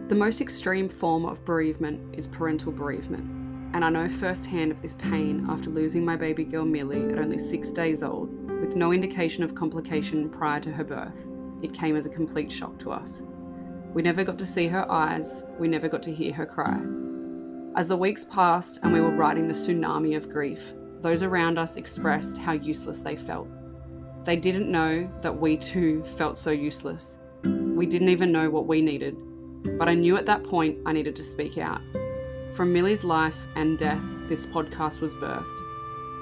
The most extreme form of bereavement is parental bereavement, and I know firsthand of this pain after losing my baby girl Milli at only 6 days old, with no indication of complication prior to her birth. It came as a complete shock to us. We never got to see her eyes, we never got to hear her cry. As the weeks passed and we were riding the tsunami of grief, those around us expressed how useless they felt. They didn't know that we too felt so useless. We didn't even know what we needed, but I knew at that point I needed to speak out. From Milli's life and death, this podcast was birthed.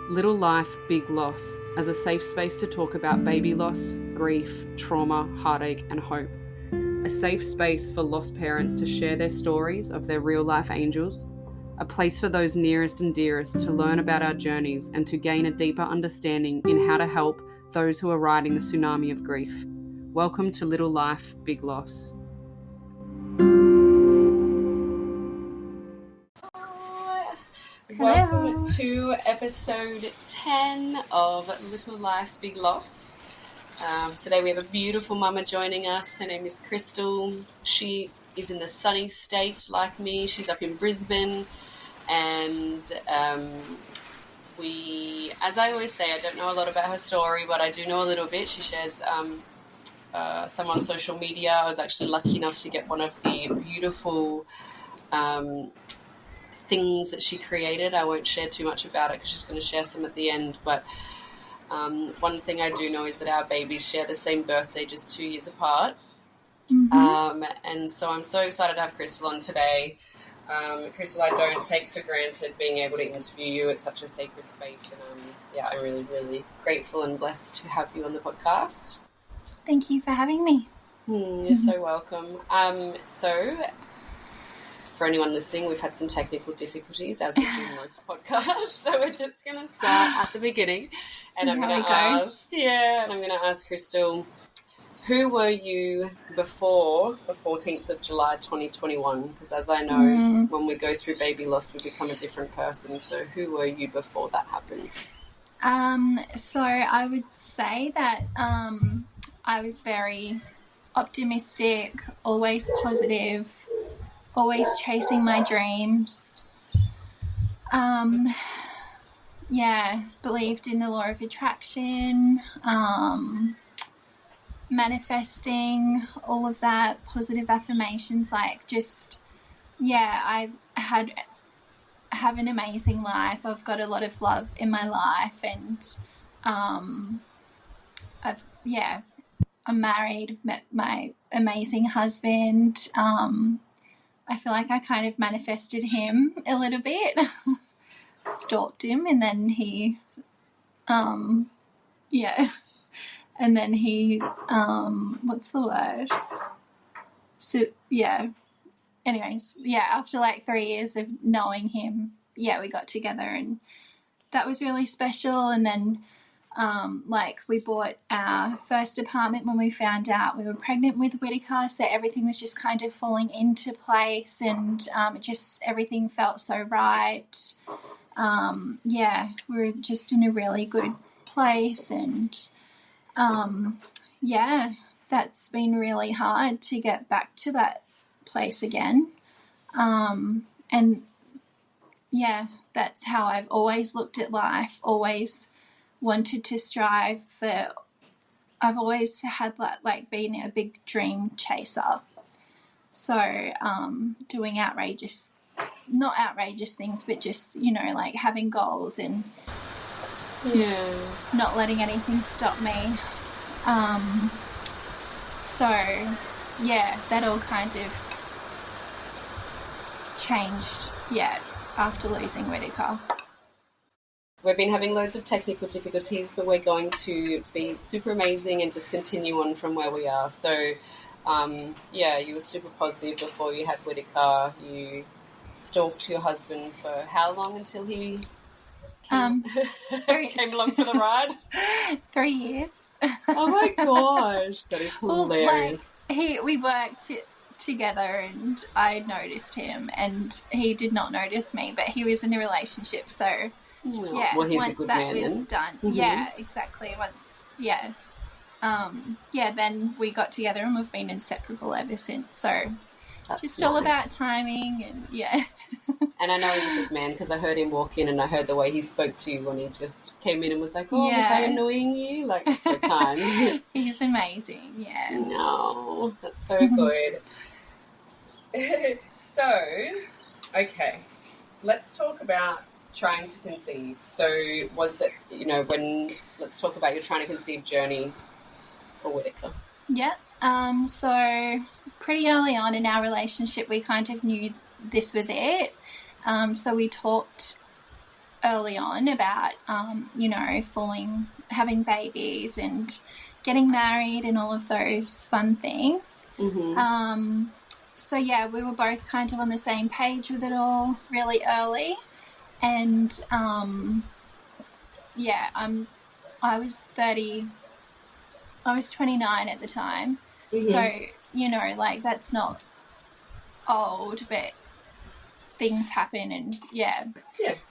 Little Life, Big Loss, as a safe space to talk about baby loss, grief, trauma, heartache, and hope. A safe space for lost parents to share their stories of their real-life angels. A place for those nearest and dearest to learn about our journeys and to gain a deeper understanding in how to help those who are riding the tsunami of grief. Welcome to Little Life, Big Loss. Welcome to episode 10 of Little Life, Big Loss. Today we have a beautiful mama joining us. Her name is Crystal. She is in the sunny state like me. She's up in Brisbane. And as I always say, I don't know a lot about her story, but I do know a little bit. She shares some on social media. I was actually lucky enough to get one of the beautiful things that she created. I won't share too much about it because she's going to share some at the end, but one thing I do know is that our babies share the same birthday, just 2 years apart. And so I'm so excited to have Crystal on today. Crystal, I don't take for granted being able to interview you. It's such a sacred space, and I'm really, really grateful and blessed to have you on the podcast. Thank you for having me. You're so welcome. So for anyone listening, we've had some technical difficulties, as we do most podcasts. So we're just going to start at the beginning, and I'm going to ask Crystal, who were you before the 14th of July 2021? Because as I know, when we go through baby loss, we become a different person. So who were you before that happened? So I would say that I was very optimistic, always positive, always chasing my dreams. Believed in the law of attraction, manifesting, all of that, positive affirmations, I have an amazing life. I've got a lot of love in my life, and I'm married, I've met my amazing husband. I feel like I kind of manifested him a little bit, stalked him, and then he, what's the word? So, after like 3 years of knowing him, we got together, and that was really special. And then, we bought our first apartment when we found out we were pregnant with Whittaker, so everything was just kind of falling into place, and everything felt so right. We were just in a really good place, and that's been really hard to get back to that place again. That's how I've always looked at life, always wanted to strive for. I've always had that, being a big dream chaser. So doing not outrageous things, but just, having goals and not letting anything stop me. That all kind of changed, after losing Whittaker. We've been having loads of technical difficulties, but we're going to be super amazing and just continue on from where we are. So, you were super positive before you had Whittaker. You stalked your husband for how long until he came along for the ride? 3 years. Oh my gosh, that is hilarious. We worked together, and I noticed him, and he did not notice me, but he was in a relationship, so he's once a good that man, was then. done, exactly. Then we got together, and we've been inseparable ever since. So That's just nice. all about timing and And I know he's a good man because I heard him walk in and I heard the way he spoke to you when he just came in and was like, oh, was I annoying you? Like, so kind. He's amazing, yeah. No, that's so good. So, okay, let's talk about trying to conceive. So was it, let's talk about your trying to conceive journey for Whittaker. Yeah. So pretty early on in our relationship, we kind of knew this was it. So we talked early on about, having babies and getting married and all of those fun things. Mm-hmm. So yeah, we were both kind of on the same page with it all really early. And, I was 30, I was 29 at the time. Mm-hmm. So, that's not old, but things happen and yeah.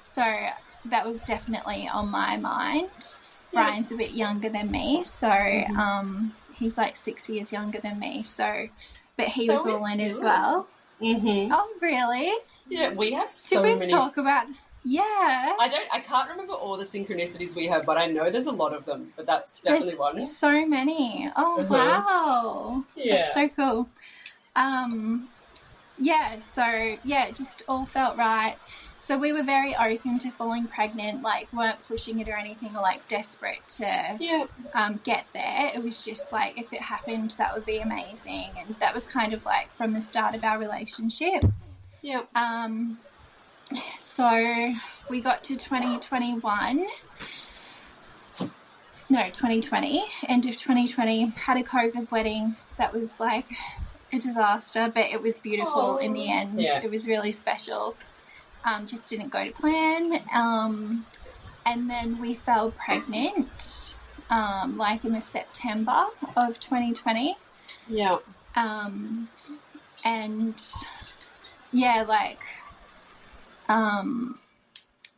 So that was definitely on my mind. Yeah. Brian's a bit younger than me, so he's like 6 years younger than me, so but he was all in as well. Mm-hmm. Oh, really? Yeah, we have so many. Did we talk about... Yeah. I can't remember all the synchronicities we have, but I know there's a lot of them, but that's definitely one. So many. Oh, wow. Yeah. That's so cool. It just all felt right. So we were very open to falling pregnant, weren't pushing it or anything or desperate to get there. It was just if it happened, that would be amazing. And that was kind of from the start of our relationship. Yeah. So we got to 2020, end of 2020, had a COVID wedding. That was a disaster, but it was beautiful in the end. Yeah. It was really special. Just didn't go to plan. And then we fell pregnant, in the September of 2020. Yeah.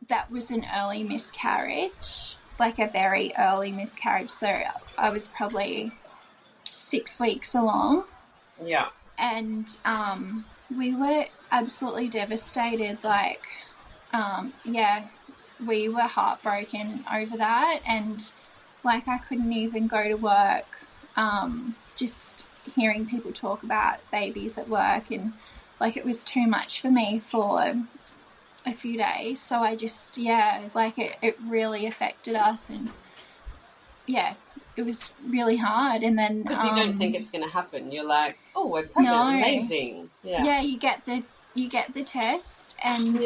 That was an early miscarriage, a very early miscarriage. So I was probably 6 weeks along. Yeah. And we were absolutely devastated. We were heartbroken over that. And I couldn't even go to work. Just hearing people talk about babies at work, and it was too much for me for a few days. So I just, it really affected us, and it was really hard. And then because you don't think it's going to happen, you're like, oh, we're pregnant. No. Amazing. Yeah, you get the test, and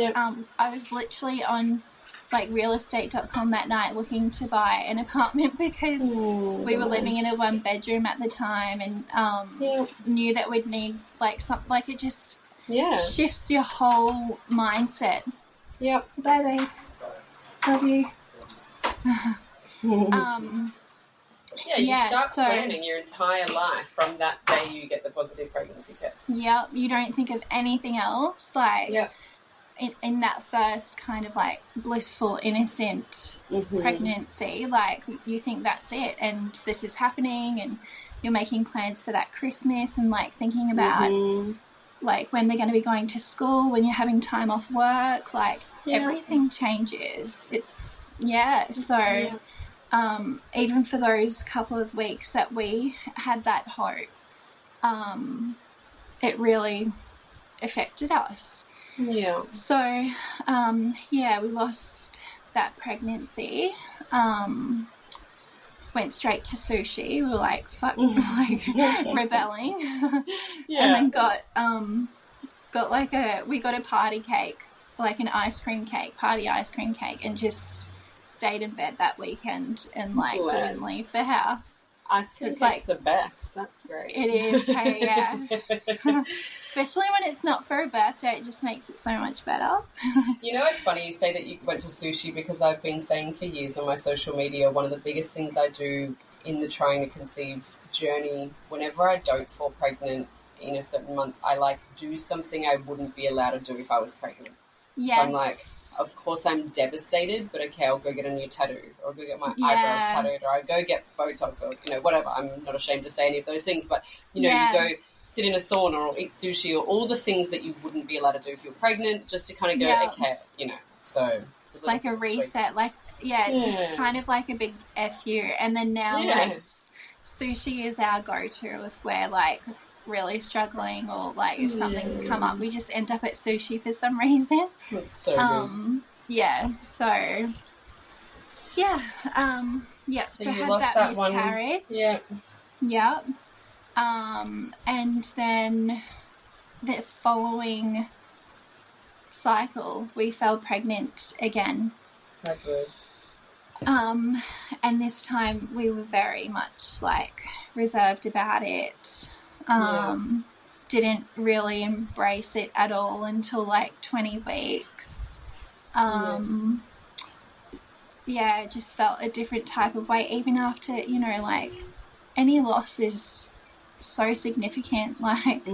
I was literally on realestate.com that night looking to buy an apartment because we were living in a 1-bedroom at the time, and knew that we'd need it just shifts your whole mindset. Yep. Bye, babe. Love you. You start planning your entire life from that day you get the positive pregnancy test. Yep. You don't think of anything else. In that first kind of blissful, innocent pregnancy, you think that's it and this is happening, and you're making plans for that Christmas and thinking about when they're going to be going to school, when you're having time off work, everything changes. It's even for those couple of weeks that we had that hope, it really affected us. Yeah. So, we lost that pregnancy. Went straight to sushi. We were fuck, rebelling. And then we got a party cake, an ice cream cake, party ice cream cake, and just stayed in bed that weekend and didn't leave the house. Ice cream cake's the best. That's great. It is, hey, yeah. Especially when it's not for a birthday, it just makes it so much better. It's funny you say that you went to sushi, because I've been saying for years on my social media, one of the biggest things I do in the trying to conceive journey, whenever I don't fall pregnant in a certain month, I do something I wouldn't be allowed to do if I was pregnant. Yes. So I'm of course I'm devastated, but okay, I'll go get a new tattoo, or I'll go get my eyebrows tattooed, or I go get Botox, or whatever. I'm not ashamed to say any of those things, but you go sit in a sauna or eat sushi or all the things that you wouldn't be allowed to do if you're pregnant, just to kind of go, okay, you know, so. Like a reset, like, it's just kind of like a big FU. And then now, like, sushi is our go-to if we're, like, really struggling or, like, if something's come up. We just end up at sushi for some reason. That's so good. Yeah, so... Yeah, so you had lost that one. miscarriage. Yeah. And then the following cycle, we fell pregnant again. Not good. And this time we were very much, like, reserved about it. Didn't really embrace it at all until, like, 20 weeks. It just felt a different type of way, even after, you know, like, any loss is so significant, like,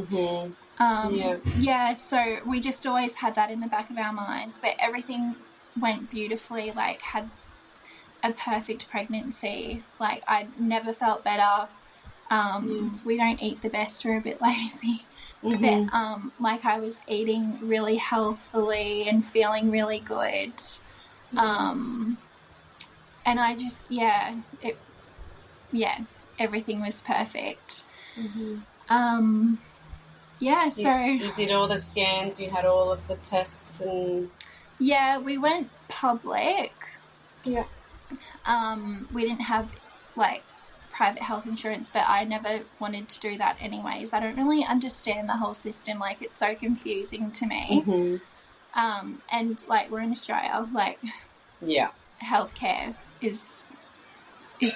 so we just always had that in the back of our minds, but everything went beautifully, like, had a perfect pregnancy, like, I never felt better. We don't eat the best, we're a bit lazy, but, like, I was eating really healthily and feeling really good, and I just, everything was perfect. So... You did all the scans, you had all of the tests and... Yeah, we went public. Yeah. We didn't have, like, private health insurance, but I never wanted to do that anyways. I don't really understand the whole system. Like, it's so confusing to me. And, like, we're in Australia. Like, healthcare is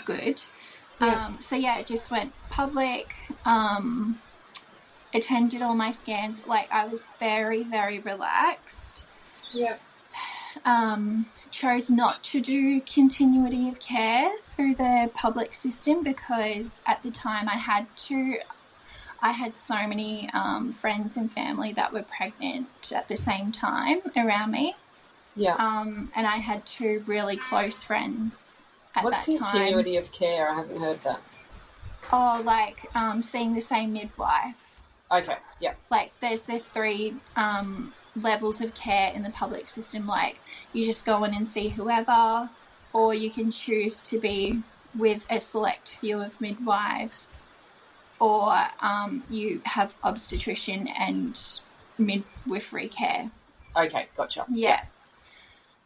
good. It just went public, attended all my scans. Like, I was very, very relaxed. Chose not to do continuity of care through the public system because at the time I had so many friends and family that were pregnant at the same time around me. And I had 2 really close friends at that time. What's continuity of care? I haven't heard that. Oh, like, seeing the same midwife. Okay, yeah. Like, there's the 3 levels of care in the public system. Like, you just go in and see whoever, or you can choose to be with a select few of midwives, or you have obstetrician and midwifery care. Okay, gotcha. Yeah.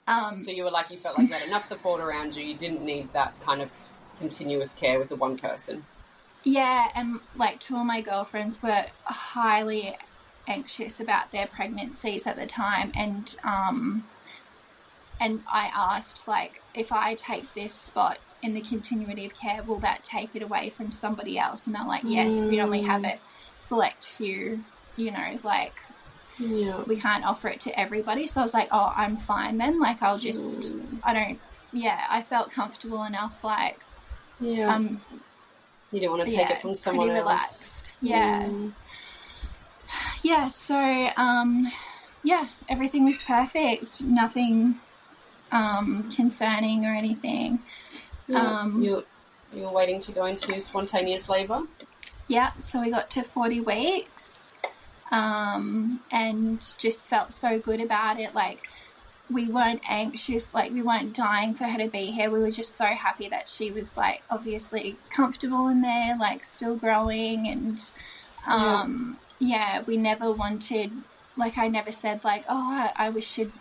So you felt like you had enough support around you. You didn't need that kind of continuous care with the one person. Yeah, and, like, 2 of my girlfriends were highly anxious about their pregnancies at the time, and I asked, like, if I take this spot in the continuity of care, will that take it away from somebody else? And they're like, yes, we only have a select few, you know, like, we can't offer it to everybody. So I was like, oh, I'm fine then, like, I'll just, I felt comfortable enough, like, you don't want to take it from someone pretty else. Relaxed. So everything was perfect, nothing concerning or anything. You were waiting to go into spontaneous labour? So we got to 40 weeks and just felt so good about it. Like, we weren't anxious, like, we weren't dying for her to be here. We were just so happy that she was, like, obviously comfortable in there, like, still growing. And we never wanted, like, I never said, like, oh, I wish she'd,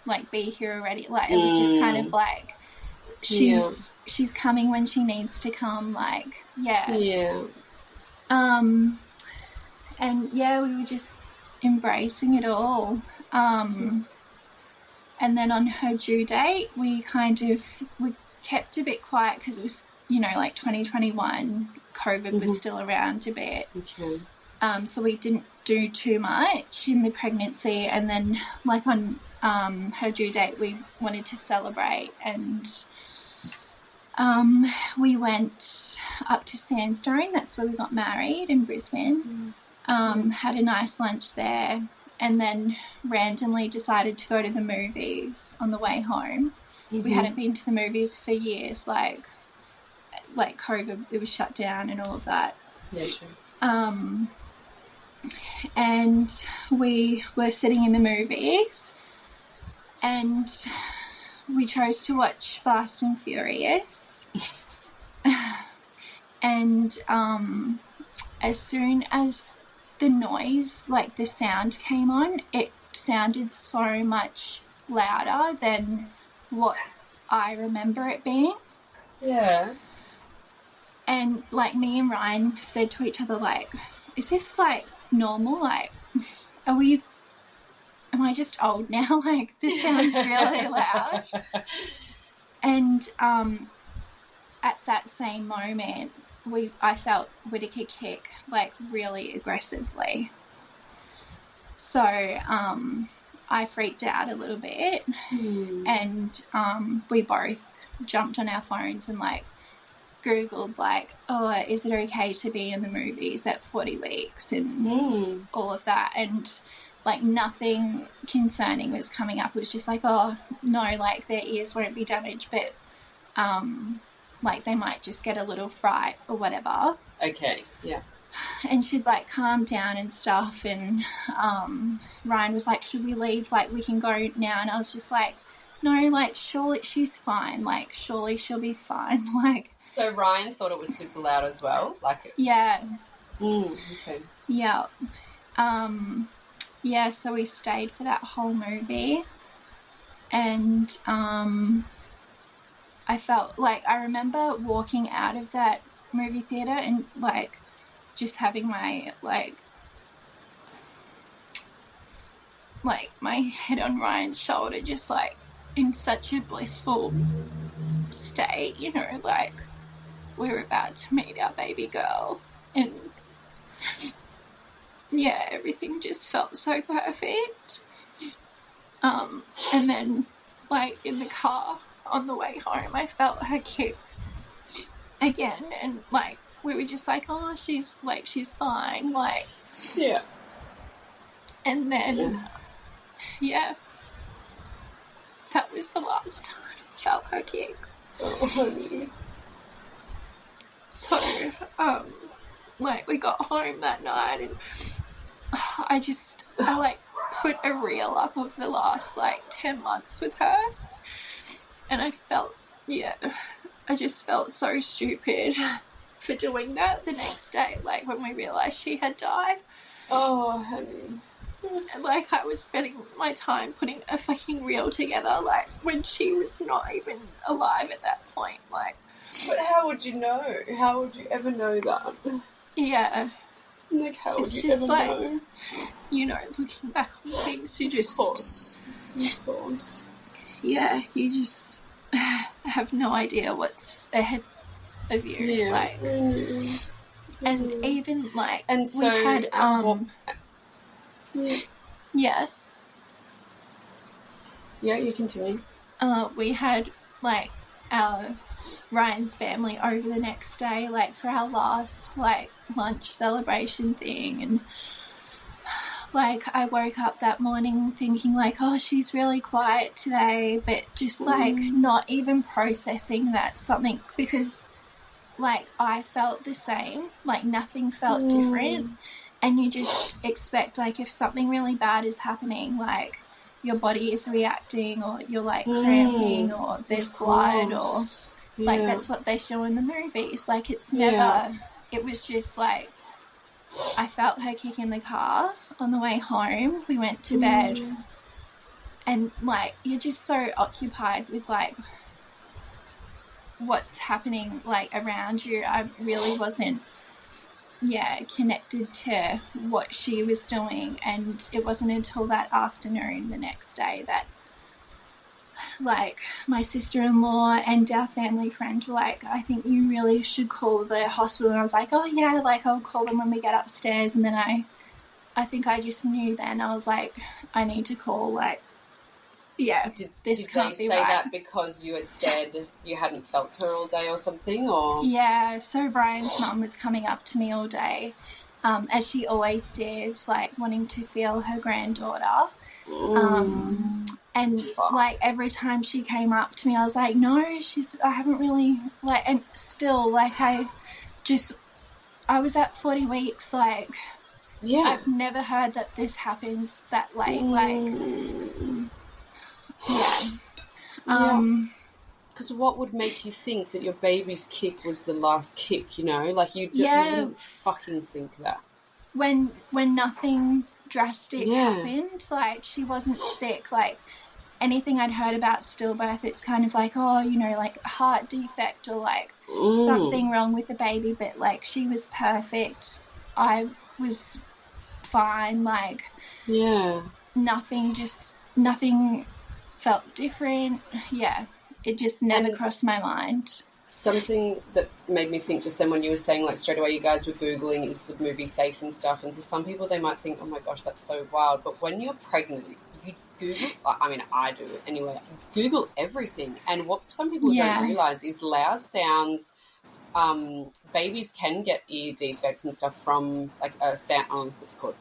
like, be here already. Like, it was just kind of like, she's coming when she needs to come, like, and we were just embracing it all. And then on her due date, we kept a bit quiet because it was, you know, like 2021, COVID was still around a bit. Okay. So we didn't do too much in the pregnancy. And then, like, on her due date, we wanted to celebrate, and we went up to Sandstone. That's where we got married, in Brisbane. Had a nice lunch there, and then randomly decided to go to the movies on the way home. We hadn't been to the movies for years, like COVID, it was shut down and all of that. Yeah, sure. And we were sitting in the movies and we chose to watch Fast and Furious. And as soon as the noise, like the sound came on, it sounded so much louder than what I remember it being. Yeah. And like me and Ryan said to each other, like, is this like normal? Like, am I just old now? Like, this sounds really loud. And at that same moment, I felt Whittaker kick like really aggressively. So I freaked out a little bit, and we both jumped on our phones and like Googled like, oh, is it okay to be in the movies at 40 weeks and all of that, and like nothing concerning was coming up. It was just like, oh no, like their ears won't be damaged, but like they might just get a little fright or whatever. Okay, yeah. And she'd like calm down and stuff, and Ryan was like, should we leave, like we can go now? And I was just like, no, like surely she's fine, like surely she'll be fine. Like, so Ryan thought it was super loud as well, like yeah. Okay. Yeah. Yeah, so we stayed for that whole movie, and I felt like, I remember walking out of that movie theater and like just having my like my head on Ryan's shoulder, just like in such a blissful state, you know, like we were about to meet our baby girl, and yeah, everything just felt so perfect. And then like in the car on the way home, I felt her kick again, and like we were just like, oh, she's fine, like, yeah. And then yeah, that was the last time I felt her kick. Oh, honey. So like we got home that night, and I like put a reel up of the last like 10 months with her, and I felt, yeah, I just felt so stupid for doing that the next day, like when we realised she had died. Oh, honey. And, like, I was spending my time putting a fucking reel together, like, when she was not even alive at that point, like. But how would you know? How would you ever know that? Yeah. Like, how would it's you just ever like, know? You know, looking back on things, you just... Of course. Yeah, you just have no idea what's ahead of you. Yeah. Like, and even, like, and so, we had, yeah. Yeah, you continue. We had, like, our Ryan's family over the next day, like, for our last, like, lunch celebration thing, and like I woke up that morning thinking like, oh, she's really quiet today, but just like not even processing that something, because like I felt the same, like nothing felt different, and you just expect like if something really bad is happening, like your body is reacting, or you're like cramping, or there's blood, or like that's what they show in the movies. Like it's never, it was just like I felt her kick in the car on the way home. We went to bed, and like you're just so occupied with like what's happening like around you. I really wasn't connected to what she was doing, and it wasn't until that afternoon the next day that like my sister-in-law and our family friend were like, I think you really should call the hospital. And I was like, oh yeah, like I'll call them when we get upstairs. And then I think I just knew then, I was like, I need to call, like, this can't be right. Did they say that because you had said you hadn't felt her all day or something, or? Yeah, so Brian's mum was coming up to me all day, as she always did, like wanting to feel her granddaughter. And like every time she came up to me, I was like, no, I haven't really, like, and still like I I was at 40 weeks, like, Yeah. I've never heard that this happens that late, like, yeah. Because what would make you think that your baby's kick was the last kick, you know? Like, you wouldn't fucking think that. When nothing drastic happened, like, she wasn't sick, like, anything I'd heard about stillbirth, it's kind of like, oh, you know, like a heart defect or like something wrong with the baby, but like she was perfect. I was fine, like nothing felt different. Yeah, it just never crossed my mind. Something that made me think just then when you were saying, like, straight away you guys were Googling, is the movie safe and stuff? And to some people they might think, oh my gosh, that's so wild. But when you're pregnant, you Google, I mean, I do it anyway, Google everything. And what some people don't realise is loud sounds, babies can get ear defects and stuff from, like, a sound, what's it called?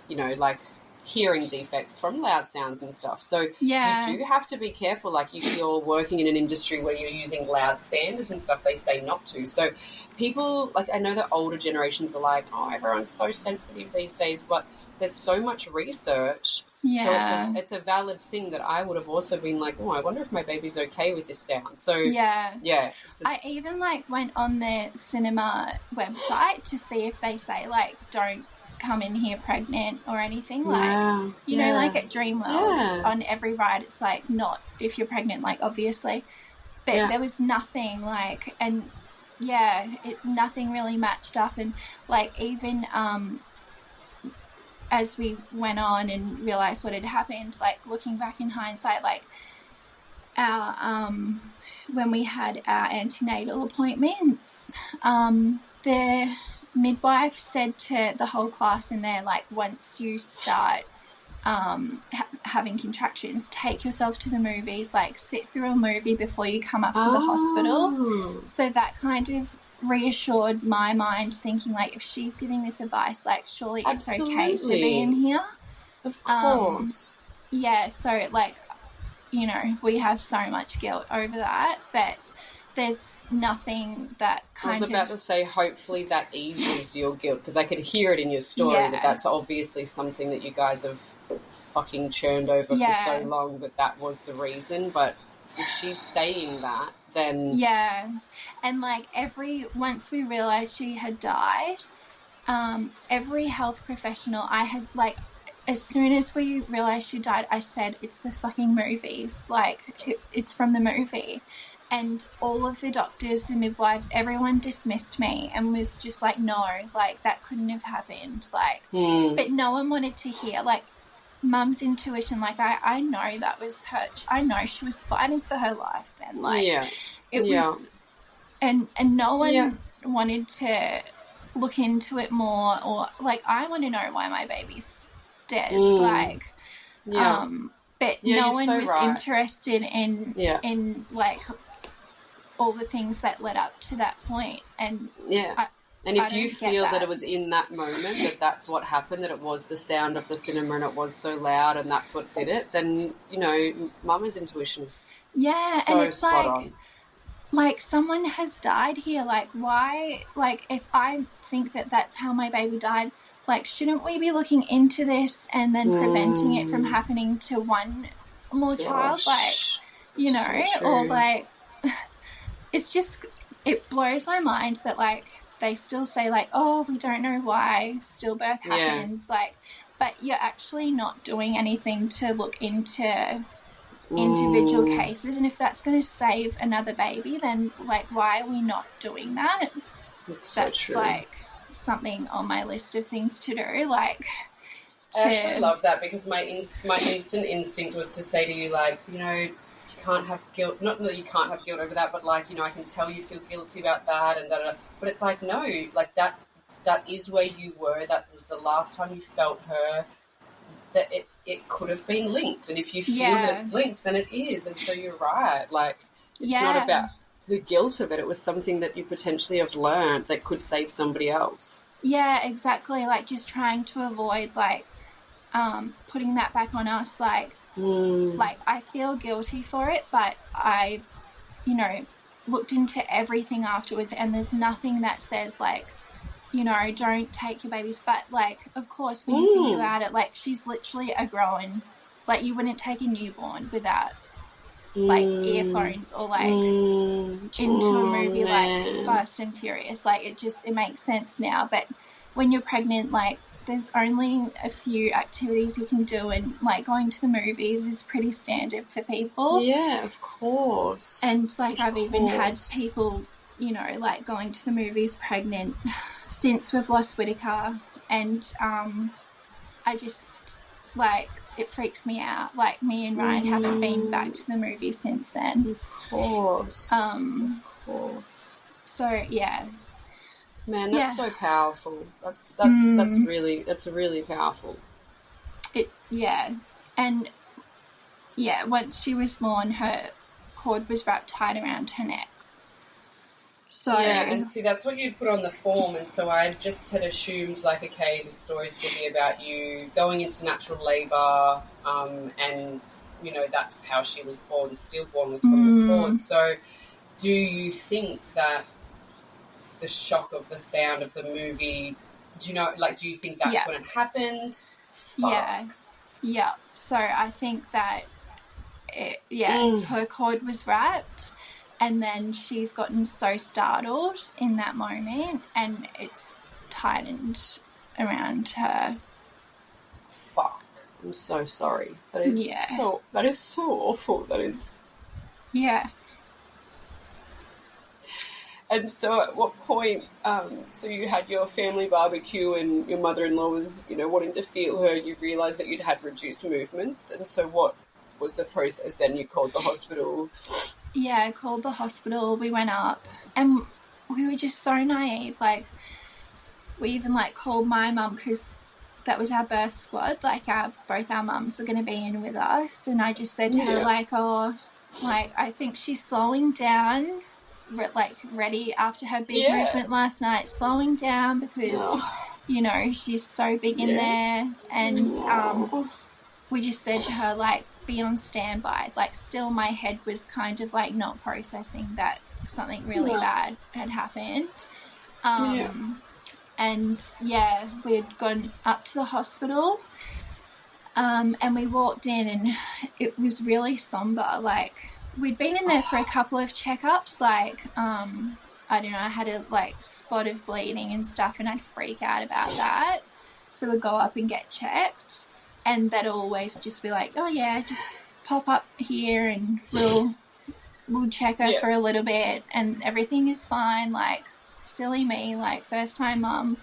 You know, like, hearing defects from loud sounds and stuff. So you do have to be careful. Like, if you're working in an industry where you're using loud sanders and stuff, they say not to. So people, like, I know that older generations are like, oh, everyone's so sensitive these days, but there's so much research. So it's a valid thing that I would have also been like, oh, I wonder if my baby's okay with this sound. So it's just... I even like went on the cinema website to see if they say like don't come in here pregnant or anything, like you know, like at Dreamworld on every ride it's like not if you're pregnant, like obviously, but there was nothing, like, and nothing really matched up. And like even as we went on and realised what had happened, like looking back in hindsight, like our when we had our antenatal appointments, the midwife said to the whole class in there, like, once you start having contractions, take yourself to the movies, like sit through a movie before you come up to the hospital. So that kind of reassured my mind, thinking like, if she's giving this advice, like surely it's okay to be in here. Of course. So like, you know, we have so much guilt over that, but there's nothing that kind of... I was about to say, hopefully that eases your guilt, because I could hear it in your story that that's obviously something that you guys have fucking churned over for so long, that was the reason. But if she's saying that, then... Yeah. And like once we realised she had died, every health professional I had, like, as soon as we realised she died, I said, it's the fucking movies. Like, it's from the movie. And all of the doctors, the midwives, everyone dismissed me and was just like, no, like, that couldn't have happened. Like, but no one wanted to hear, like, Mum's intuition. Like, I know that was her. I know she was fighting for her life then. Like, it was, and no one wanted to look into it more, or, like, I want to know why my baby's dead. Like, but no one was interested in, like, all the things that led up to that point. And and if you feel that it was in that moment that's what happened, that it was the sound of the cinema and it was so loud and that's what did it, then, you know, Mama's intuition is so and it's spot on. Like, someone has died here. Like, why? Like, if I think that that's how my baby died, like, shouldn't we be looking into this and then preventing it from happening to one more child? Like, you know, or like... It's just, it blows my mind that, like, they still say, like, oh, we don't know why stillbirth happens, like, but you're actually not doing anything to look into individual cases. And if that's going to save another baby, then, like, why are we not doing that? That's like something on my list of things to do, like... I actually love that, because my instant instinct was to say to you, like, you know, can't have guilt, not that you can't have guilt over that, but, like, you know, I can tell you feel guilty about that and da-da-da. But it's like, no, like, that is where you were, that was the last time you felt her, that it could have been linked, and if you feel that it's linked, then it is. And so you're right, like, it's not about the guilt of it, it was something that you potentially have learned that could save somebody else. Yeah, exactly, like, just trying to avoid, like, putting that back on us, like, like, I feel guilty for it, but I, you know, looked into everything afterwards, and there's nothing that says, like, you know, don't take your babies. But, like, of course, when you think about it, like, she's literally a grown, like, you wouldn't take a newborn without, like, earphones or, like, into a movie like Fast and Furious. Like, it makes sense now. But when you're pregnant, like, there's only a few activities you can do, and, like, going to the movies is pretty standard for people. Yeah, of course. And, like, I've even had people, you know, like, going to the movies pregnant since we've lost Whittaker. And I just, like, it freaks me out. Like, me and Ryan haven't been back to the movies since then. Of course. Of course. So, yeah. Man, that's so powerful. That's really powerful. And once she was born, her cord was wrapped tight around her neck. So and see, that's what you put on the form, and so I just had assumed, like, okay, this story's going to be about you going into natural labour, and, you know, that's how she was born. Stillborn was from the cord. So do you think that the shock of the sound of the movie, do you think that's when it happened? Fuck. Yeah. So I think that, her cord was wrapped, and then she's gotten so startled in that moment, and it's tightened around her. Fuck. I'm so sorry. That is so awful. That is... Yeah. And so at what point, so you had your family barbecue and your mother-in-law was, you know, wanting to feel her, you realised that you'd had reduced movements, and so what was the process then? You called the hospital? Yeah, I called the hospital, we went up, and we were just so naive. Like, we even, like, called my mum, because that was our birth squad, like, both our mums were going to be in with us, and I just said to her, like, I think she's slowing down, like, ready after her big movement last night, slowing down because, you know, she's so big in there. And we just said to her, like, be on standby. Like, still my head was kind of, like, not processing that something really bad had happened. And, we had gone up to the hospital, and we walked in, and it was really somber. Like, we'd been in there for a couple of checkups, like, I don't know, I had a, like, spot of bleeding and stuff, and I'd freak out about that. So we'd go up and get checked, and they'd always just be like, oh, yeah, just pop up here and we'll check her for a little bit, and everything is fine. Like, silly me, like, first time mum.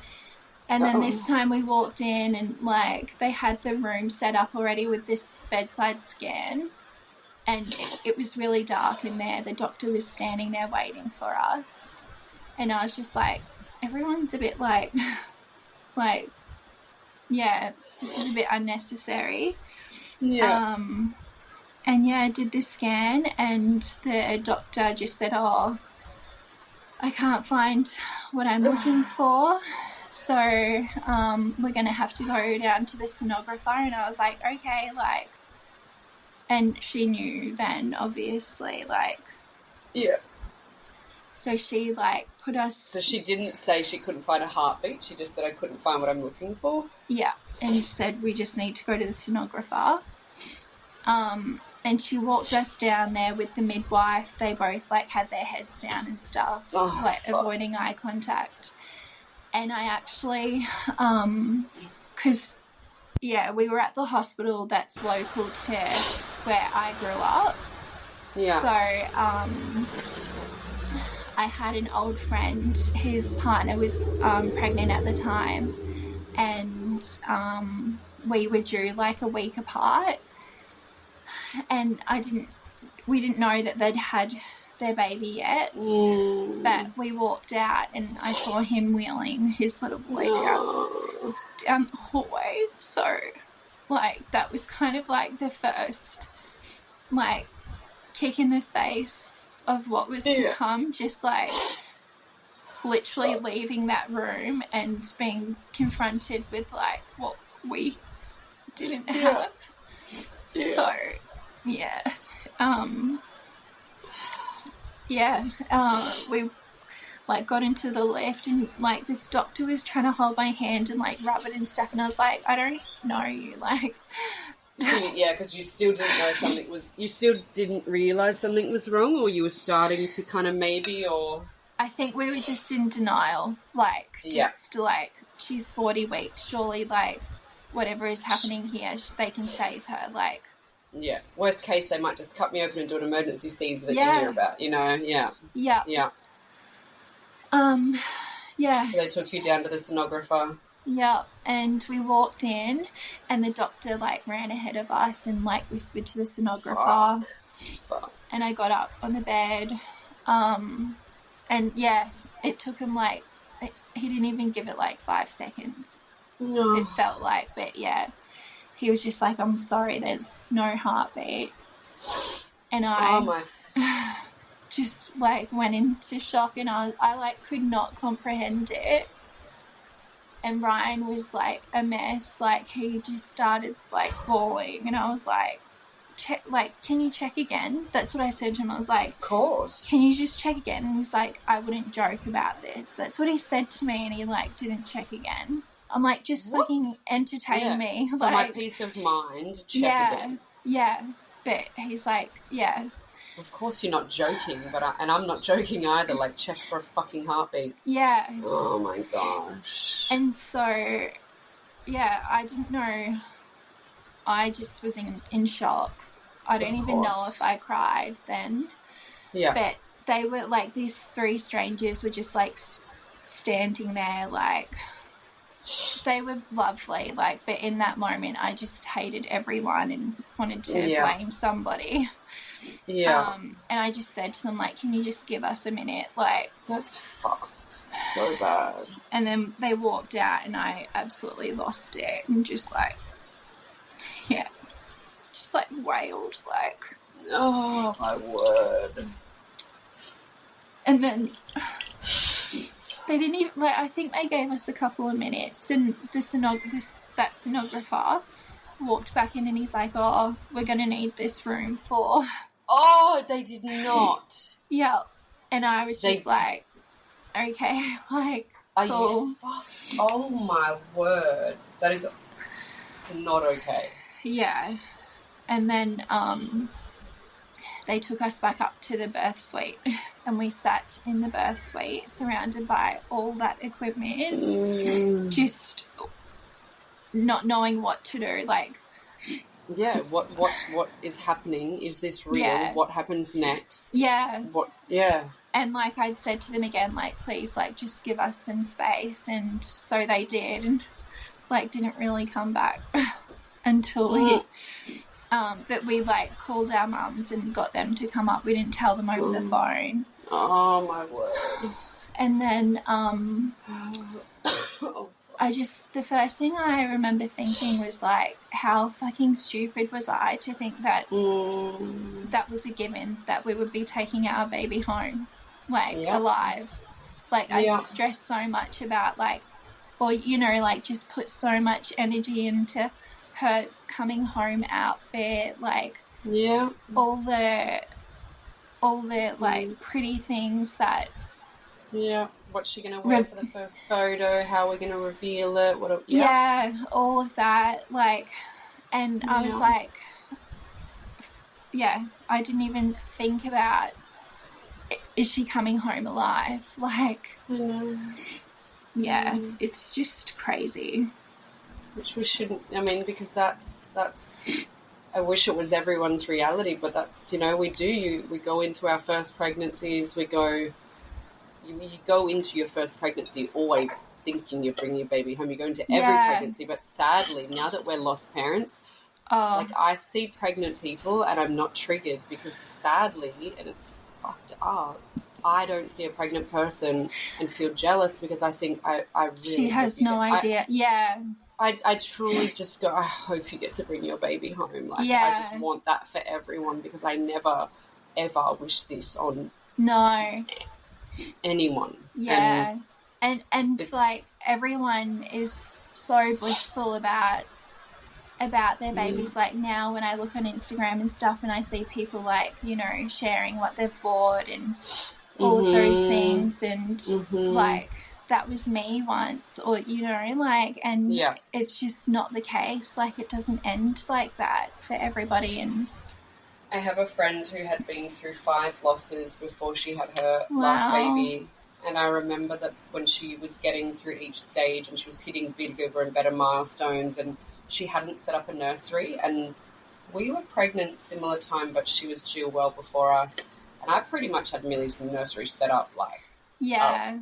And then this time we walked in, and, like, they had the room set up already with this bedside scan. And it was really dark in there. The doctor was standing there waiting for us. And I was just like, everyone's a bit like, this is a bit unnecessary. Yeah. I did the scan, and the doctor just said, I can't find what I'm looking for. So we're going to have to go down to the sonographer. And I was like, okay, like, and she knew then, obviously, like... Yeah. So she, like, put us... So she didn't say she couldn't find a heartbeat, she just said, I couldn't find what I'm looking for? Yeah, and said we just need to go to the sonographer. And she walked us down there with the midwife. They both, like, had their heads down and stuff, avoiding eye contact. And I actually... because... Yeah, we were at the hospital that's local to where I grew up. Yeah. So, I had an old friend, his partner was pregnant at the time, and we were due, like, a week apart. And we didn't know that they'd had their baby yet. But we walked out, and I saw him wheeling his little boy down the hallway. So, like, that was kind of like the first, like, kick in the face of what was to come. Just, like, literally leaving that room and being confronted with, like, what we didn't have. So, like got into the lift, and like this doctor was trying to hold my hand and like rub it and stuff, and I was like, I don't know you, like. Yeah, because you still didn't know something was. You still didn't realise something was wrong, or you were starting to kind of maybe, or. I think we were just in denial, like just like she's 40 weeks, surely like whatever is happening here, they can save her, like. Yeah. Worst case, they might just cut me open and do an emergency Caesar that you hear about, you know? Yeah. Yeah. Yeah. Yeah. So they took you down to the sonographer. Yeah, and we walked in, and the doctor like ran ahead of us and like whispered to the sonographer. Fuck. And I got up on the bed, and yeah, it took him like he didn't even give it like 5 seconds. No. It felt like, but yeah, he was just like, "I'm sorry, there's no heartbeat," and I just like went into shock, and I like could not comprehend it. And Ryan was like a mess, like he just started like bawling, and I was like, can you check again? That's what I said to him. I was like, of course. Can you just check again? And he's like, I wouldn't joke about this. That's what he said to me, and he like didn't check again. I'm like, just fucking entertain me. For like, my peace of mind, check again. Yeah, but he's like, yeah. Of course you're not joking, and I'm not joking either. Like, check for a fucking heartbeat. Yeah. Oh, my gosh. And so, yeah, I didn't know. I just was in shock. I don't even know if I cried then. Yeah. But they were, like, these 3 strangers were just, like, standing there, like, they were lovely. Like, but in that moment, I just hated everyone and wanted to blame somebody. Yeah. And I just said to them, like, can you just give us a minute? Like, that's fucked. So bad. And then they walked out, and I absolutely lost it, and just like, yeah, just like wailed, like. Oh my word. And then they didn't even, like, I think they gave us a couple of minutes, and that sonographer walked back in, and he's like, oh, we're going to need this room for... Oh, they did not. Yeah. And I was just like, okay, like, cool. Oh, my word. That is not okay. Yeah. And then they took us back up to the birth suite, and we sat in the birth suite surrounded by all that equipment, just not knowing what to do, like... Yeah, what is happening? Is this real? Yeah. What happens next? Yeah. Yeah. And, like, I'd said to them again, like, please, like, just give us some space. And so they did, and, like, didn't really come back until we... but we, like, called our mums and got them to come up. We didn't tell them over the phone. Oh, my word. And then, the first thing I remember thinking was, like, how fucking stupid was I to think that that was a given, that we would be taking our baby home, like, alive. Like, I'd stress so much about, like, or, you know, like, just put so much energy into her coming home outfit, like, all the like, pretty things that... Yeah. What's she going to wear for the first photo? How we're going to reveal it? All of that. Like, and I was like, I didn't even think about, is she coming home alive? Like, it's just crazy. Which we shouldn't, I mean, because that's, I wish it was everyone's reality, but that's, you know, we go into our first pregnancies, you go into your first pregnancy always thinking you're bringing your baby home. You go into every pregnancy, but sadly, now that we're lost parents, like, I see pregnant people and I'm not triggered because sadly, and it's fucked up, I don't see a pregnant person and feel jealous because I think I really... She has no idea. I truly just go, I hope you get to bring your baby home. Like, I just want that for everyone because I never, ever wish this on... No. anyone. And like, everyone is so blissful about their babies. Like, now when I look on Instagram and stuff and I see people, like, you know, sharing what they've bought and all of those things, and like that was me once, or you know, like, and it's just not the case. Like, it doesn't end like that for everybody. And I have a friend who had been through 5 losses before she had her last baby. And I remember that when she was getting through each stage and she was hitting bigger and better milestones, and she hadn't set up a nursery, and we were pregnant similar time, but she was due well before us. And I pretty much had Milli's nursery set up, like,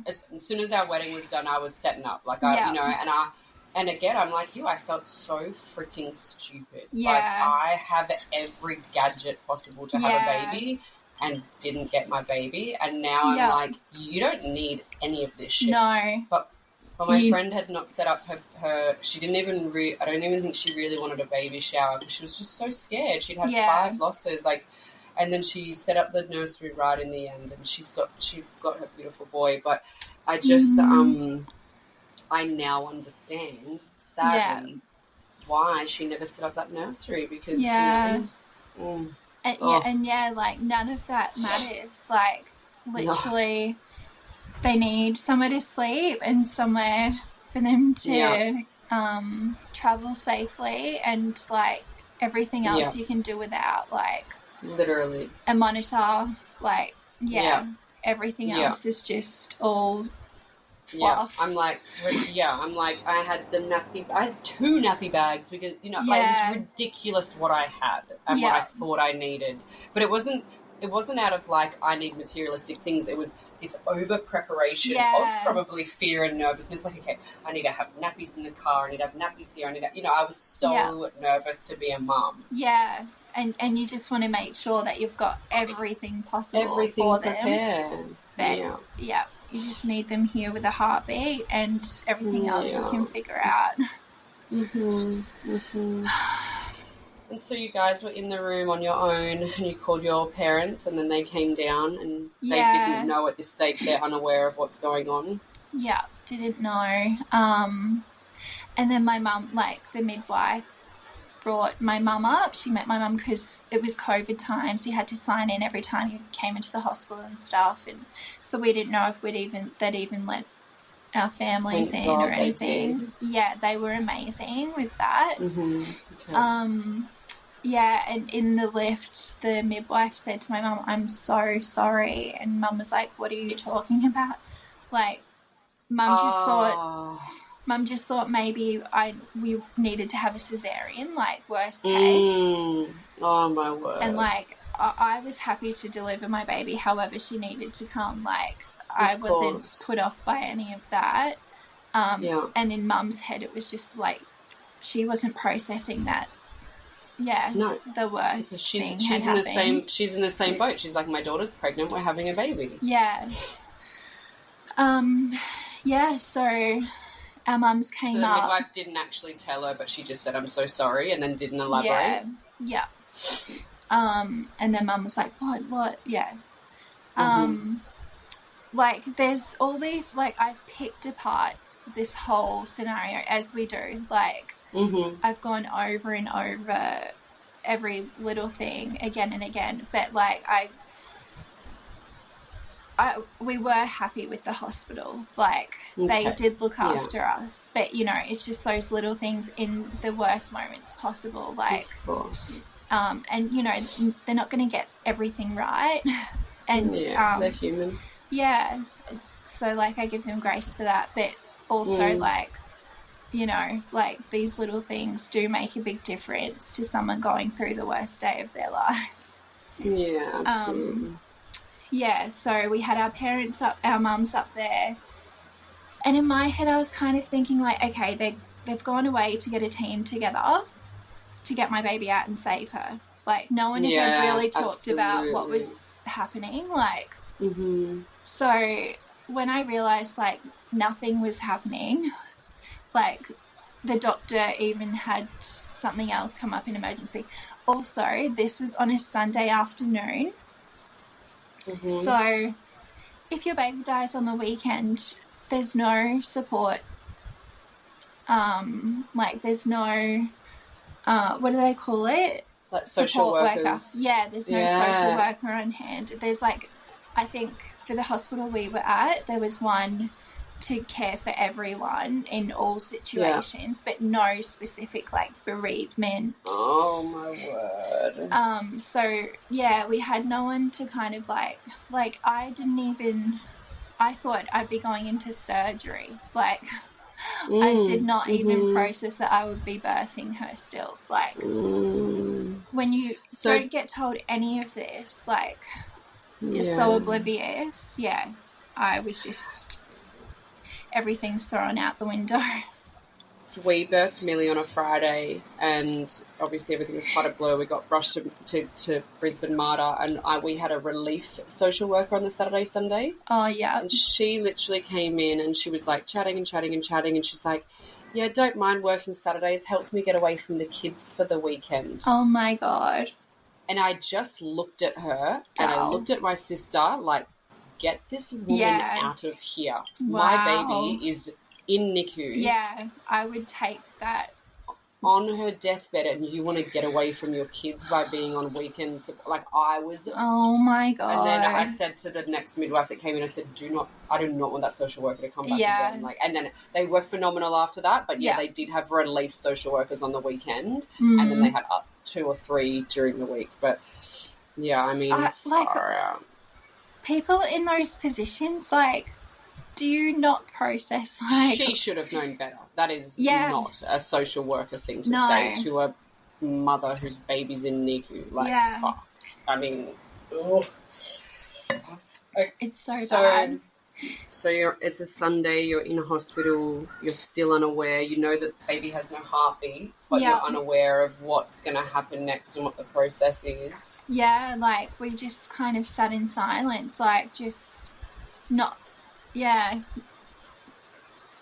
as soon as our wedding was done, I was setting up, like, and again, I'm like you, I felt so freaking stupid. Like, I have every gadget possible to have a baby and didn't get my baby, and now I'm like, you don't need any of this shit. No. But my friend had not set up her she didn't even I don't even think she really wanted a baby shower because she was just so scared. She'd had 5 losses, like, and then she set up the nursery right in the end, and she got her beautiful boy. But I just I now understand, sadly, why she never set up that nursery, because like, none of that matters. Like, literally, they need somewhere to sleep and somewhere for them to travel safely, and like everything else you can do without, like, literally a monitor. Like, everything else is just all fluff. I'm like, I had I had 2 nappy bags because, you know, like, it was ridiculous what I had and what I thought I needed. But it wasn't out of, like, I need materialistic things. It was this over preparation of probably fear and nervousness. Like, okay, I need to have nappies in the car. I need to have nappies here. I need to, you know, I was so nervous to be a mum. Yeah. And you just want to make sure that you've got everything possible for them. Prepared. You just need them here with a heartbeat, and everything else you can figure out. And so you guys were in the room on your own, and you called your parents, and then they came down, and they didn't know at this stage. They're unaware of what's going on. Yeah, didn't know. And then my mum, like, the midwife, brought my mum up. She met my mum because it was COVID times. You had to sign in every time you came into the hospital and stuff, and so we didn't know if they'd even let our families in or anything. They were amazing with that. Okay. And in the lift, the midwife said to my mum, "I'm so sorry," and Mum was like, "What are you talking about?" Like, Mum just thought maybe we needed to have a cesarean, like, worst case. Oh, my word. And, like, I was happy to deliver my baby however she needed to come. Like, I wasn't put off by any of that. And in Mum's head, it was just, like, she wasn't processing that. The worst thing had happened. She's in the same boat. She's like, my daughter's pregnant. We're having a baby. So our mums came up. So the midwife didn't actually tell her, but she just said, "I'm so sorry," and then didn't elaborate. And then Mum was like, what? Like, there's all these, like, I've picked apart this whole scenario as we do. Like, I've gone over and over every little thing again and again, but, like, we were happy with the hospital. Like, they did look after us, but, you know, it's just those little things in the worst moments possible. Like, of course. And, you know, they're not going to get everything right. And they're human. So, like, I give them grace for that, but also, like, you know, like, these little things do make a big difference to someone going through the worst day of their lives. Yeah, absolutely. So we had our parents up, our mums up there, and in my head I was kind of thinking, like, okay, they've gone away to get a team together to get my baby out and save her. Like, no one had really talked about what was happening. Like, so when I realised, like, nothing was happening, like, the doctor even had something else come up in emergency. Also, this was on a Sunday afternoon. So if your baby dies on the weekend, there's no support. Like, there's no, what do they call it? Like social workers. Worker. Yeah, there's no social worker on hand. There's, like, I think for the hospital we were at, there was one to care for everyone in all situations, but no specific like bereavement. Oh my word. So yeah, we had no one to kind of like I thought I'd be going into surgery. Like I did not even process that I would be birthing her still. Like when you don't get told any of this, like you're so oblivious. Yeah, I was just, everything's thrown out the window. We birthed Milli on a Friday, and obviously everything was quite a blur. We got rushed to Brisbane Mater, and we had a relief social worker on the Saturday, Sunday. Oh, yeah. And she literally came in and she was like chatting, and she's like, yeah, don't mind working Saturdays, helps me get away from the kids for the weekend. Oh, my God. And I just looked at her and I looked at my sister like, get this woman out of here. Wow. My baby is in NICU. Yeah, I would take that. On her deathbed, and you want to get away from your kids by being on weekends. Like, I was... Oh, my God. And then I said to the next midwife that came in, I said, I do not want that social worker to come back again. Like, and then they were phenomenal after that, but they did have relief social workers on the weekend, and then they had 2 or 3 during the week. But, yeah, I mean, far out. People in those positions, like, do you not process, like... She should have known better. That is not a social worker thing to say to a mother whose baby's in NICU. Like, fuck. I mean, ugh. It's so bad. So it's a Sunday, you're in a hospital, you're still unaware, you know that the baby has no heartbeat, but you're unaware of what's going to happen next and what the process is. Yeah, like, we just kind of sat in silence, like, just not... Yeah,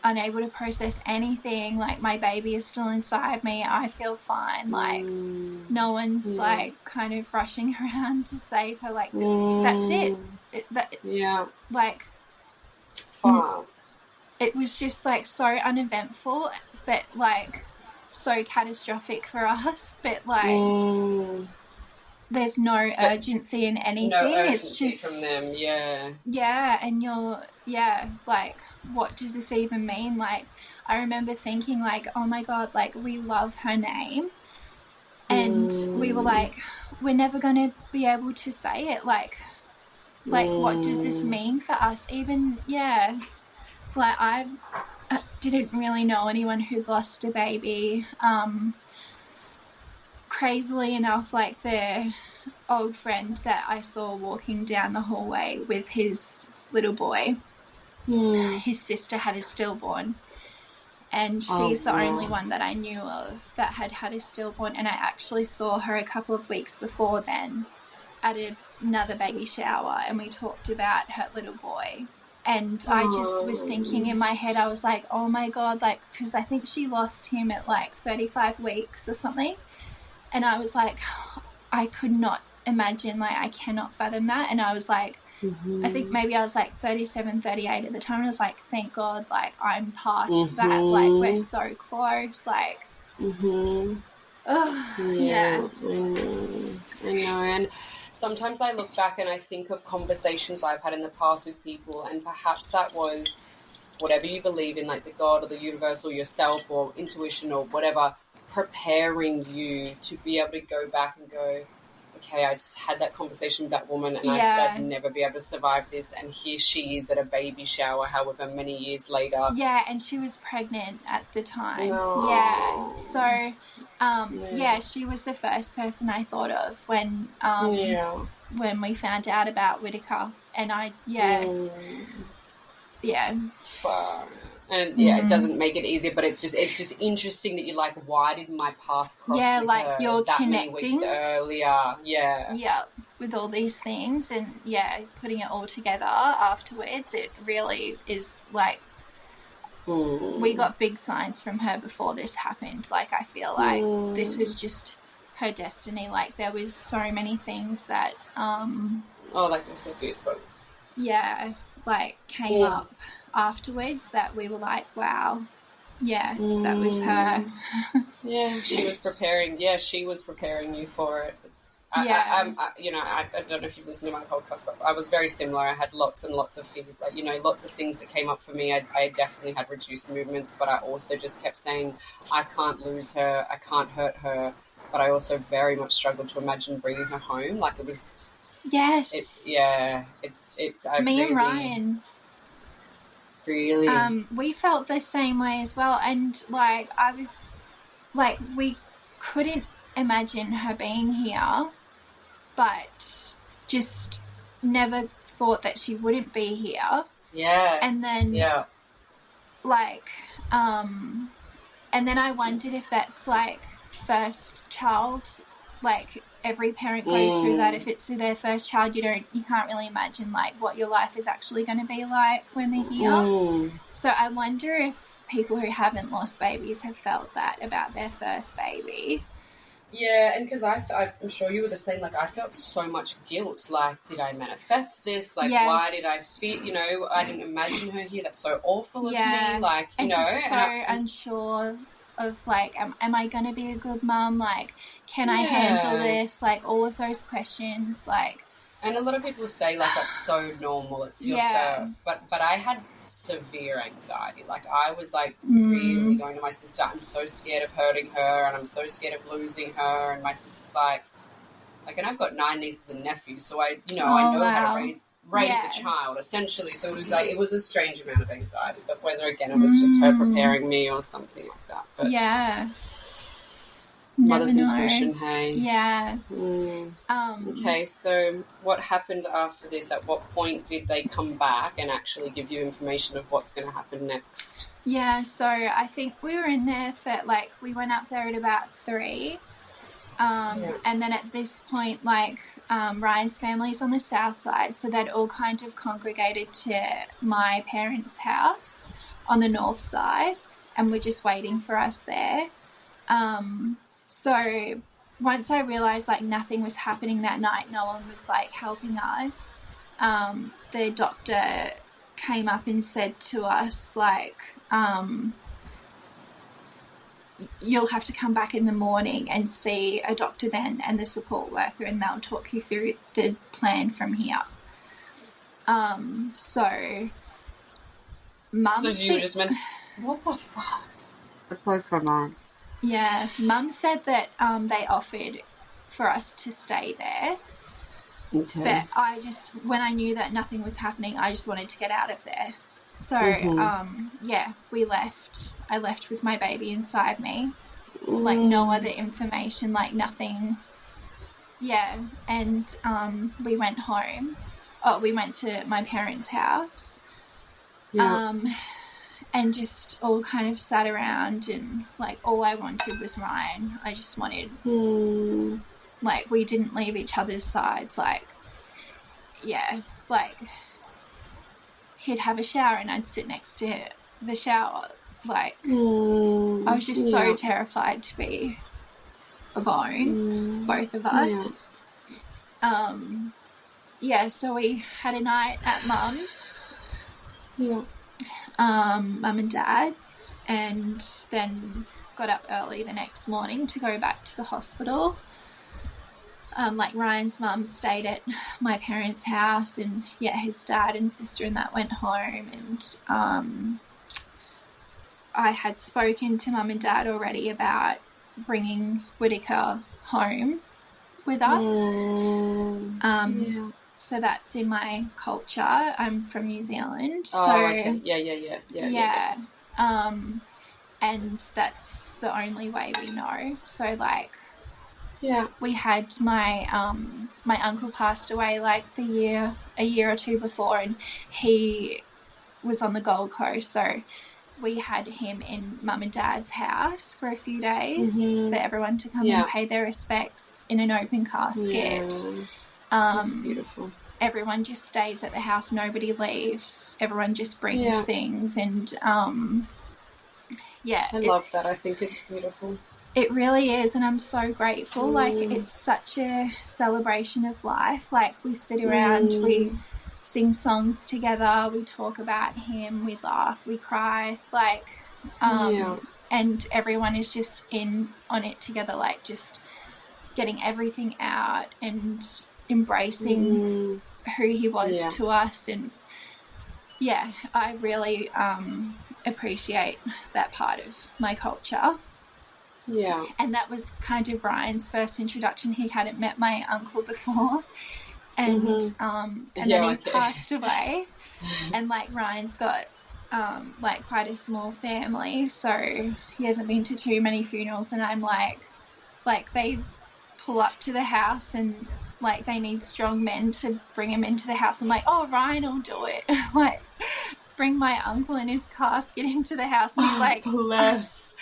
unable to process anything. Like, my baby is still inside me. I feel fine. Like, no one's like kind of rushing around to save her. Like, that's it. Like, fuck. It was just like so uneventful, but like so catastrophic for us. But like, there's no urgency in anything. No urgency, it's just from them, and you're like, what does this even mean? Like, I remember thinking like, oh my God, like, we love her name, and we were like, we're never gonna be able to say it. Like what does this mean for us? Even like, I didn't really know anyone who'd lost a baby. Crazily enough, like, the old friend that I saw walking down the hallway with his little boy, his sister had a stillborn, and she's the only one that I knew of that had a stillborn, and I actually saw her a couple of weeks before then at another baby shower, and we talked about her little boy. And I just was thinking in my head, I was like, oh my God, like, because I think she lost him at like 35 weeks or something. And I was like, I could not imagine, like, I cannot fathom that. And I was like, I think maybe I was like 37, 38 at the time. And I was like, thank God, like, I'm past that. Like, we're so close. Like, I know. And sometimes I look back and I think of conversations I've had in the past with people, and perhaps that was whatever you believe in, like the God or the universe or yourself or intuition or whatever, preparing you to be able to go back and go, okay, I just had that conversation with that woman and I said I'd never be able to survive this, and here she is at a baby shower however many years later. Yeah, and she was pregnant at the time. No. Yeah, so she was the first person I thought of when we found out about Whittaker, and Fuck. And it doesn't make it easier, but it's just interesting that you're like, why did my path cross with like her you're that connecting many weeks earlier? With all these things, and putting it all together afterwards, it really is like we got big signs from her before this happened. Like, I feel like this was just her destiny. Like, there was so many things that like this with goosebumps. Like, came up afterwards that we were like, wow, Yeah, that was her. Yeah, she was preparing. Yeah, she was preparing you for it. I don't know if you've listened to my podcast, but I was very similar. I had lots and lots of things, lots of things that came up for me. I definitely had reduced movements, but I also just kept saying, I can't lose her, I can't hurt her. But I also very much struggled to imagine bringing her home. Like it was. Yes. Me and Ryan. Really. We felt the same way as well, and like I was, like we couldn't imagine her being here, but just never thought that she wouldn't be here. Yes. And then, and then I wondered if that's like first child, like every parent goes through that. If it's their first child, you can't really imagine like what your life is actually going to be like when they're here. So I wonder if people who haven't lost babies have felt that about their first baby. Yeah, and because I'm sure you were the same. Like I felt so much guilt. Like, did I manifest this? Like, yes. Why did I feel? I didn't imagine her here. That's so awful of me. Like, just unsure of like, am I going to be a good mum? Like, can I handle this? Like, all of those questions. Like, and a lot of people say like that's so normal. It's your first, but I had severe anxiety. Like I was like really going to my sister. I'm so scared of hurting her, and I'm so scared of losing her. And my sister's like, and I've got 9 nieces and nephews, so I know how to raise a child essentially. So it was a strange amount of anxiety. But whether again it was just her preparing me or something like that. But mother's intuition, hey. Yeah. Okay, so what happened after this? At what point did they come back and actually give you information of what's going to happen next? Yeah, so I think we were in there for, we went up there at about 3. And then at this point, Ryan's family's on the south side, so they'd all kind of congregated to my parents' house on the north side, and we're just waiting for us there. So once I realised, nothing was happening that night, no one was, helping us, the doctor came up and said to us, you'll have to come back in the morning and see a doctor then and the support worker, and they'll talk you through the plan from here. So Mum... So you just meant... What the fuck? It blows my mind. Yeah, Mum said that they offered for us to stay there. Okay. But when I knew that nothing was happening, I just wanted to get out of there. So, we left. I left with my baby inside me. No other information, nothing. Yeah, and we went home. Oh, we went to my parents' house. Yeah. And just all kind of sat around, and all I wanted was Ryan. I just wanted, we didn't leave each other's sides. He'd have a shower and I'd sit next to the shower. I was just so terrified to be alone, both of us. So we had a night at Mum's. Yeah. Mum and Dad's, and then got up early the next morning to go back to the hospital. Ryan's mum stayed at my parents' house, and his dad and sister and that went home, and I had spoken to Mum and Dad already about bringing Whittaker home with us. So that's in my culture. I'm from New Zealand. Okay. Yeah. And that's the only way we know. So we had my my uncle passed away a year or two before, and he was on the Gold Coast, so we had him in Mum and Dad's house for a few days for everyone to come and pay their respects in an open casket. That's beautiful. Everyone just stays at the house, nobody leaves, everyone just brings things, and I love that. I think it's beautiful. It really is, and I'm so grateful. It's such a celebration of life. We sit around, we sing songs together, we talk about him, we laugh, we cry. And everyone is just in on it together, like just getting everything out and embracing who he was to us. And yeah, I really appreciate that part of my culture. Yeah. And that was kind of Ryan's first introduction. He hadn't met my uncle before. And then he passed away. And like Ryan's got like quite a small family, so he hasn't been to too many funerals. And I'm like they pull up to the house and like they need strong men to bring him into the house. I'm like, oh, Ryan will do it. Like, bring my uncle in his casket into the house. And he's like, bless.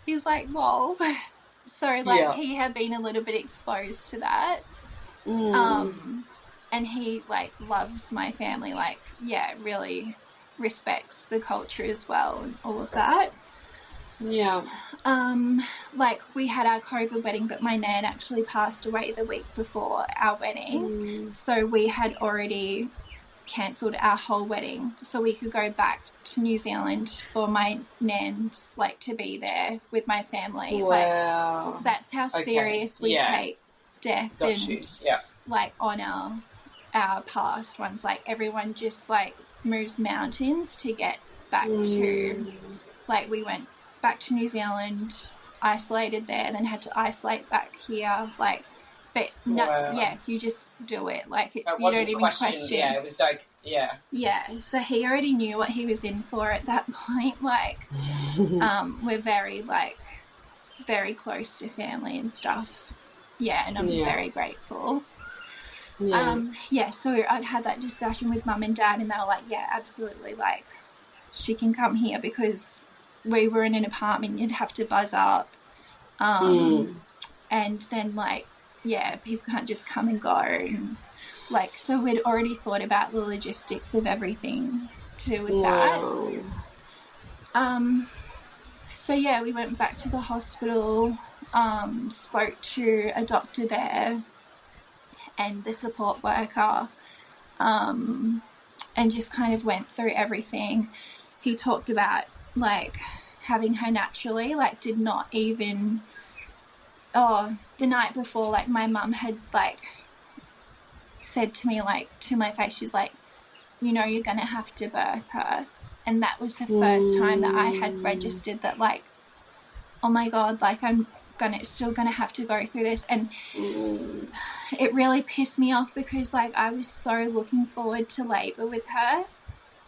He's like, whoa. So like he had been a little bit exposed to that. And he like loves my family, like, yeah, really respects the culture as well and all of that. Yeah. Like we had our COVID wedding, but my nan actually passed away the week before our wedding. So we had already cancelled our whole wedding so we could go back to New Zealand for my nan's like to be there with my family. Wow. Like that's how serious we take death like on our past ones. Like everyone just like moves mountains to get back to, like we went back to New Zealand, isolated there, then had to isolate back here, like, but you just do it, like you don't even question. It was like so he already knew what he was in for at that point. Like we're very close to family and stuff, and I'm very grateful. So I'd had that discussion with mum and dad, and they were like, yeah, absolutely, like she can come here, because we were in an apartment, you'd have to buzz up, and then like people can't just come and go, and like so we'd already thought about the logistics of everything to do with that. So we went back to the hospital, spoke to a doctor there and the support worker, and just kind of went through everything. He talked about like having her naturally, like did not even, the night before, like my mum had like said to me, like to my face, she's like, you know, you're gonna have to birth her. And that was the first time that I had registered that, like, oh my God, like I'm still gonna have to go through this. And it really pissed me off, because like I was so looking forward to labour with her.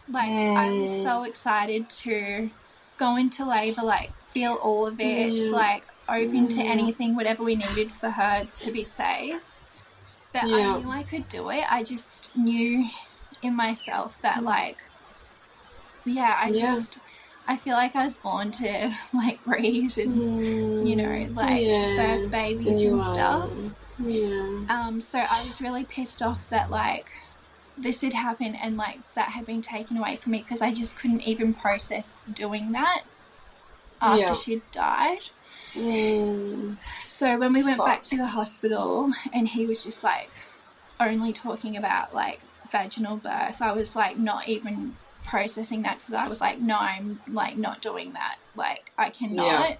Like I was so excited to go into labour, like feel all of it, like open to anything, whatever we needed for her to be safe. But I knew I could do it. I just knew in myself that like, I feel like I was born to like breed and, you know, like birth babies and stuff. So I was really pissed off that like this had happened and like that had been taken away from me, because I just couldn't even process doing that after she'd died. So when we went back to the hospital and he was just like only talking about like vaginal birth, I was like not even processing that, because I was like, no, I'm like not doing that, like I cannot.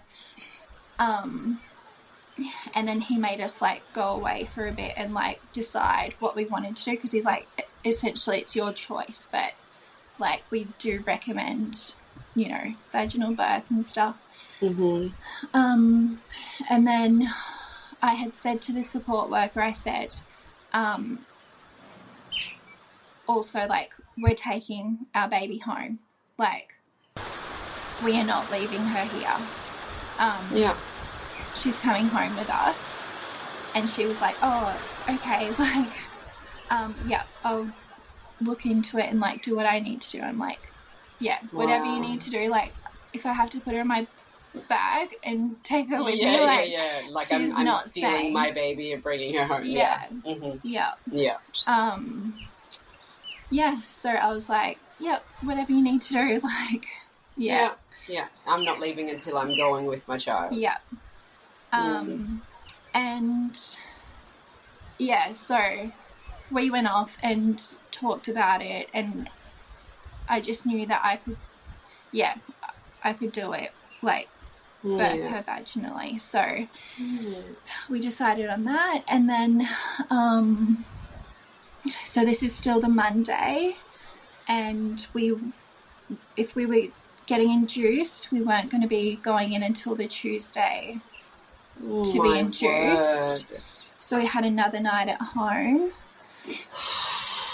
And then he made us like go away for a bit and like decide what we wanted to do, because he's like, essentially it's your choice, but like we do recommend, you know, vaginal birth and stuff. And then I had said to the support worker, I said, also like we're taking our baby home, like we are not leaving her here. She's coming home with us. And she was like, oh, okay, like I'll look into it and like do what I need to do. I'm like, whatever you need to do, like if I have to put her in my bag and take her with me, like like she's I'm not stealing staying. my baby and bringing her home. So I was like, whatever you need to do, like I'm not leaving until I'm going with my child. And so we went off and talked about it, and I just knew that I could I could do it, like birth her vaginally. So we decided on that. And then so this is still the Monday, and if we were getting induced, we weren't going to be going in until the Tuesday to be induced. Word. So we had another night at home.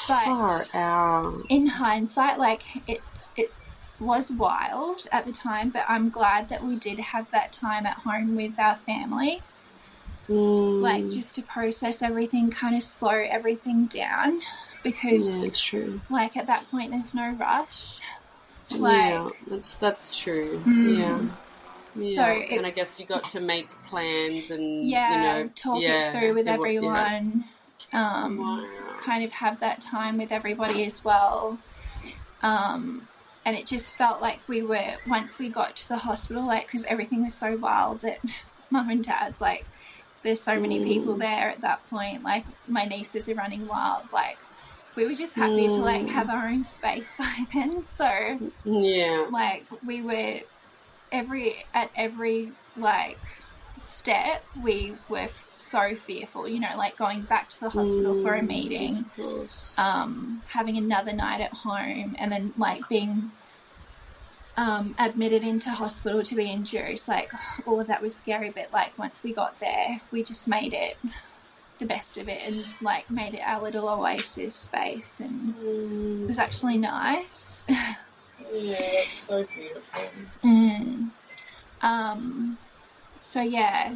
But far out. In hindsight, like it was wild at the time, but I'm glad that we did have that time at home with our families. Like just to process everything, kind of slow everything down, because true. Like at that point there's no rush. Like that's true. Yeah. So and I guess you got to make plans and talk it through with everyone. Kind of have that time with everybody as well. And it just felt like we were, once we got to the hospital, like, because everything was so wild at Mum and Dad's, like, there's so many people there at that point, like, my nieces are running wild, like, we were just happy to, like, have our own space by then. So like, we were at every like step we were so fearful, you know, like going back to the hospital for a meeting, having another night at home, and then like being admitted into hospital to be induced. Like all of that was scary, but like once we got there we just made it the best of it and like made it our little oasis space, and it was actually nice. That's so beautiful. So yeah,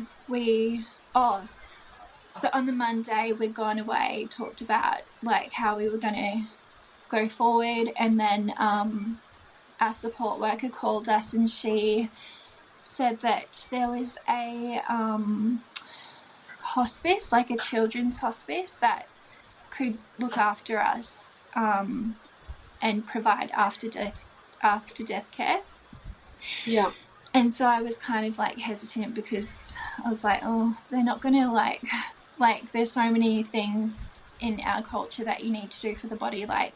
so on the Monday we'd gone away, talked about like how we were going to go forward, and then our support worker called us and she said that there was a hospice, like a children's hospice, that could look after us and provide after death care. Yeah. And so I was kind of like hesitant because I was like, oh, they're not going to like there's so many things in our culture that you need to do for the body. Like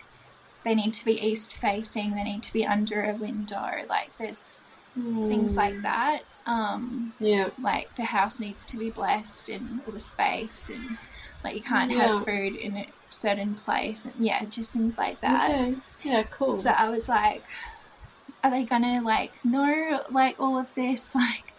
they need to be east facing, they need to be under a window. Like there's things like that. Like the house needs to be blessed and all the space, and like you can't have food in a certain place, and just things like that. Okay. Yeah, cool. So I was like, are they gonna like know like all of this? Like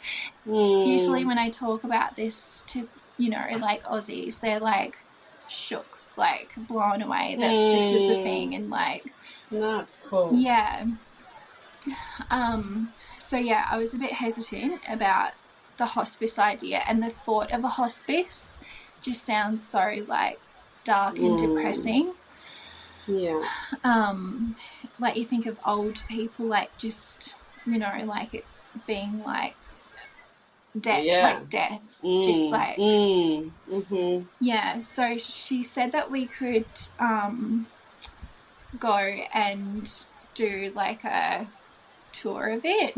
usually when I talk about this to, you know, like Aussies, they're like shook, like blown away that this is a thing, and like that's cool. So yeah, I was a bit hesitant about the hospice idea, and the thought of a hospice just sounds so like dark and depressing. Like you think of old people, like just, you know, like it being like death, like death, just like so she said that we could go and do like a tour of it.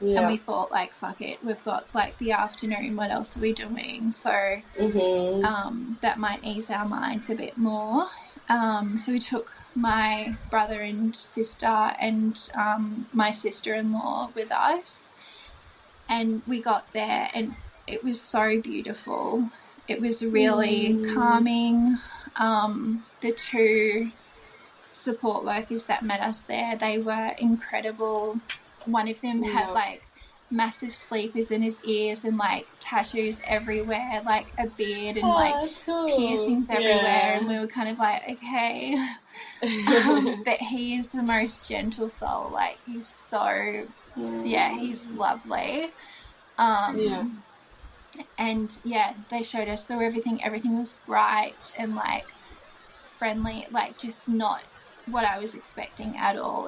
And we thought like, fuck it, we've got like the afternoon, what else are we doing? So that might ease our minds a bit more. So we took my brother and sister and my sister-in-law with us, and we got there and it was so beautiful. It was really calming. The two support workers that met us there, they were incredible. One of them had like massive sleepers in his ears and like tattoos everywhere, like a beard and piercings everywhere, and we were kind of like, okay. But he is the most gentle soul, like he's so he's lovely. And they showed us through everything was bright and like friendly, like just not what I was expecting at all.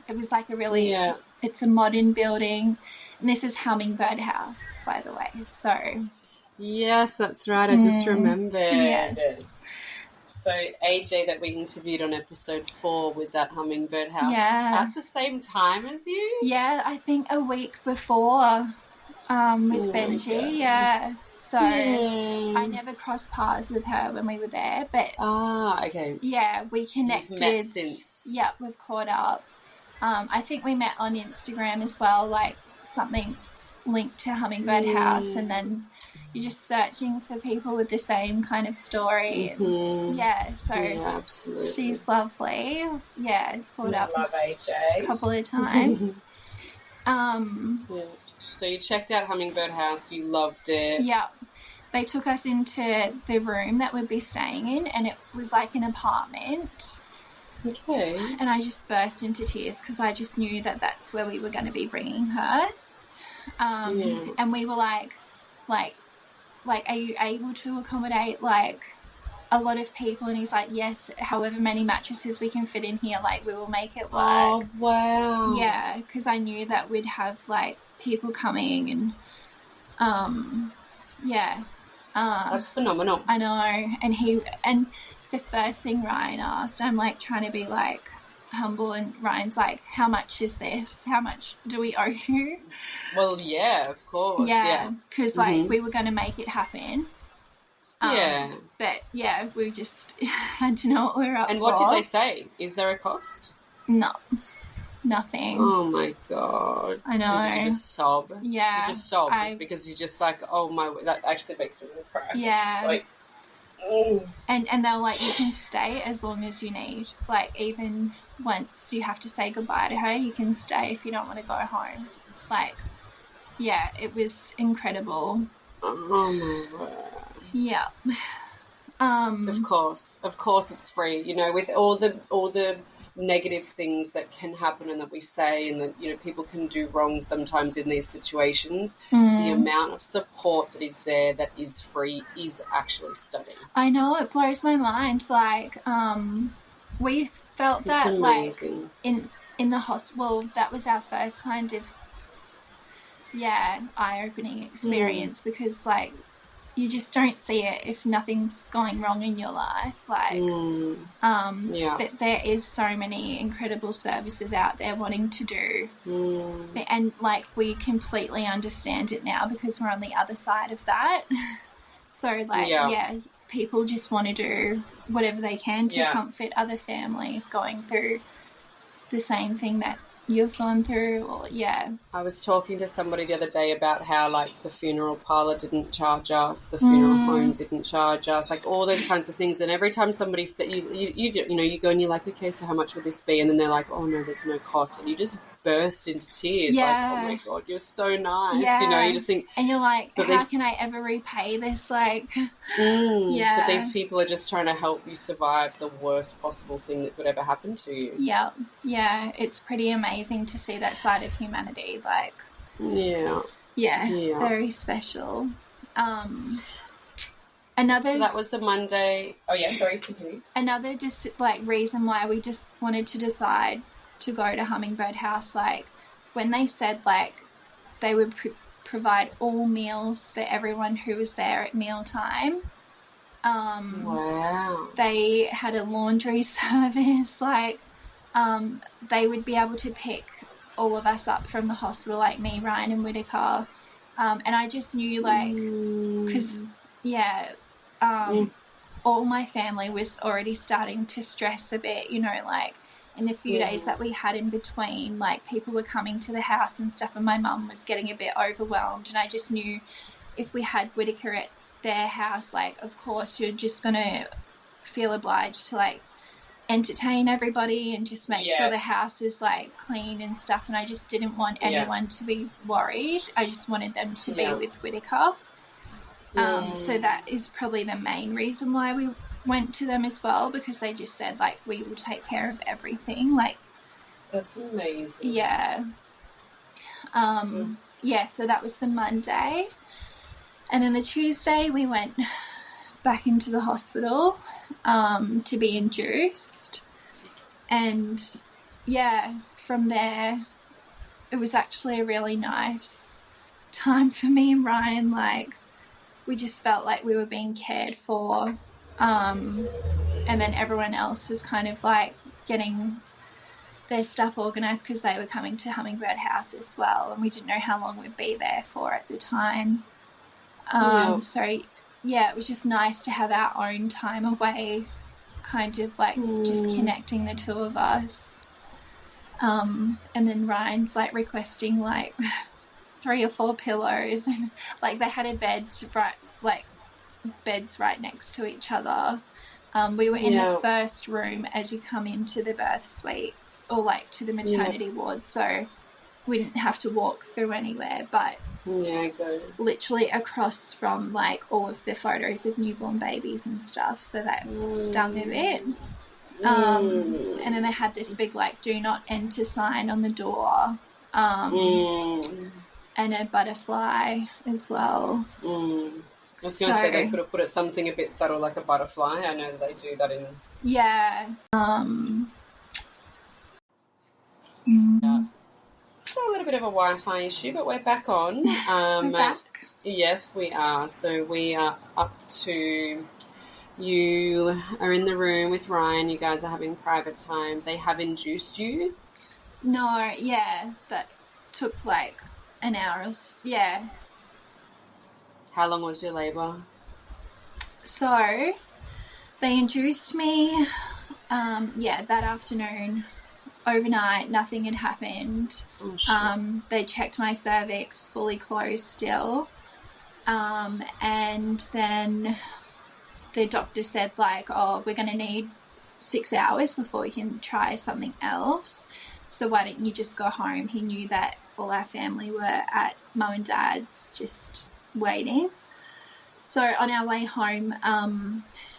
It was like a really it's a modern building, and this is Hummingbird House, by the way. So yes, that's right. I just remembered. Yes. So AJ that we interviewed on episode 4 was at Hummingbird House at the same time as you? Yeah, I think a week before with Benji. Yeah. So I never crossed paths with her when we were there, but okay. Yeah, we connected. You've met since. Yeah, we've caught up. I think we met on Instagram as well, like something linked to Hummingbird House, and then you're just searching for people with the same kind of story. And, so absolutely. she's lovely. Yeah, caught up love AJ a couple of times. So you checked out Hummingbird House, you loved it. Yeah. They took us into the room that we'd be staying in, and it was like an apartment. Okay. And I just burst into tears because I just knew that that's where we were going to be bringing her. And we were like, are you able to accommodate like a lot of people? And he's like, yes, however many mattresses we can fit in here, like we will make it work. Oh, wow. Yeah, because I knew that we'd have like people coming and that's phenomenal. I know. And the first thing Ryan asked, I'm like trying to be like humble, and Ryan's like, how much is this? How much do we owe you? Well, yeah, of course. Yeah, because like we were going to make it happen. But yeah, we just had to know what we were up for. And what did they say? Is there a cost? No, nothing. Oh my God. I know. Did you just sob? Yeah. You just sob because you're just like, oh my, that actually makes me really cry. Yeah. It's like, And they were like, you can stay as long as you need. Like, even once you have to say goodbye to her, you can stay if you don't want to go home. Like, yeah, it was incredible. Oh my word. Yeah. Of course it's free. You know, with all the negative things that can happen and that we say and that, you know, people can do wrong sometimes in these situations, the amount of support that is there that is free is actually stunning. I know, it blows my mind. Like, we felt that like in the hospital, that was our first kind of eye-opening experience because like you just don't see it if nothing's going wrong in your life. Like, but there is so many incredible services out there wanting to do. And, like, we completely understand it now because we're on the other side of that. So, like, people just want to do whatever they can to comfort other families going through the same thing that you've gone through. Or I was talking to somebody the other day about how like the funeral parlour didn't charge us, the funeral home didn't charge us, like all those kinds of things. And every time somebody said you know you go and you're like, okay, so how much would this be? And then they're like, oh no, there's no cost, and you just burst into tears. Like, oh my God, you're so nice. You know, you just think, and you're like, how can I ever repay this? Like, but these people are just trying to help you survive the worst possible thing that could ever happen to you. Yeah, it's pretty amazing to see that side of humanity. Like, very special. Another. So that was the Monday. Oh yeah, sorry, continue. Another just like reason why we just wanted to decide to go to Hummingbird House, like when they said like they would provide all meals for everyone who was there at mealtime. Wow. They had a laundry service, like they would be able to pick all of us up from the hospital, like me, Ryan and Whittaker. And I just knew like, because all my family was already starting to stress a bit, you know, like in the few days that we had in between, like people were coming to the house and stuff, and my mum was getting a bit overwhelmed. And I just knew if we had Whittaker at their house, like of course you're just going to feel obliged to like entertain everybody and just make sure the house is like clean and stuff. And I just didn't want anyone to be worried. I just wanted them to be with Whittaker. So that is probably the main reason why we went to them as well, because they just said like we will take care of everything. Like, that's amazing. So that was the Monday, and then the Tuesday we went back into the hospital to be induced, and from there it was actually a really nice time for me and Ryan. Like, we just felt like we were being cared for. And then everyone else was kind of like getting their stuff organised because they were coming to Hummingbird House as well, and we didn't know how long we'd be there for at the time. So it was just nice to have our own time away, kind of like just connecting the two of us. And then Ryan's like requesting like 3 or 4 pillows, and like they had a bed right, like beds right next to each other. We were in the first room as you come into the birth suites or like to the maternity ward, so we didn't have to walk through anywhere, but literally across from like all of the photos of newborn babies and stuff, so that stung a bit. And then they had this big like do not enter sign on the door, and a butterfly as well. I was going to say they could have put it something a bit subtle like a butterfly. I know they do that in... Yeah. It's a little bit of a Wi-Fi issue, but we're back on. We're back. Yes, we are. So we are up to... You are in the room with Ryan. You guys are having private time. They have induced you? No, yeah. That took like an hour. Yeah. How long was your labour? So they induced me, that afternoon. Overnight, nothing had happened. Oh, shit. They checked my cervix, fully closed still. And then the doctor said, like, oh, we're going to need 6 hours before we can try something else. So why don't you just go home? He knew that all our family were at Mum and Dad's just waiting. So on our way home,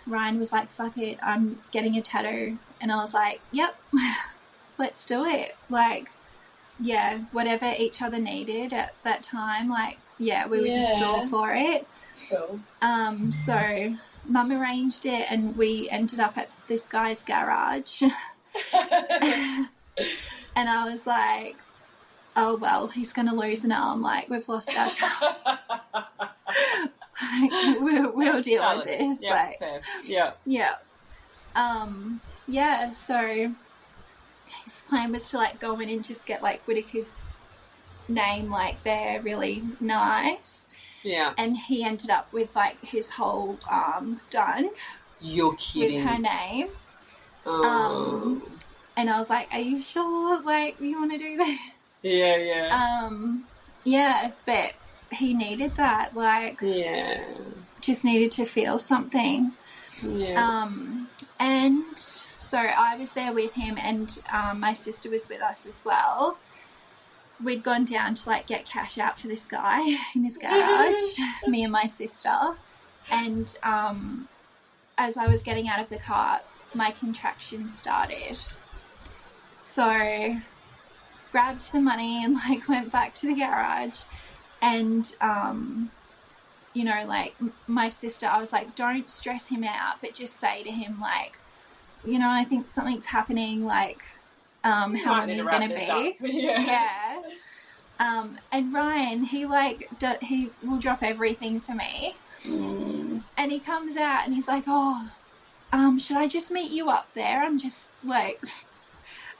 Ryan was like, fuck it, I'm getting a tattoo. And I was like, yep, let's do it. Like, yeah, whatever each other needed at that time, like, yeah, we were just all for it. Cool. So Mum arranged it and we ended up at this guy's garage. And I was like, oh, well, he's going to lose an arm. Like, we've lost our child. Like, we'll deal with this. Yeah, like, fair. Yeah. So his plan was to, like, go in and just get, like, Whittaker's name, like, they're really nice. Yeah. And he ended up with, like, his whole arm done. You're kidding. With her name. Oh. And I was like, are you sure, like, you want to do this? Yeah. Yeah, but he needed that, like... Yeah. Just needed to feel something. Yeah. And so I was there with him and my sister was with us as well. We'd gone down to, like, get cash out for this guy in his garage, me and my sister. And as I was getting out of the car, my contractions started. So grabbed the money and, like, went back to the garage and, you know, like, my sister, I was like, don't stress him out, but just say to him, like, you know, I think something's happening, like, how long are you going to be? Yeah. And Ryan, he, like, he will drop everything for me. And he comes out and he's like, oh, should I just meet you up there? I'm just, like,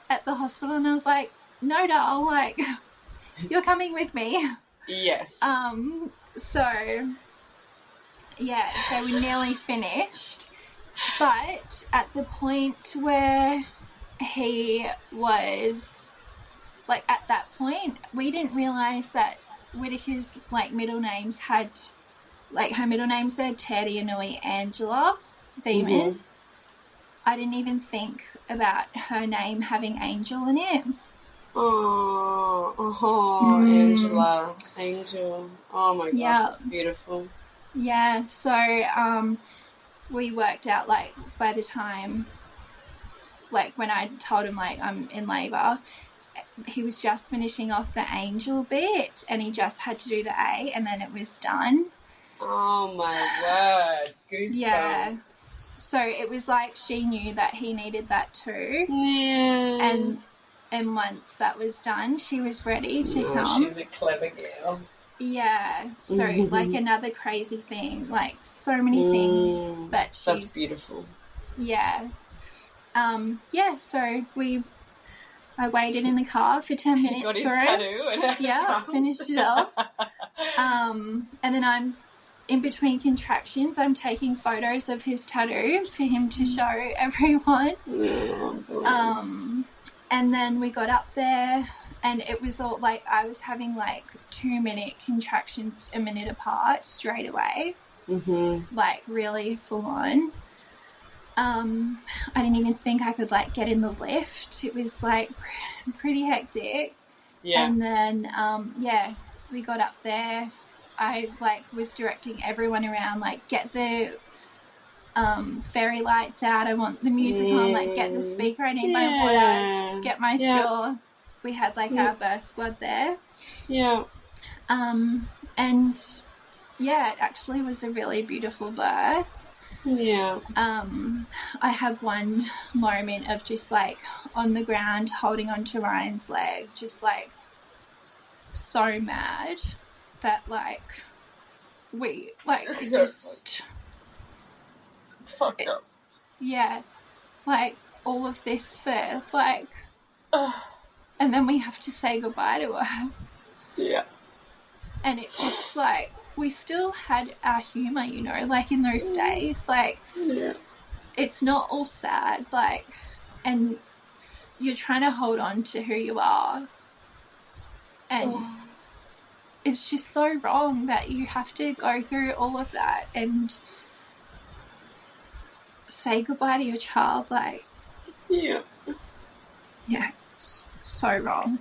at the hospital. And I was like, no, doll, like, you're coming with me. Yes. So, yeah, so we nearly finished. But at the point where he was, like, at that point, we didn't realise that Whittaker's, like, middle names had, like, her middle names are Teddy, Anui, Angela, Zeman. Mm-hmm. I didn't even think about her name having Angel in it. Angela. Angel. Oh, my gosh, that's beautiful. Yeah, so we worked out, like, by the time, like, when I told him, like, I'm in labour, he was just finishing off the Angel bit and he just had to do the A and then it was done. Oh, my word. Goosebumps. Yeah. So it was like she knew that he needed that too. Yeah. And once that was done, she was ready to come. She's a clever girl. Yeah. So, like, another crazy thing, like, so many things that she's... That's beautiful. Yeah. Yeah, so I waited in the car for 10 minutes got his for it. tattoo and yeah, finished it off. And then I'm in between contractions, I'm taking photos of his tattoo for him to show everyone. Oh, and then we got up there and it was all like I was having like 2-minute contractions a minute apart straight away. Like really full on. I didn't even think I could like get in the lift. It was like pretty hectic. Yeah. And then we got up there. I like was directing everyone around, like, get the fairy lights out. I want the music on, like, get the speaker. I need my water, get my straw. We had like our birth squad there. Yeah. And it actually was a really beautiful birth. Yeah. I have one moment of just like on the ground holding onto Ryan's leg, just like so mad that like we like just it's fucked up. Yeah, like all of this for like and then we have to say goodbye to her. Yeah. And it was like we still had our humour, you know, like in those days, like it's not all sad, like, and you're trying to hold on to who you are, and it's just so wrong that you have to go through all of that and say goodbye to your child, like, it's so wrong.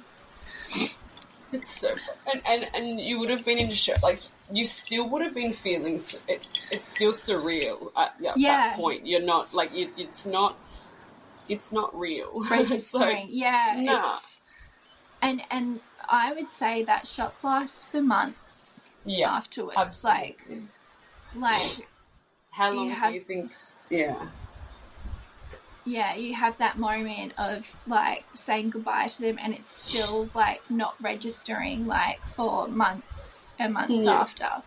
It's so fun. And you would have been in shock, like, you still would have been feeling, it's still surreal at that point. You're not, like, it's not real. Registering, it's, and I would say that shock lasts for months afterwards. Absolutely. Like how long do you think, you have that moment of like saying goodbye to them and it's still like not registering like for months and months after.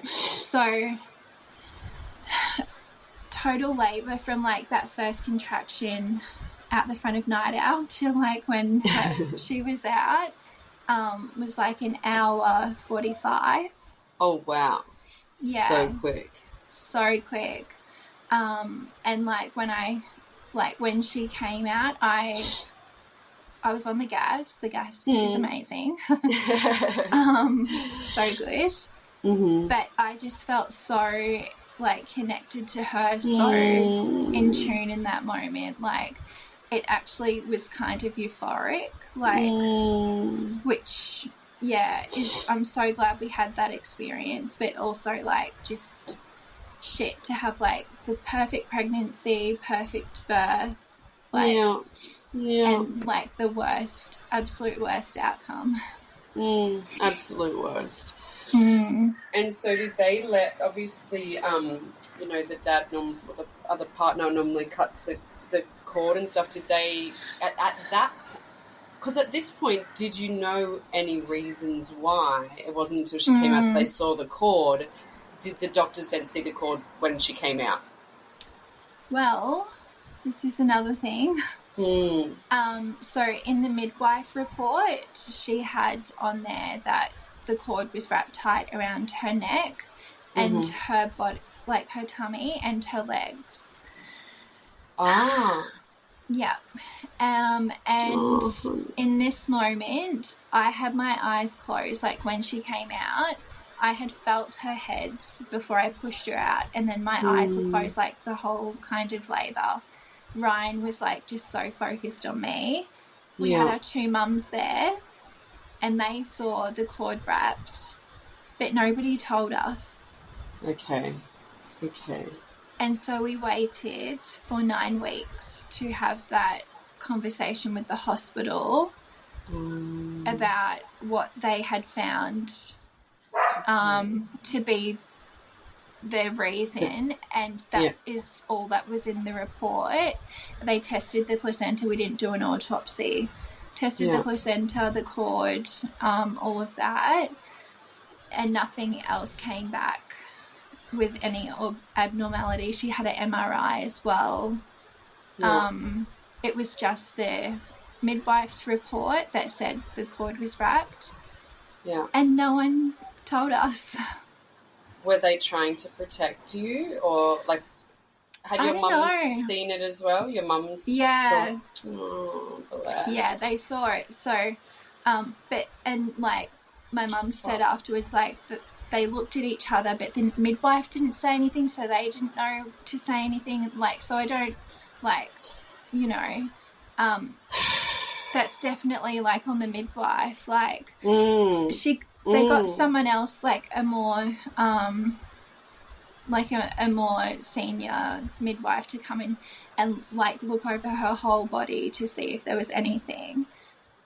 So total labour from like that first contraction out the front of Night Owl to like when she was out was like an hour 45. Oh wow. Yeah. So quick. And like when she came out, I was on the gas. The gas is amazing. So good. But I just felt so like connected to her, so in tune in that moment. Like it actually was kind of euphoric, like which I'm so glad we had that experience, but also like just shit to have like the perfect pregnancy, perfect birth, like and like the worst, absolute worst outcome. Absolute worst. And so did they let, obviously, the dad or the other partner normally cuts the cord and stuff. Did they, at that, because at this point, did you know any reasons why? It wasn't until she came out that they saw the cord. Did the doctors then see the cord when she came out? Well, this is another thing. So in the midwife report, she had on there that the cord was wrapped tight around her neck and her body, like her tummy and her legs. Yeah. And in this moment, I had my eyes closed. Like when she came out, I had felt her head before I pushed her out, and then my eyes were closed like the whole kind of labour. Ryan was like just so focused on me. We had our 2 mums there, and they saw the cord wrapped, but nobody told us. Okay. And so we waited for 9 weeks to have that conversation with the hospital about what they had found to be the reason, and that is all that was in the report. They tested the placenta. We didn't do an autopsy. Tested the placenta, the cord, all of that, and nothing else came back with any abnormality. She had an MRI as well. It was just the midwife's report that said the cord was wrapped. And no one told us. Were they trying to protect you, or like Had I your don't mum know. seen it as well? Your mum's Yeah. Oh, bless. Yeah, they saw it. So, like my mum said afterwards, like that they looked at each other, but the midwife didn't say anything, so they didn't know to say anything. Like, so I don't, like, you know, that's definitely like on the midwife. Like, they got someone else, like a more, like a more senior midwife to come in and like look over her whole body to see if there was anything.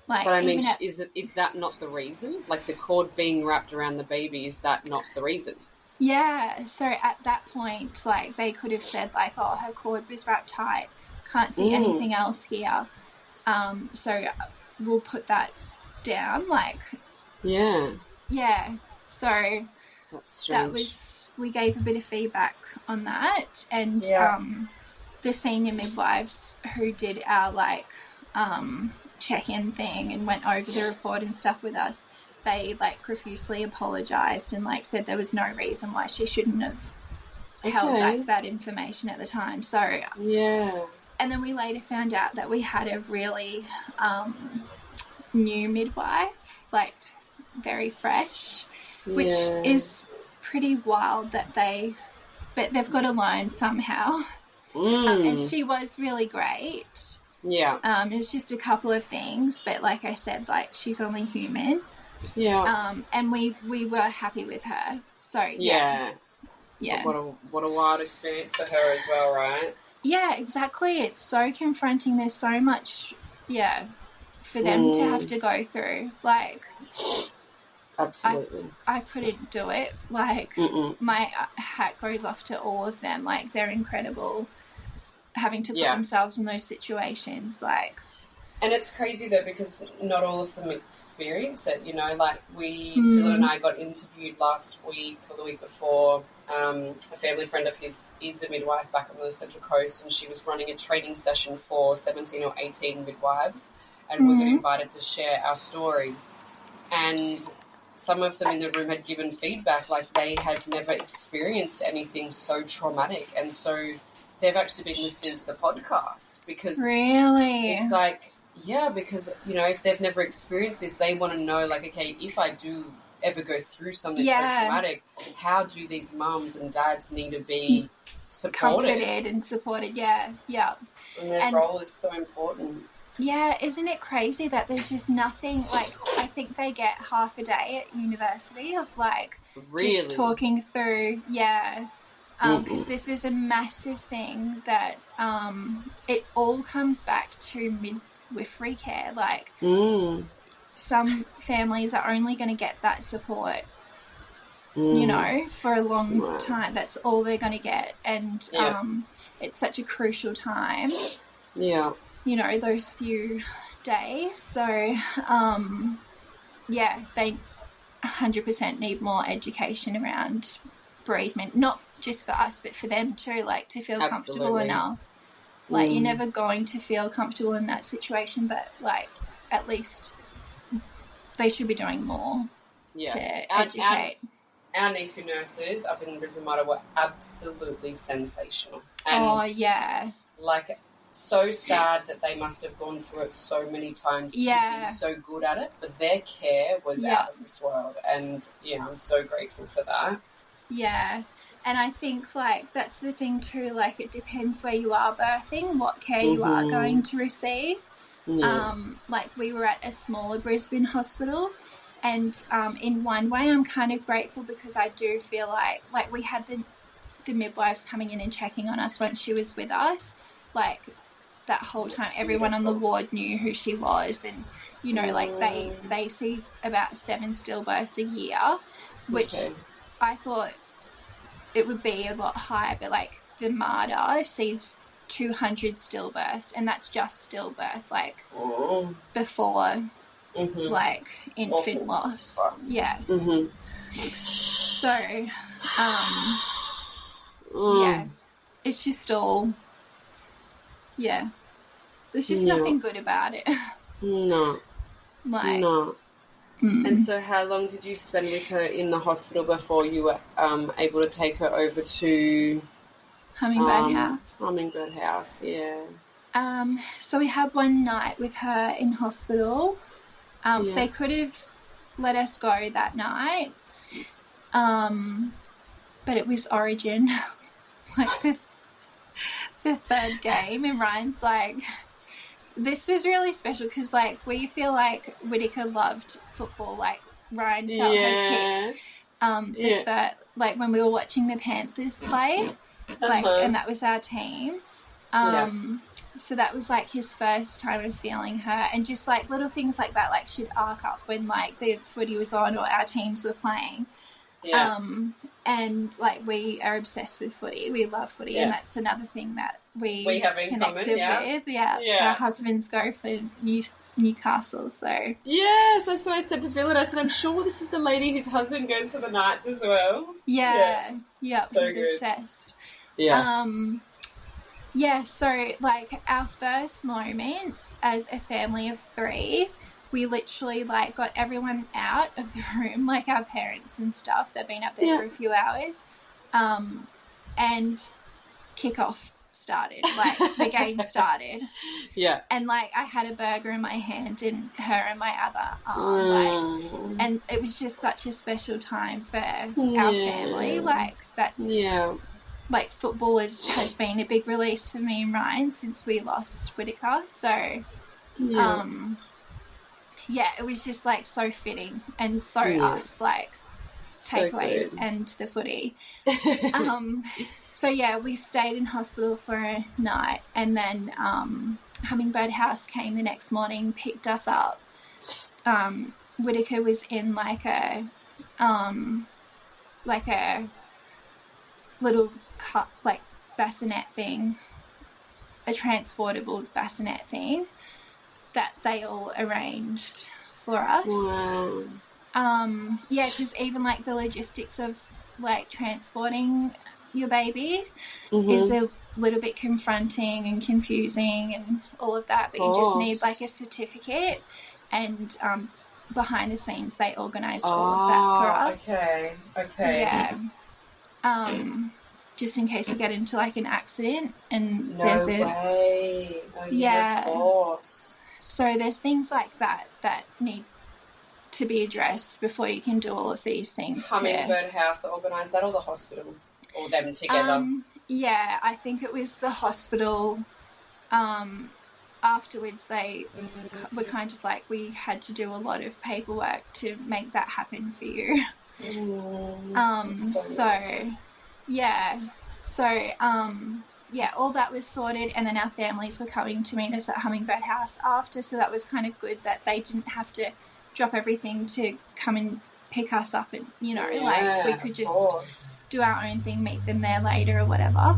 Like, but I mean, is that not the reason? Like the cord being wrapped around the baby, is that not the reason? Yeah, so at that point, like they could have said like, oh, her cord was wrapped tight, can't see anything else here. So we'll put that down. Like, yeah. So that's strange. That was, we gave a bit of feedback on that, and the senior midwives who did our like check-in thing and went over the report and stuff with us, they like profusely apologized and like said there was no reason why she shouldn't have held back that information at the time. So and then we later found out that we had a really new midwife, like very fresh, which is pretty wild that but they've got to learn somehow. And she was really great. Yeah. It was just a couple of things, but like I said, like she's only human. Yeah. And we were happy with her. So yeah. What a wild experience for her as well, right? Yeah, exactly. It's so confronting. There's so much, for them to have to go through. Like, absolutely, I couldn't do it. Like, my hat goes off to all of them. Like, they're incredible, having to put themselves in those situations. Like, and it's crazy though because not all of them experience it. You know, like Dylan and I got interviewed last week or the week before. A family friend of his is a midwife back on the Central Coast, and she was running a training session for 17 or 18 midwives, and we got invited to share our story. And some of them in the room had given feedback like they had never experienced anything so traumatic, and so they've actually been listening to the podcast because it's like, because, you know, if they've never experienced this, they want to know, like, okay, if I do ever go through something so traumatic, how do these mums and dads need to be supported? Comforted and supported, And their role is so important. Yeah, isn't it crazy that there's just nothing, like, I think they get half a day at university of, like, just talking through, because this is a massive thing that it all comes back to midwifery care. Like, some families are only going to get that support, you know, for a long time. That's all they're going to get. And it's such a crucial time. Yeah. You know, those few days. So, they 100% need more education around bereavement. Not just for us, but for them too, like, to feel comfortable enough. Like, you're never going to feel comfortable in that situation, but, like, at least they should be doing more to educate. Our NICU nurses up in Brisbane Mater were absolutely sensational. And like, so sad that they must have gone through it so many times to be so good at it, but their care was out of this world, and I'm so grateful for that. And I think, like, that's the thing too, like, it depends where you are birthing, what care you are going to receive. Like, we were at a smaller Brisbane hospital, and in one way I'm kind of grateful because I do feel like we had the midwives coming in and checking on us once she was with us. Like, that whole time, everyone on the ward knew who she was, and, you know, like, they see about 7 stillbirths a year, which I thought it would be a lot higher, but, like, the Mater sees 200 stillbirths, and that's just stillbirth, like, before, like, infant loss. So, it's just all... there's just nothing good about it. No. Like, no. And so how long did you spend with her in the hospital before you were able to take her over to Hummingbird House. Hummingbird House, yeah. So we had one night with her in hospital. They could have let us go that night, but it was Origin, like the third game, and Ryan's like, this was really special because, like, we feel like Whittaker loved football. Like, Ryan felt her kick. The third, like, when we were watching the Panthers play, like, and that was our team. So that was, like, his first time of feeling her, and just, like, little things like that, like, she'd arc up when, like, the footy was on or our teams were playing. And, like, we are obsessed with footy. We love footy, and that's another thing that we have in connected common, with. Our husbands go for Newcastle, so... Yes, that's what I said to Dylan. I said, I'm sure this is the lady whose husband goes for the Knights as well. Yeah, so he's good. obsessed. So, like, our first moments as a family of 3, we literally, like, got everyone out of the room, like our parents and stuff. They've been up there for a few hours. And kickoff started. Like, the game started. Yeah. And, like, I had a burger in my hand and her in my other arm. Like, and it was just such a special time for our family. Like, that's... Yeah. Like, football has been a big release for me and Ryan since we lost Whittaker. So, it was just, like, so fitting and so us, like, takeaways and the footy. We stayed in hospital for a night, and then Hummingbird House came the next morning, picked us up. Whittaker was in, like a little cup, like, bassinet thing, a transportable bassinet thing that they all arranged for us. Wow. Because even, like, the logistics of, like, transporting your baby is a little bit confronting and confusing and all of that, but you just need, like, a certificate, and behind the scenes they organised all of that for us. Okay. Just in case we get into, like, an accident, and No way. Of course. So there's things like that need to be addressed before you can do all of these things. Hummingbird House organised that, or the hospital, or them together? I think it was the hospital. Afterwards, they were kind of like, we had to do a lot of paperwork to make that happen for you. All that was sorted, and then our families were coming to meet us at Hummingbird House after, so that was kind of good that they didn't have to drop everything to come and pick us up, and, you know, like, we could just do our own thing, meet them there later or whatever.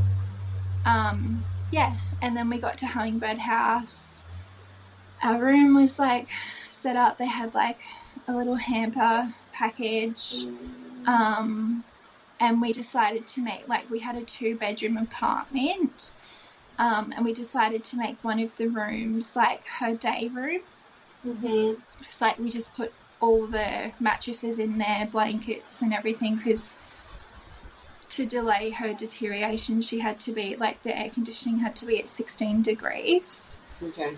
And then we got to Hummingbird House. Our room was, like, set up. They had, like, a little hamper package. And we decided to make, like, we had a 2-bedroom apartment, and we decided to make one of the rooms, like, her day room. It's like, we just put all the mattresses in there, blankets and everything, because to delay her deterioration, she had to be, like, the air conditioning had to be at 16 degrees. Okay.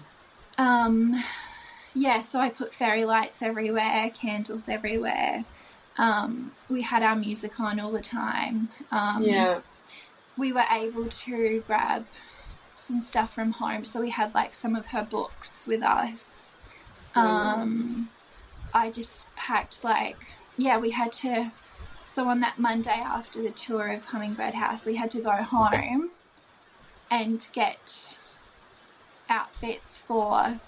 So I put fairy lights everywhere, candles everywhere. We had our music on all the time. We were able to grab some stuff from home, so we had, like, some of her books with us. Nice. I just packed, like, we had to, so on that Monday after the tour of Hummingbird House, we had to go home and get outfits for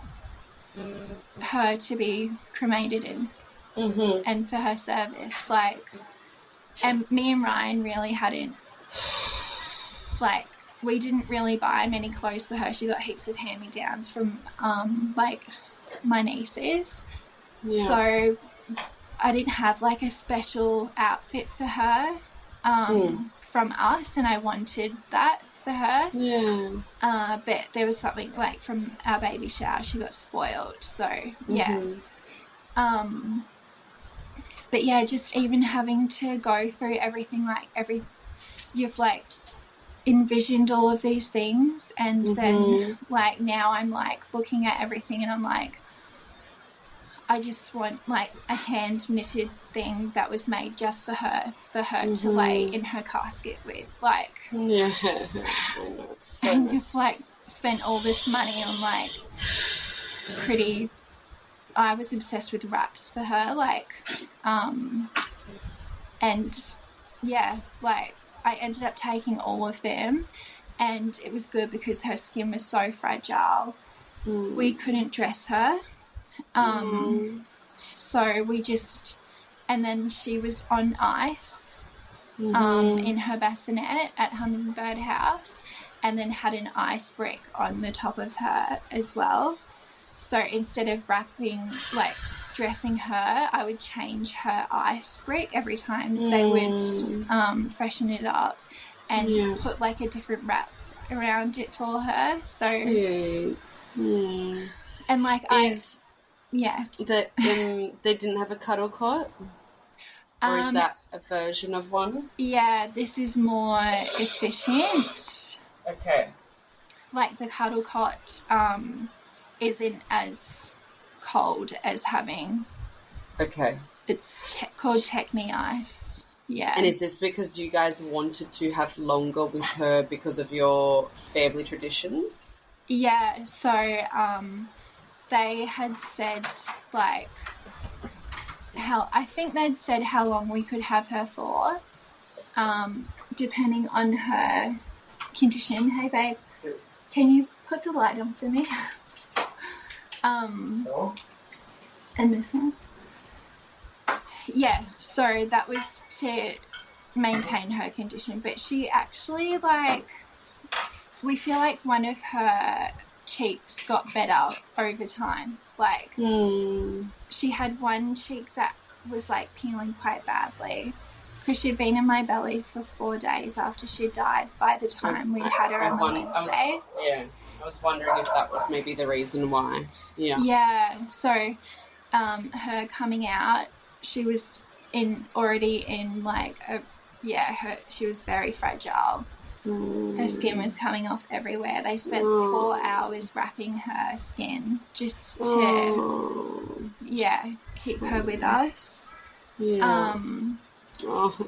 her to be cremated in. And for her service, like, and me and Ryan really hadn't, like, we didn't really buy many clothes for her. She got heaps of hand-me-downs from, like, my nieces. So I didn't have, like, a special outfit for her from us, and I wanted that for her. But there was something, like, from our baby shower, she got spoiled. So, But just even having to go through everything, like, you've, like, envisioned all of these things, and then like now I'm like looking at everything and I'm like, I just want like a hand knitted thing that was made just for her to lay in her casket with, like. Yeah, I know, it's so And nice. just like spent all this money on like pretty. I was obsessed with wraps for her, like, and yeah, like I ended up taking all of them, and it was good because her skin was so fragile. We couldn't dress her. So we just, and then she was on ice in her bassinet at Hummingbird House, and then had an ice brick on the top of her as well. So instead of wrapping, like dressing her, I would change her ice brick every time they would freshen it up and put like a different wrap around it for her. So, and like they didn't have a cuddle cot? Or is that a version of one? Yeah, this is more efficient. Okay. Like the cuddle cot isn't as cold as having. Okay. It's called Techni Ice. Yeah. And is this because you guys wanted to have longer with her because of your family traditions? Yeah, so they had said like I think they'd said how long we could have her for, depending on her condition. Hey babe, can you put the light on for me? And this one. Yeah, so that was to maintain her condition, but she actually like, we feel like one of her cheeks got better over time. Like she had one cheek that was like peeling quite badly because she'd been in my belly for 4 days after she died by the time we'd had her on the Wednesday. I was wondering if that was maybe the reason why. Yeah, so her coming out, she was already in like she was very fragile. Her skin was coming off everywhere. They spent 4 hours wrapping her skin just to keep her with us. It's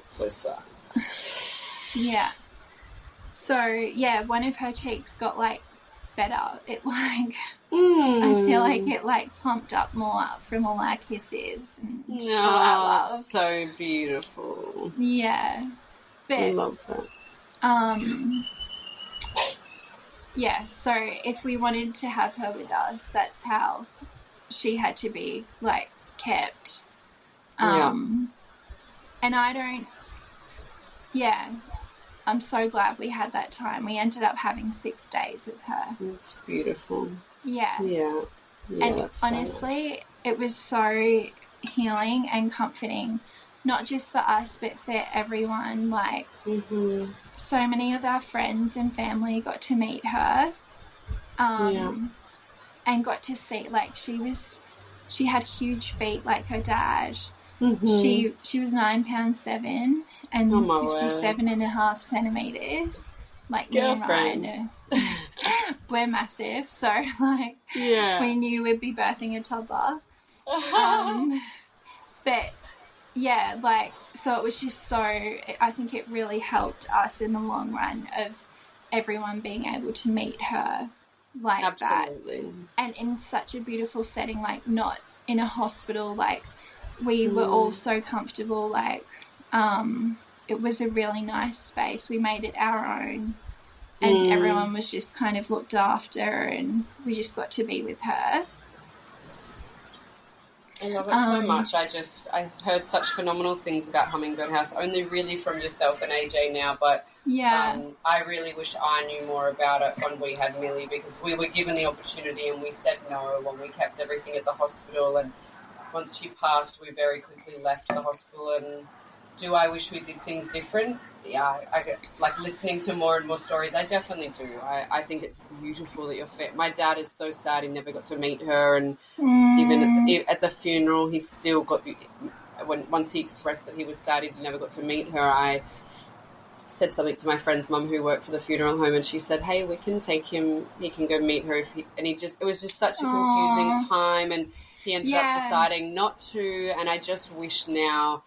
so sad. So one of her cheeks got like better. It like I feel like it like pumped up more from all our kisses and all our love. It's so beautiful. Yeah, but I love that. So if we wanted to have her with us, that's how she had to be like kept. And I don't. I'm so glad we had that time. We ended up having 6 days with her. It's beautiful. Yeah. And honestly, it was so healing and comforting, not just for us, but for everyone. Like, so many of our friends and family got to meet her, and got to see, like, she had huge feet like her dad. She was 9 pounds 7 and 57.5 centimeters. Like, girlfriend. me and Ryan, we're massive, so like we knew we'd be birthing a toddler. But so it was just so, I think it really helped us in the long run of everyone being able to meet her like Absolutely. that. And in such a beautiful setting, like not in a hospital, like we were all so comfortable, like it was a really nice space. We made it our own, and everyone was just kind of looked after, and we just got to be with her. I love it so much. I've heard such phenomenal things about Hummingbird House, only really from yourself and AJ now, but I really wish I knew more about it when we had Milli, because we were given the opportunity and we said no when we kept everything at the hospital, and once she passed, we very quickly left the hospital. And do I wish we did things different? Yeah, I get, like, listening to more and more stories, I definitely do. I think it's beautiful that you're fit. My dad is so sad he never got to meet her, and even at the funeral, he still got once he expressed that he was sad he never got to meet her, I said something to my friend's mum who worked for the funeral home, and she said, hey, we can take him, he can go meet her if he, and it was just such a confusing time, and he ended up deciding not to, and I just wish now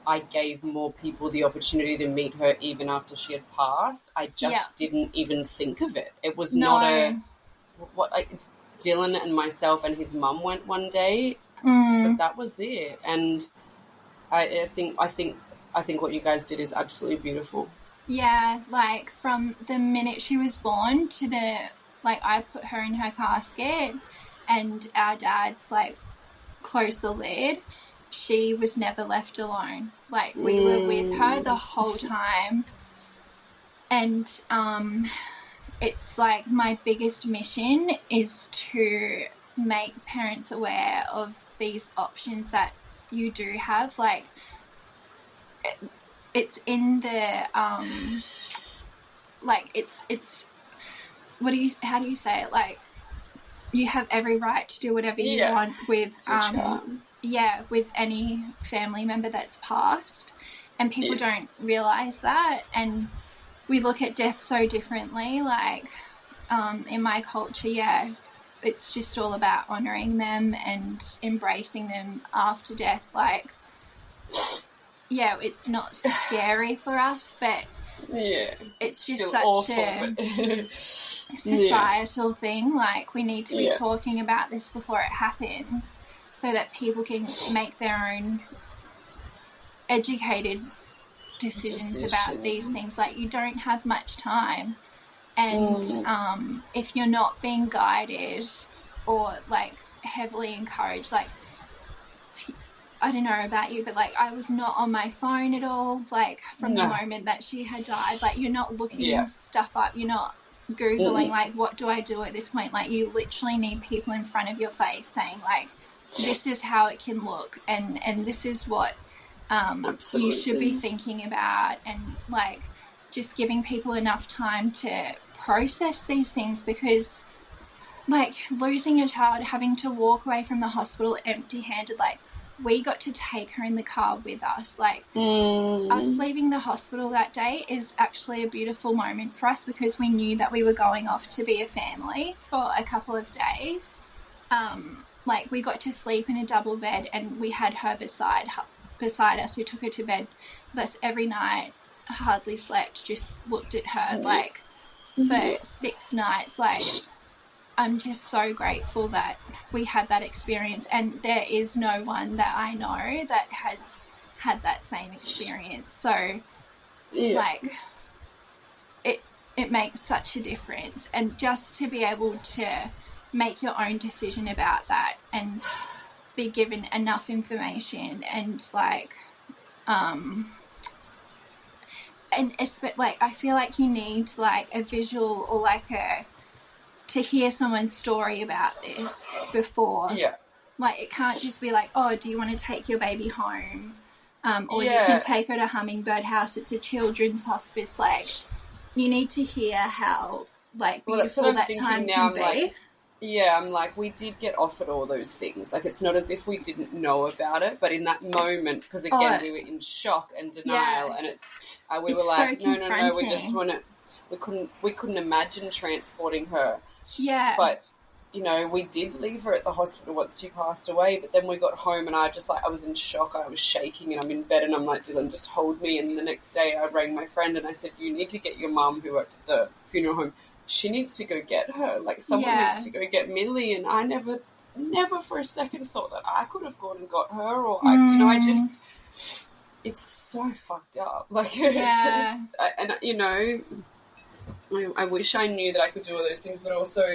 I gave more people the opportunity to meet her even after she had passed. I just didn't even think of it. It was not Dylan and myself and his mum went one day, but that was it. And I think what you guys did is absolutely beautiful. Yeah, like from the minute she was born to I put her in her casket and our dad's like closed the lid. She was never left alone. Like we were with her the whole time. And it's like my biggest mission is to make parents aware of these options that you do have. Like it's in the it's how do you say it? Like you have every right to do whatever you want with with any family member that's passed, and people don't realize that, and we look at death so differently. Like in my culture, it's just all about honoring them and embracing them after death. Like it's not scary for us, but it's just such a societal thing. Like we need to be talking about this before it happens so that people can make their own educated decisions about these things. Like you don't have much time, and if you're not being guided or like heavily encouraged, like I don't know about you, but like I was not on my phone at all, like from the moment that she had died. Like you're not looking stuff up, you're not Googling like what do I do at this point. Like you literally need people in front of your face saying like this is how it can look, and this is what you should be thinking about, and like just giving people enough time to process these things, because like losing a child, having to walk away from the hospital empty-handed, like we got to take her in the car with us. Like us leaving the hospital that day is actually a beautiful moment for us, because we knew that we were going off to be a family for a couple of days. Like we got to sleep in a double bed, and we had her beside us. We took her to bed with us every night, hardly slept, just looked at her like for 6 nights. Like I'm just so grateful that we had that experience, and there is no one that I know that has had that same experience. So like it makes such a difference, and just to be able to make your own decision about that and be given enough information, and like and like I feel like you need like a visual or like to hear someone's story about this before. Like it can't just be like, oh, do you want to take your baby home? Or you can take her to Hummingbird House, it's a children's hospice. Like you need to hear how like beautiful that time can be. I'm like, we did get offered all those things. Like, it's not as if we didn't know about it, but in that moment, because again, we were in shock and denial, and we were like, so no, we just want to. We couldn't imagine transporting her. Yeah. But you know, we did leave her at the hospital once she passed away. But then we got home, and I was in shock. I was shaking, and I'm in bed, and I'm like, Dylan, just hold me. And the next day, I rang my friend, and I said, you need to get your mum, who worked at the funeral home. She needs to go get her. Like, someone needs to go get Milli. And I never for a second thought that I could have gone and got her, or I just, it's so fucked up. Like, it's and you know, I wish I knew that I could do all those things, but also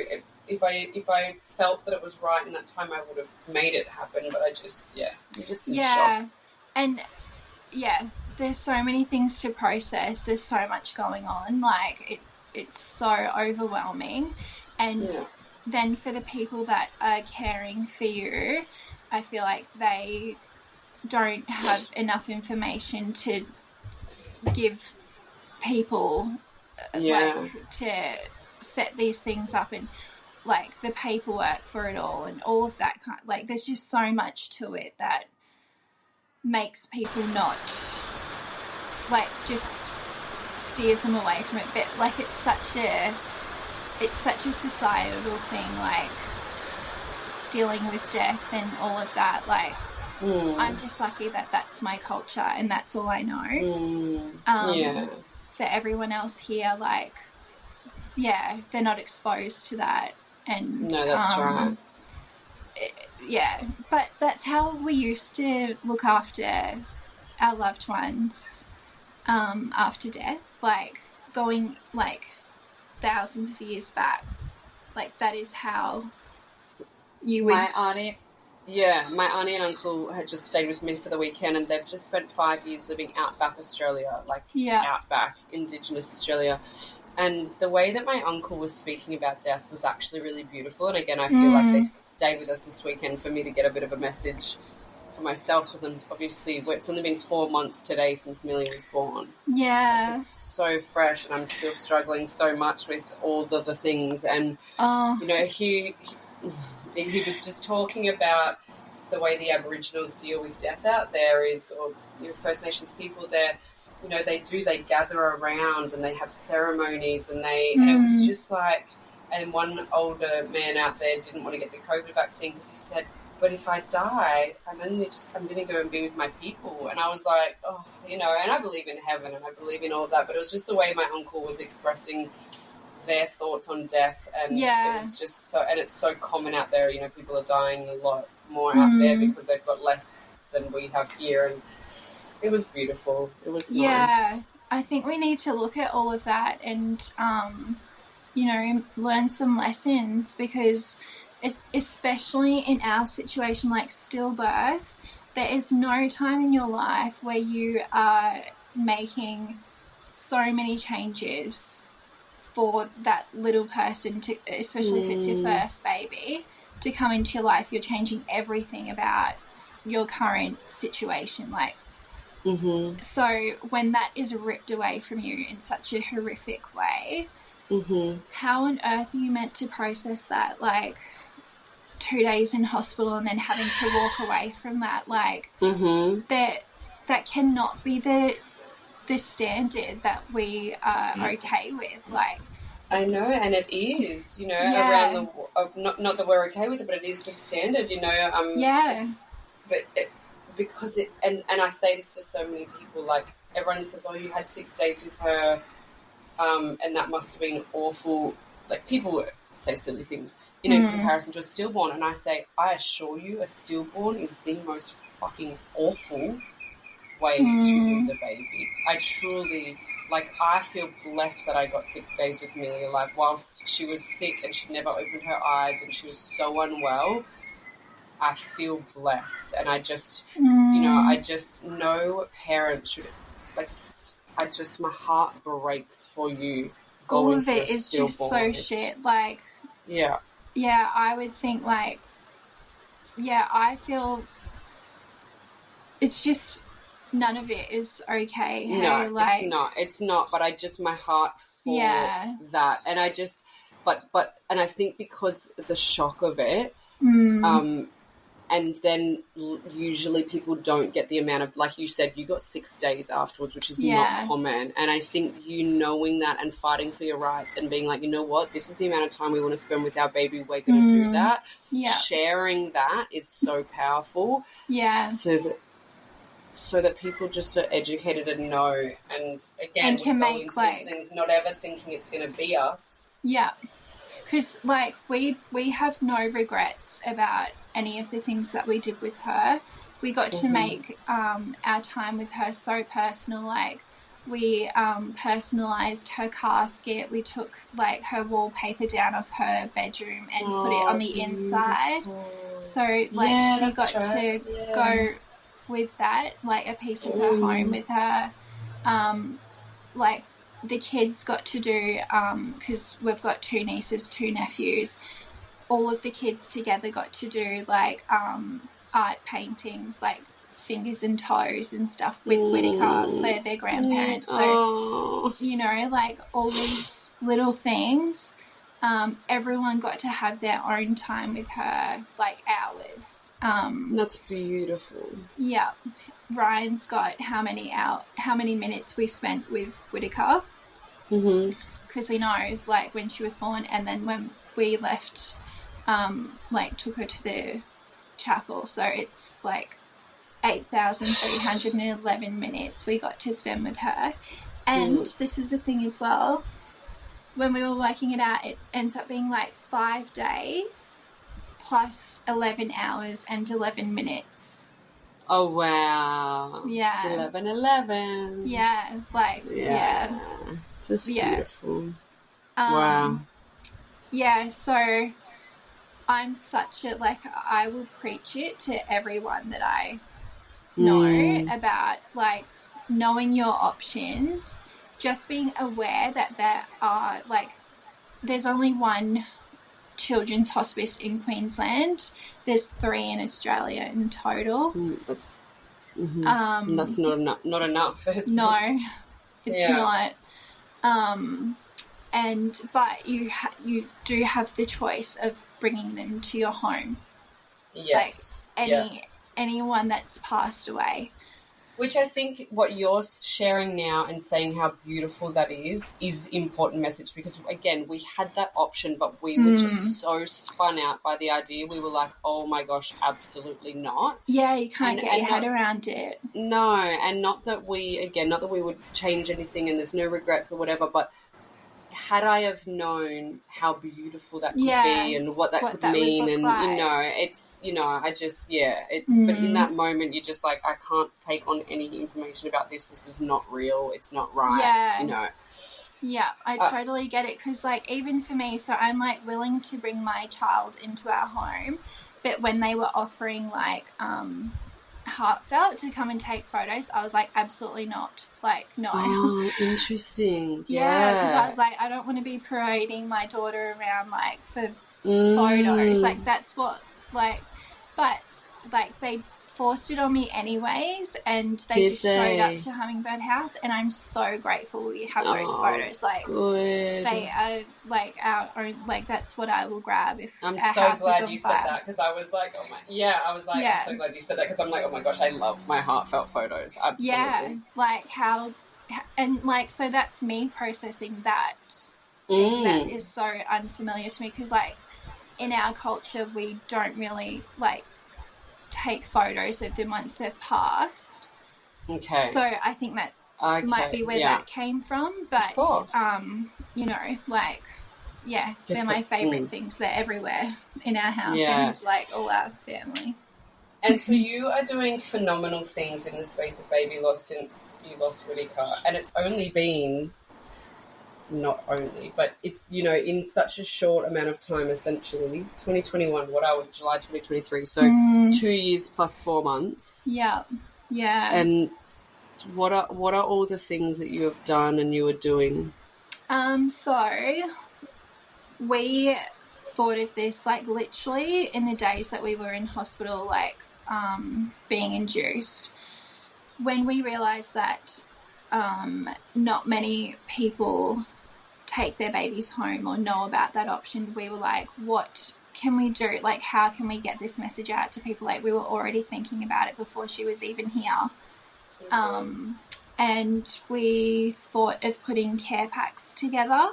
if I felt that it was right in that time, I would have made it happen. But I just, I'm just in shock. And there's so many things to process. There's so much going on. Like it's so overwhelming, and then for the people that are caring for you, I feel like they don't have enough information to give people like to set these things up, and like the paperwork for it all and all of that kind. Like there's just so much to it that makes people not like just steers them away from it. But like it's such a societal thing, like dealing with death and all of that. Like I'm just lucky that that's my culture and that's all I know. For everyone else here, like they're not exposed to that. And no, that's right. But that's how we used to look after our loved ones after death, like going like thousands of years back. Like that is how you would. My auntie and uncle had just stayed with me for the weekend, and they've just spent 5 years living outback Australia, outback Indigenous Australia. And the way that my uncle was speaking about death was actually really beautiful. And again, I feel like they stayed with us this weekend for me to get a bit of a message for myself, because I'm obviously, it's only been 4 months today since Milli was born. Yeah. Like, it's so fresh, and I'm still struggling so much with all of the things. And, you know, he was just talking about the way the Aboriginals deal with death out there is, or First Nations people there, you know, they gather around and they have ceremonies and and it was just like, and one older man out there didn't want to get the COVID vaccine because he said, but if I die, I'm going to go and be with my people. And I was like, oh, you know, and I believe in heaven and I believe in all of that, but it was just the way my uncle was expressing their thoughts on death. And it was just so, and it's so common out there, you know, people are dying a lot more out there because they've got less than we have here. And it was beautiful. It was nice. Yeah, I think we need to look at all of that and, you know, learn some lessons, because especially in our situation, like stillbirth, there is no time in your life where you are making so many changes for that little person, to, especially if it's your first baby, to come into your life. You're changing everything about your current situation, like. So when that is ripped away from you in such a horrific way, how on earth are you meant to process that? Like 2 days in hospital and then having to walk away from that, like that cannot be the standard that we are okay with. Like, I know, and it is, you know, around the not that we're okay with it, but it is the standard, you know. Because it, and I say this to so many people, like everyone says, oh, you had 6 days with her, and that must have been awful. Like people say silly things, you know, in comparison to a stillborn. And I say, I assure you, a stillborn is the most fucking awful way to lose a baby. I truly, like, I feel blessed that I got 6 days with Milli alive whilst she was sick and she never opened her eyes and she was so unwell. I feel blessed, and I just, you know, I just, no parent should, like, my heart breaks for you going all of it through a is just so shit, like, I would think, like, I feel it's just, none of it is okay. Hey? No, like, it's not, but I just, my heart for that, and I just, but, and I think because the shock of it, and then usually people don't get the amount of, like you said, you got 6 days afterwards, which is not common. And I think you knowing that and fighting for your rights and being like, you know what, this is the amount of time we want to spend with our baby, we're going to do that. Yeah. Sharing that is so powerful. Yeah. So that people just are educated and know. And again, and can make, into these things, not ever thinking it's going to be us. Yeah. Because, like, we have no regrets about any of the things that we did with her. We got to make our time with her so personal. Like, we personalised her casket. We took, like, her wallpaper down of her bedroom and put it on the inside. So, like, she got to go with that, like, a piece of her home with her. Like, the kids got to do, because we've got 2 nieces, 2 nephews, all of the kids together got to do, like, art paintings, like fingers and toes and stuff with Whittaker for their grandparents. So, you know, like, all these little things, everyone got to have their own time with her, like, hours. That's beautiful. Yeah. Ryan's got how many minutes we spent with Whittaker? because we know, like, when she was born, and then when we left, like, took her to the chapel. So it's, like, 8,311 minutes we got to spend with her. And this is the thing as well, when we were working it out, it ends up being, like, 5 days plus 11 hours and 11 minutes. Oh, wow. Yeah. 11. Yeah, like, yeah. Just beautiful. Um, Wow. Yeah, so I'm such a, like, I will preach it to everyone that I know about, like, knowing your options, just being aware that there are, like, there's only one children's hospice in Queensland. There's 3 in Australia in total. That's not enough. Not enough. It's not. But you do have the choice of bringing them to your home. Yes. Like anyone that's passed away. Which I think what you're sharing now and saying how beautiful that is the important message, because, again, we had that option, but we were just so spun out by the idea. We were like, oh, my gosh, absolutely not. Yeah, you can't get your head around it. No, and not that we would change anything and there's no regrets or whatever, but had I have known how beautiful that could be and what that could mean, and like. It's I just it's but in that moment you're just like, I can't take on any information about this. This is not real. It's not right. Yeah, I totally get it, because, like, even for me, so I'm, like, willing to bring my child into our home, but when they were offering, like, Heartfelt to come and take photos, I was like, absolutely not. Like, no. Oh, interesting. Yeah, because I was like, I don't want to be parading my daughter around, like, for photos. Like, that's what, like, but, like, they forced it on me anyways, and they showed up to Hummingbird House, and I'm so grateful we have those photos. Like, good. They are, like, our own, like, that's what I will grab if I'm our so house glad is on you fire. said that, because I was like, I'm so glad you said that, because I'm like, oh my gosh, I love my heartfelt photos. Absolutely. Yeah, like, how, and, like, so that's me processing that thing that is so unfamiliar to me, because, like, in our culture, we don't really, like, take photos of them once they've passed. Okay. So I think that might be where that came from. But, like, they're my favourite things. They're everywhere in our house and, like, all our family. And so you are doing phenomenal things in the space of baby loss since you lost Whittaker. And it's only been... not only, but it's, in such a short amount of time, essentially. 2021, July 2023, so 2 years plus 4 months. Yeah. And what are all the things that you have done and you are doing? So we thought of this, like, literally in the days that we were in hospital, like, being induced. When we realised that not many people take their babies home or know about that option, we were like, what can we do? Like, how can we get this message out to people? Like, we were already thinking about it before she was even here. And we thought of putting care packs together,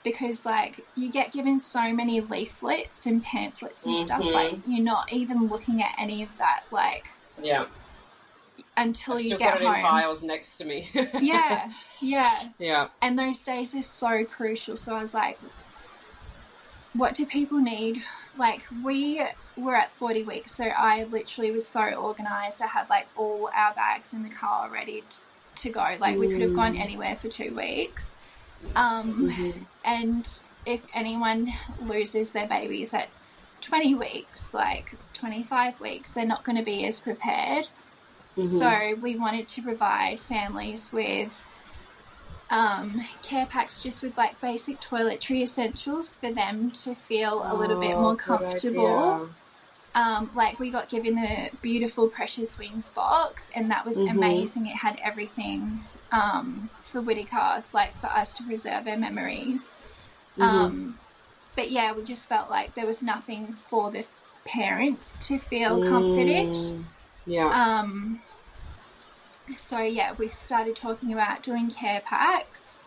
because, like, you get given so many leaflets and pamphlets and stuff, like, you're not even looking at any of that, like, until you get home. I've still got it in vials next to me. Yeah. And those days are so crucial. So I was like, what do people need? Like, we were at 40 weeks, so I literally was so organised. I had, like, all our bags in the car ready to go. Like, we could have gone anywhere for 2 weeks. And if anyone loses their babies at 20 weeks, like 25 weeks, they're not going to be as prepared. So we wanted to provide families with care packs, just with, like, basic toiletry essentials for them to feel a little bit more comfortable. Like, we got given a beautiful Precious Wings box, and that was amazing. It had everything for Whittaker, like, for us to preserve our memories. But yeah, we just felt like there was nothing for the parents to feel comforted. So yeah, we started talking about doing care packs.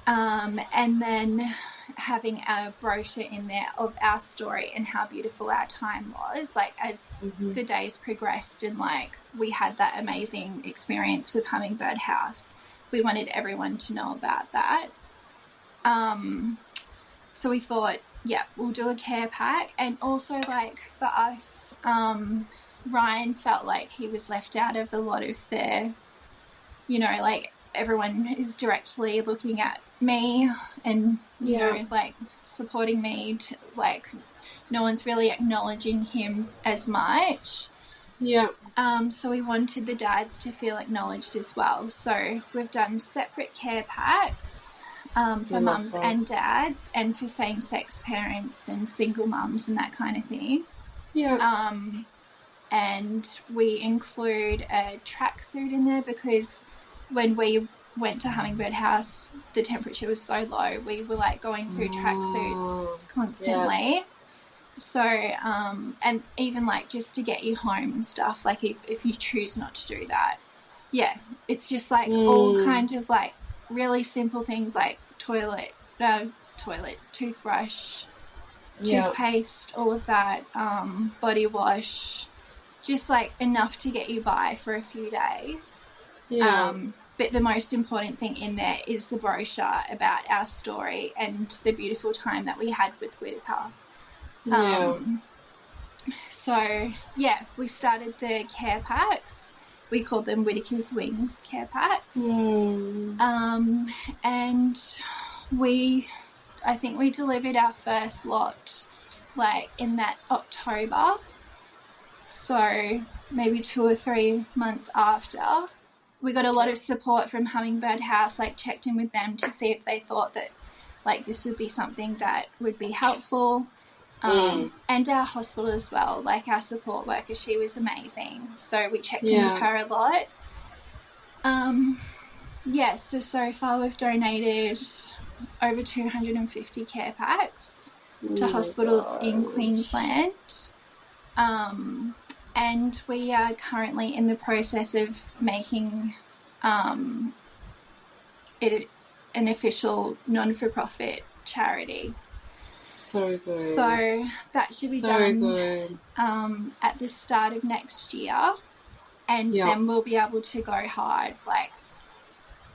And then having a brochure in there of our story and how beautiful our time was, like as the days progressed and like we had that amazing experience with Hummingbird House. We wanted everyone to know about that. So we thought, yeah, we'll do a care pack. And also, like, for us, Ryan felt like he was left out of a lot of the, you know, like, everyone is directly looking at me and, you know, like, supporting me. Like, no one's really acknowledging him as much. Yeah. So we wanted the dads to feel acknowledged as well. So we've done separate care packs for mums and dads, and for same-sex parents and single mums and that kind of thing. Yeah. And we include a tracksuit in there because when we went to Hummingbird House, the temperature was so low. We were like going through tracksuits constantly. Yeah. So, and even like just to get you home and stuff, like if you choose not to do that. Yeah, it's just like all kind of like really simple things like toilet, toothbrush, toothpaste, all of that, body wash, just like enough to get you by for a few days. Yeah. But the most important thing in there is the brochure about our story and the beautiful time that we had with Whittaker. So, yeah, we started the care packs. We called them Whittaker's Wings care packs. And I think we delivered our first lot like in that October. So maybe 2 or 3 months after. We got a lot of support from Hummingbird House, like checked in with them to see if they thought that like this would be something that would be helpful. And our hospital as well, like our support worker, she was amazing. So we checked in with her a lot. So far we've donated over 250 care packs to hospitals in Queensland. And we are currently in the process of making it an official non-for-profit charity. So good. So that should be done at the start of next year. And then we'll be able to go hard. Like,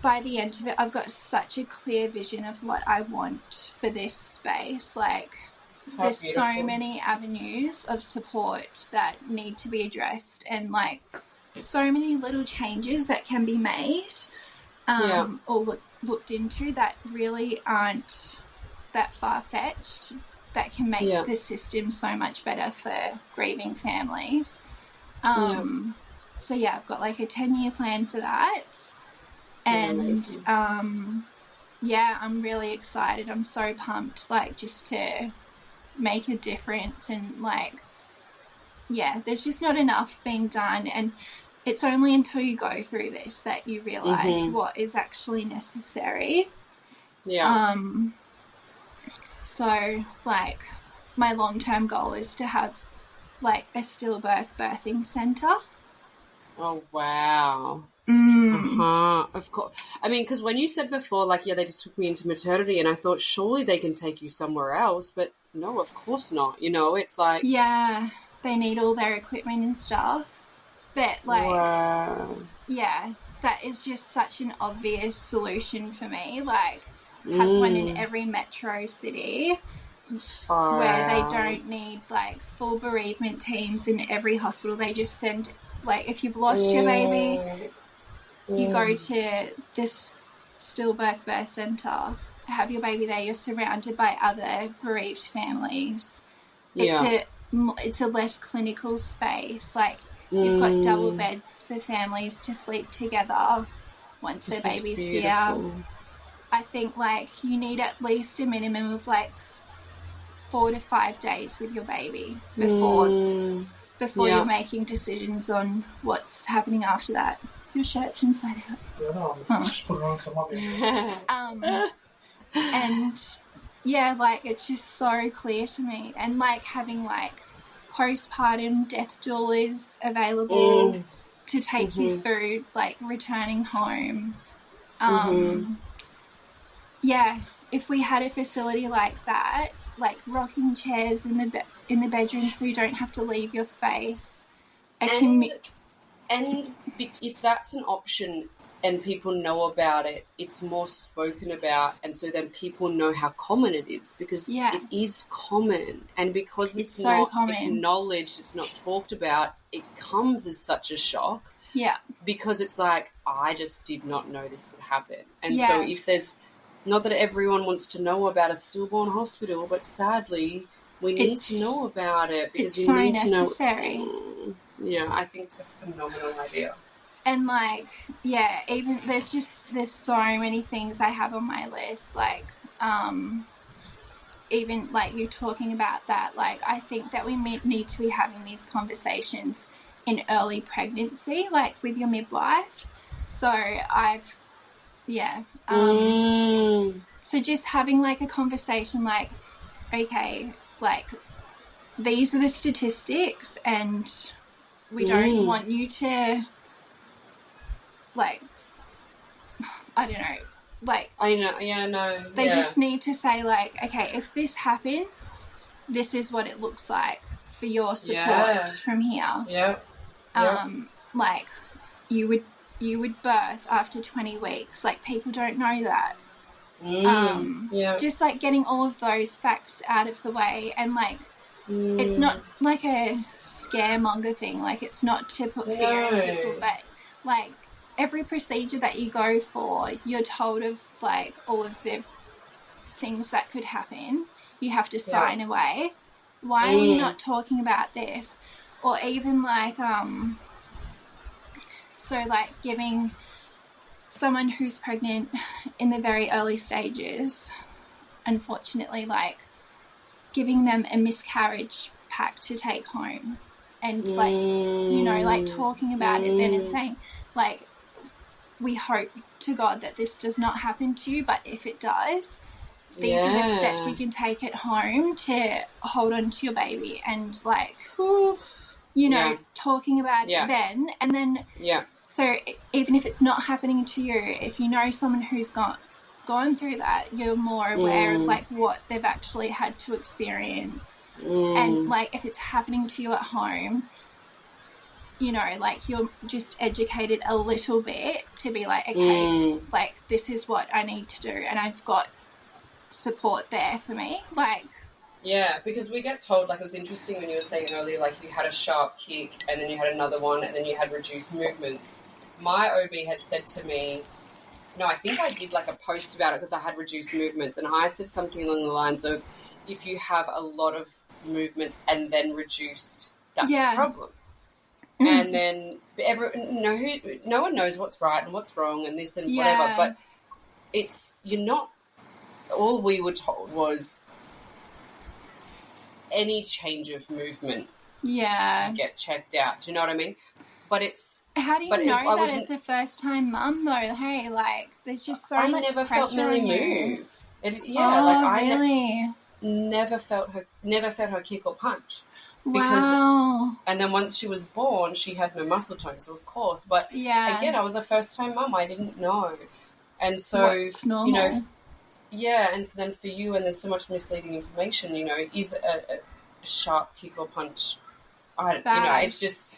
by the end of it, I've got such a clear vision of what I want for this space. Like, there's so many avenues of support that need to be addressed, and, like, so many little changes that can be made or looked into that really aren't that far-fetched, that can make the system so much better for grieving families. So, I've got, like, a 10-year plan for that. And, I'm really excited. I'm so pumped, like, just to make a difference. And, like, there's just not enough being done. And it's only until you go through this that you realise what is actually necessary. So, like, my long-term goal is to have, like, a stillbirth birthing centre. Oh, wow. Of course. I mean, because when you said before, like, they just took me into maternity, and I thought surely they can take you somewhere else, but no, of course not. You know, it's like... Yeah, they need all their equipment and stuff. But, like, that is just such an obvious solution for me. Like, have one in every metro city where they don't need, like, full bereavement teams in every hospital. They just send, like, if you've lost your baby, you go to this stillbirth birth centre, have your baby there, you're surrounded by other bereaved families. It's a less clinical space. Like, you've got double beds for families to sleep together once their baby's here. I think, like, you need at least a minimum of, like, 4 to 5 days with your baby before you're making decisions on what's happening after that. Your shirt's inside out. And like, it's just so clear to me. And, like, having, like, postpartum death doulas available to take you through, like, returning home. yeah, if we had a facility like that, like rocking chairs in the bedroom so you don't have to leave your space. And if that's an option and people know about it, it's more spoken about, and so then people know how common it is, because it is common, and because it's so not common. Acknowledged, it's not talked about, it comes as such a shock. Yeah. Because it's like, I just did not know this could happen. And so if there's, not that everyone wants to know about a stillborn hospital, but sadly we need to know about it, because it's you so need necessary. to know. Yeah, I think it's a phenomenal idea. And like, yeah, even there's so many things I have on my list, like even like you talking about that, like I think that we need to be having these conversations in early pregnancy, like with your midwife. So so just having like a conversation like, okay, like these are the statistics and we don't want you to, like, I don't know, like, I know, yeah, no. They just need to say, like, okay, if this happens, this is what it looks like for your support from here. Yeah. Like, you would birth after 20 weeks. Like, people don't know that. Just, like, getting all of those facts out of the way. And, like, it's not, like, a scaremonger thing. Like, it's not to put fear in people. But, like, every procedure that you go for, you're told of, like, all of the things that could happen. You have to sign away. Why are we not talking about this? Or even, like, so, like, giving someone who's pregnant in the very early stages, unfortunately, like, giving them a miscarriage pack to take home. And, like, you know, like, talking about it then and saying, like, we hope to God that this does not happen to you, but if it does, these are the steps you can take at home to hold on to your baby. And, like, you know, talking about it then. And then, so even if it's not happening to you, if you know someone who's gone through that, you're more aware of, like, what they've actually had to experience. And, like, if it's happening to you at home, you know, like, you're just educated a little bit to be like, okay, like, this is what I need to do, and I've got support there for me. Like, yeah, because we get told, like, it was interesting when you were saying earlier, like, you had a sharp kick and then you had another one and then you had reduced movements. My OB had said to me, no, I think I did, like, a post about it because I had reduced movements, and I said something along the lines of, if you have a lot of movements and then reduced, that's a problem. And then no one knows what's right and what's wrong and this and whatever, but you're not, all we were told was any change of movement get checked out. Do you know what I mean? But it's... How do you know that as a first-time mum, though? Hey, like, there's just so much pressure on you. I never felt Milli move. I never felt her kick or punch. Because, and then once she was born, she had no muscle tone, so of course. But again, I was a first-time mum. I didn't know. And so, you know, and so then for you, and there's so much misleading information, you know, is a sharp kick or punch, you know, it's just,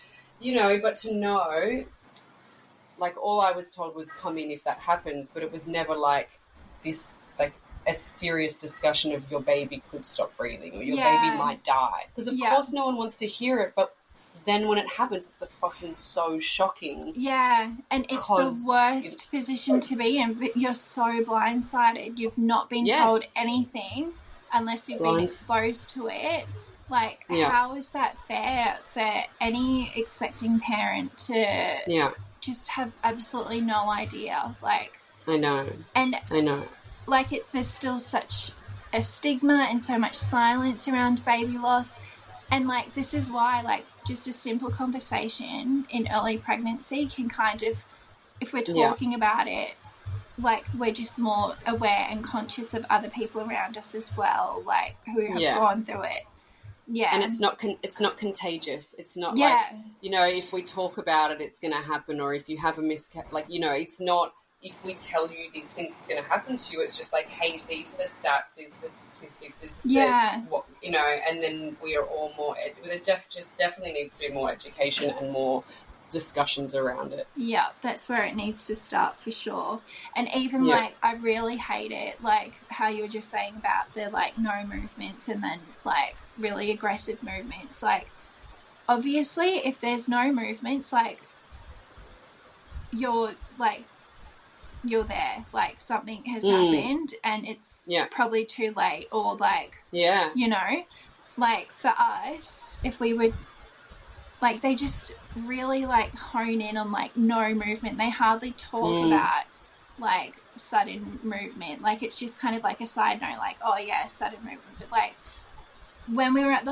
you know, but to know, like, all I was told was come in if that happens, but it was never like this, like, a serious discussion of your baby could stop breathing or your baby might die. Because, of course, no one wants to hear it, but then when it happens, it's fucking so shocking. Yeah, and it's the worst position to be in. But you're so blindsided. You've not been told anything unless you've been exposed to it. Like, how is that fair for any expecting parent to just have absolutely no idea? Like, I know. Like, there's still such a stigma and so much silence around baby loss. And, like, this is why, like, just a simple conversation in early pregnancy can kind of, if we're talking about it, like, we're just more aware and conscious of other people around us as well, like, who have gone through it. Yeah. And it's not contagious. It's not like, you know, if we talk about it, it's going to happen, or if you have a like, you know, it's not if we tell you these things, it's going to happen to you. It's just like, hey, these are the stats, these are the statistics, this is what, you know, and then we are all more, there just definitely needs to be more education and more discussions around it. Yeah, that's where it needs to start for sure. And even like, I really hate it, like how you were just saying about the like no movements and then like really aggressive movements. Like, obviously, if there's no movements, like you're there, like something has happened and it's probably too late, or like, you know, like for us, if we would, like, they just really like hone in on like no movement. They hardly talk about like sudden movement. Like, it's just kind of like a side note, like, oh yeah, sudden movement. But like when we were at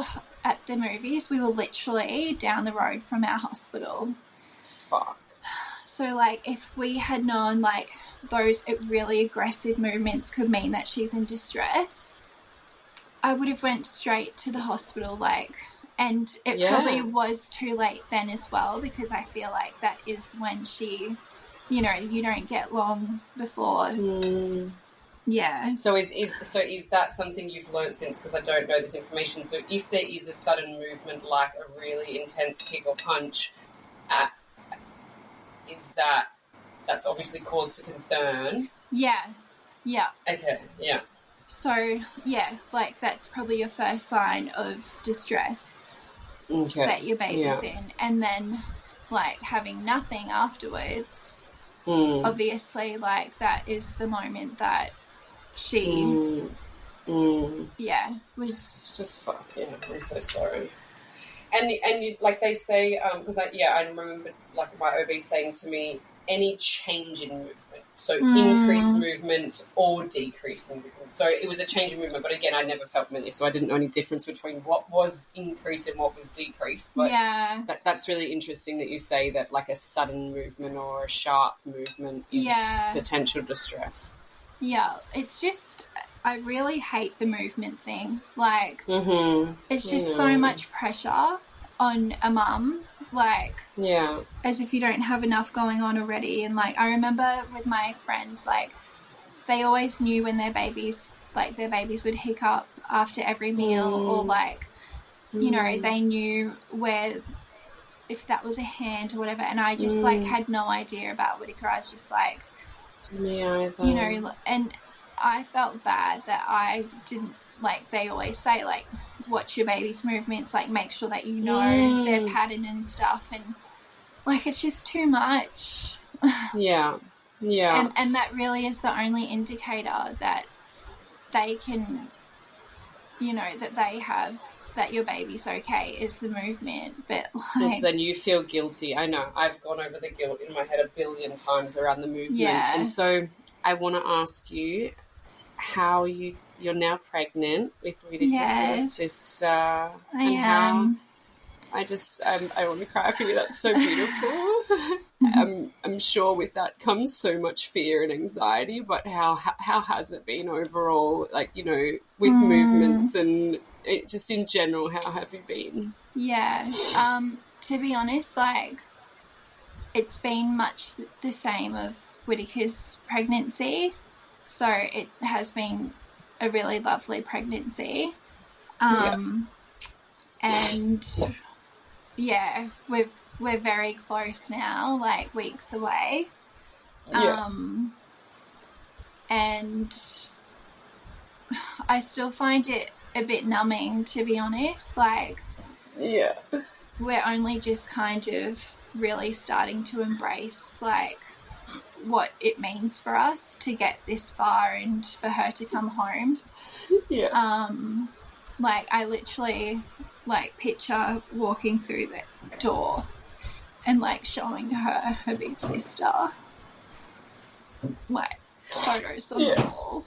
the movies, we were literally down the road from our hospital. Fuck. So, like, if we had known, like, those really aggressive movements could mean that she's in distress, I would have went straight to the hospital, like, and it probably was too late then as well, because I feel like that is when she, you know, you don't get long before. Yeah. So is that something you've learned since? Because I don't know this information. So if there is a sudden movement, like a really intense kick or punch, that's obviously cause for concern? Yeah. Okay, yeah. So, yeah, like, that's probably your first sign of distress that your baby's in. And then, like, having nothing afterwards, obviously, like, that is the moment that she, was... It's just fuck, I'm so sorry. And you, like they say, because I remember like my OB saying to me, any change in movement, so increased movement or decreased in movement. So it was a change in movement, but again, I never felt Milli, so I didn't know any difference between what was increased and what was decreased. But that's really interesting that you say that like a sudden movement or a sharp movement is potential distress. Yeah, it's just, I really hate the movement thing. Like, it's just so much pressure on a mum, like, as if you don't have enough going on already. And, like, I remember with my friends, like, they always knew when their babies would hiccup after every meal, or, like, you know, they knew where, if that was a hand or whatever. And I just, like, had no idea about Whittaker. I was just, like, me either. You know, and I felt bad that I didn't, like, they always say, like, watch your baby's movements, like, make sure that you know their pattern and stuff, and, like, it's just too much. Yeah. And that really is the only indicator that they can, you know, that they have, that your baby's okay, is the movement. But, like... So then you feel guilty. I know. I've gone over the guilt in my head a billion times around the movement. Yeah. And so I want to ask you how you're now pregnant with Whittaker's sister. I am. I want to cry for you. That's so beautiful. I'm sure with that comes so much fear and anxiety, but how has it been overall, like, you know, with movements and just in general, how have you been? Yeah. To be honest, like, it's been much the same of Whittaker's pregnancy. So it has been a really lovely pregnancy. And we're very close now, like weeks away. And I still find it a bit numbing, to be honest. Like, we're only just kind of really starting to embrace, like, what it means for us to get this far and for her to come home. Like, I literally, like, picture walking through the door and, like, showing her big sister, like, photos on the wall.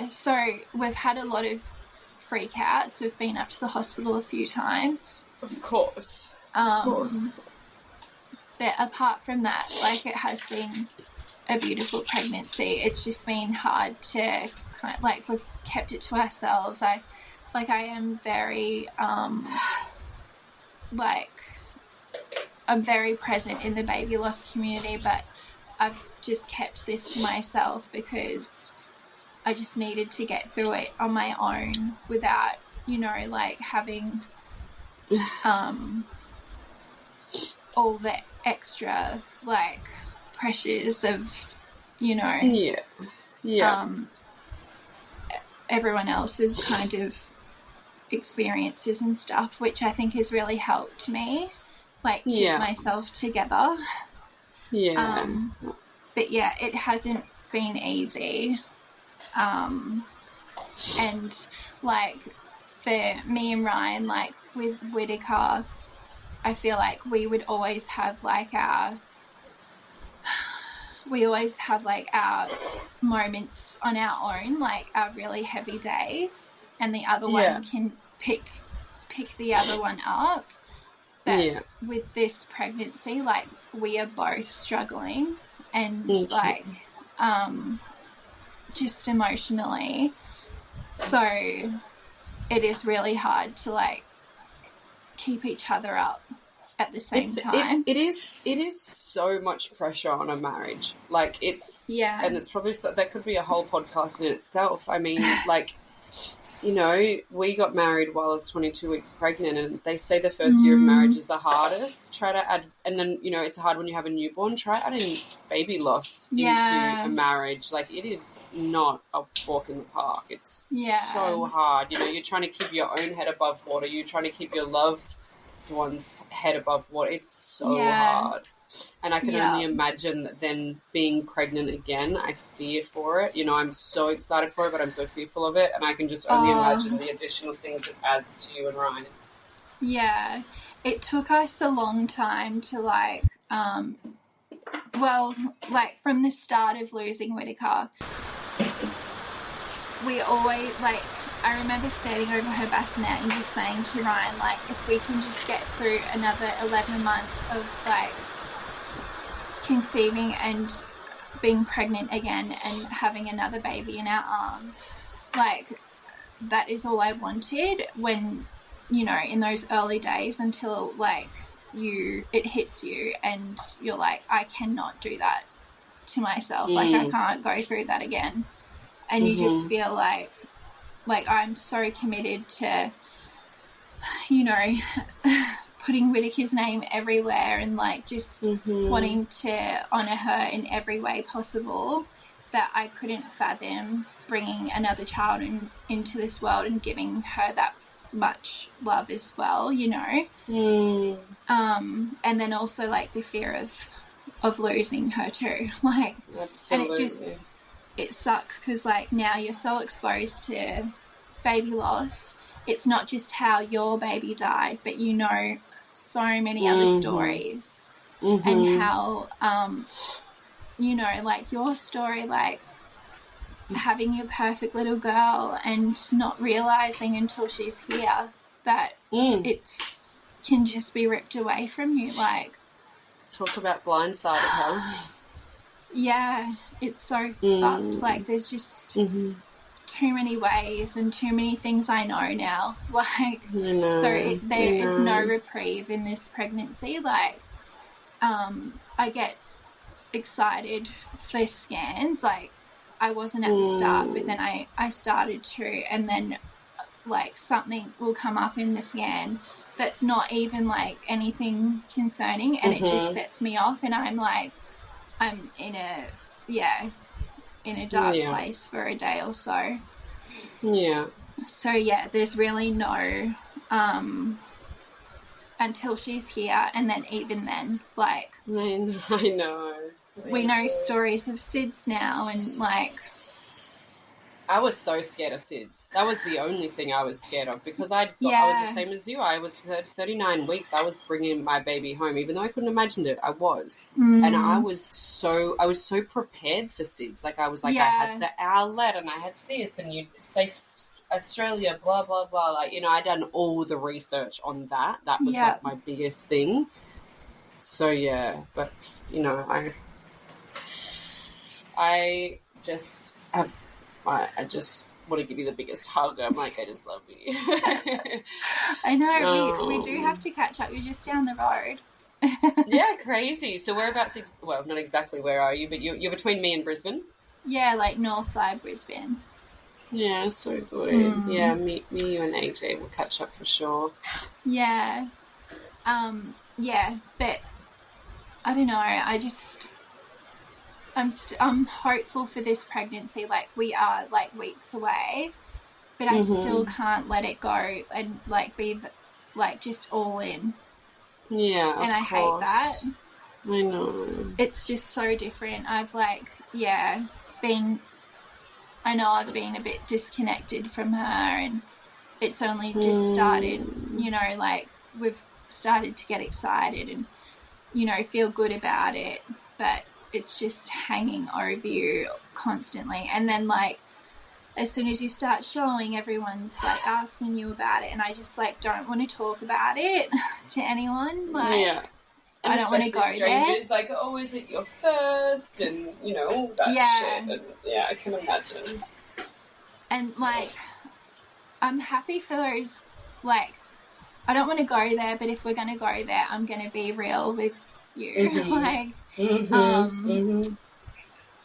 So we've had a lot of freakouts. We've been up to the hospital a few times. Of course. But apart from that, like, it has been a beautiful pregnancy. It's just been hard to kind of, like, we've kept it to ourselves. I am very, like, I'm very present in the baby loss community, but I've just kept this to myself because I just needed to get through it on my own without, you know, like having all the extra like pressures of, you know, everyone else's kind of experiences and stuff, which I think has really helped me like keep myself together. But yeah, it hasn't been easy. And like for me and Ryan, like with Whittaker, I feel like we always have like our moments on our own, like our really heavy days, and the other one can pick the other one up. But with this pregnancy, like we are both struggling and like just emotionally. So it is really hard to like keep each other up at the same time. It is so much pressure on a marriage. Like it's and it's probably that could be a whole podcast in itself. I mean, like, you know, we got married while I was 22 weeks pregnant, and they say the first year of marriage is the hardest. Try to add, and then, you know, it's hard when you have a newborn. Try adding baby loss into a marriage. Like, it is not a walk in the park. It's so hard. You know, you're trying to keep your own head above water. You're trying to keep your loved one's head above water. It's so hard. And I can only imagine that then being pregnant again, I fear for it. You know, I'm so excited for it, but I'm so fearful of it. And I can just only imagine the additional things it adds to you and Ryan. Yeah. It took us a long time to like, like from the start of losing Whittaker, we always like, I remember standing over her bassinet and just saying to Ryan, like, if we can just get through another 11 months of like conceiving and being pregnant again and having another baby in our arms, like that is all I wanted when, you know, in those early days until like it hits you and you're like, I cannot do that to myself. Like I can't go through that again. And you just feel like I'm so committed to, you know, putting Whittaker's name everywhere and like just wanting to honour her in every way possible, that I couldn't fathom bringing another child into this world and giving her that much love as well, you know. And then also like the fear of losing her too, like, absolutely. And it sucks because like now you're so exposed to baby loss. It's not just how your baby died, but you know so many other stories and how you know, like your story, like having your perfect little girl and not realizing until she's here that it's can just be ripped away from you. Like, talk about blindsided, huh? Yeah, it's so fucked. Like there's just too many ways and too many things I know now. Like, so there is no reprieve in this pregnancy. Like, I get excited for scans. Like, I wasn't at the start, but then I started to, and then like something will come up in the scan that's not even like anything concerning, and it just sets me off, and I'm like, I'm in a dark place for a day or so. Yeah. So yeah, there's really no until she's here, and then even then, like I know. We know stories of SIDS now, and like I was so scared of SIDS. That was the only thing I was scared of, because I was the same as you. I was 39 weeks. I was bringing my baby home, even though I couldn't imagine it. I was. And I was so prepared for SIDS. Like, I was like, I had the outlet and I had this, and you Safe Australia, blah, blah, blah. Like, you know, I'd done all the research on that. That was like my biggest thing. So, yeah. But, you know, I just have... I just want to give you the biggest hug. I'm like, I just love you. I know. We do have to catch up. You're just down the road. Yeah, crazy. So whereabouts, well, not exactly where are you, but you're between me and Brisbane? Yeah, like north side Brisbane. Yeah, so good. Yeah, me, you and AJ will catch up for sure. Yeah. Yeah, but I don't know. I'm hopeful for this pregnancy. Like, we are like weeks away, but I still can't let it go and like be like just all in. Yeah, of and I course. hate that. I know. It's just so different. I've like, yeah, I know I've been a bit disconnected from her, and it's only just started, you know, like we've started to get excited and, you know, feel good about it, but it's just hanging over you constantly. And then like as soon as you start showing, everyone's like asking you about it, and I just like don't want to talk about it to anyone. Like, yeah. And I don't want to go strangers, there. like, oh, is it your first? And, you know, all that shit. And, yeah, I can imagine. And like, I'm happy for those, like, I don't want to go there, but if we're going to go there, I'm going to be real with you. Like,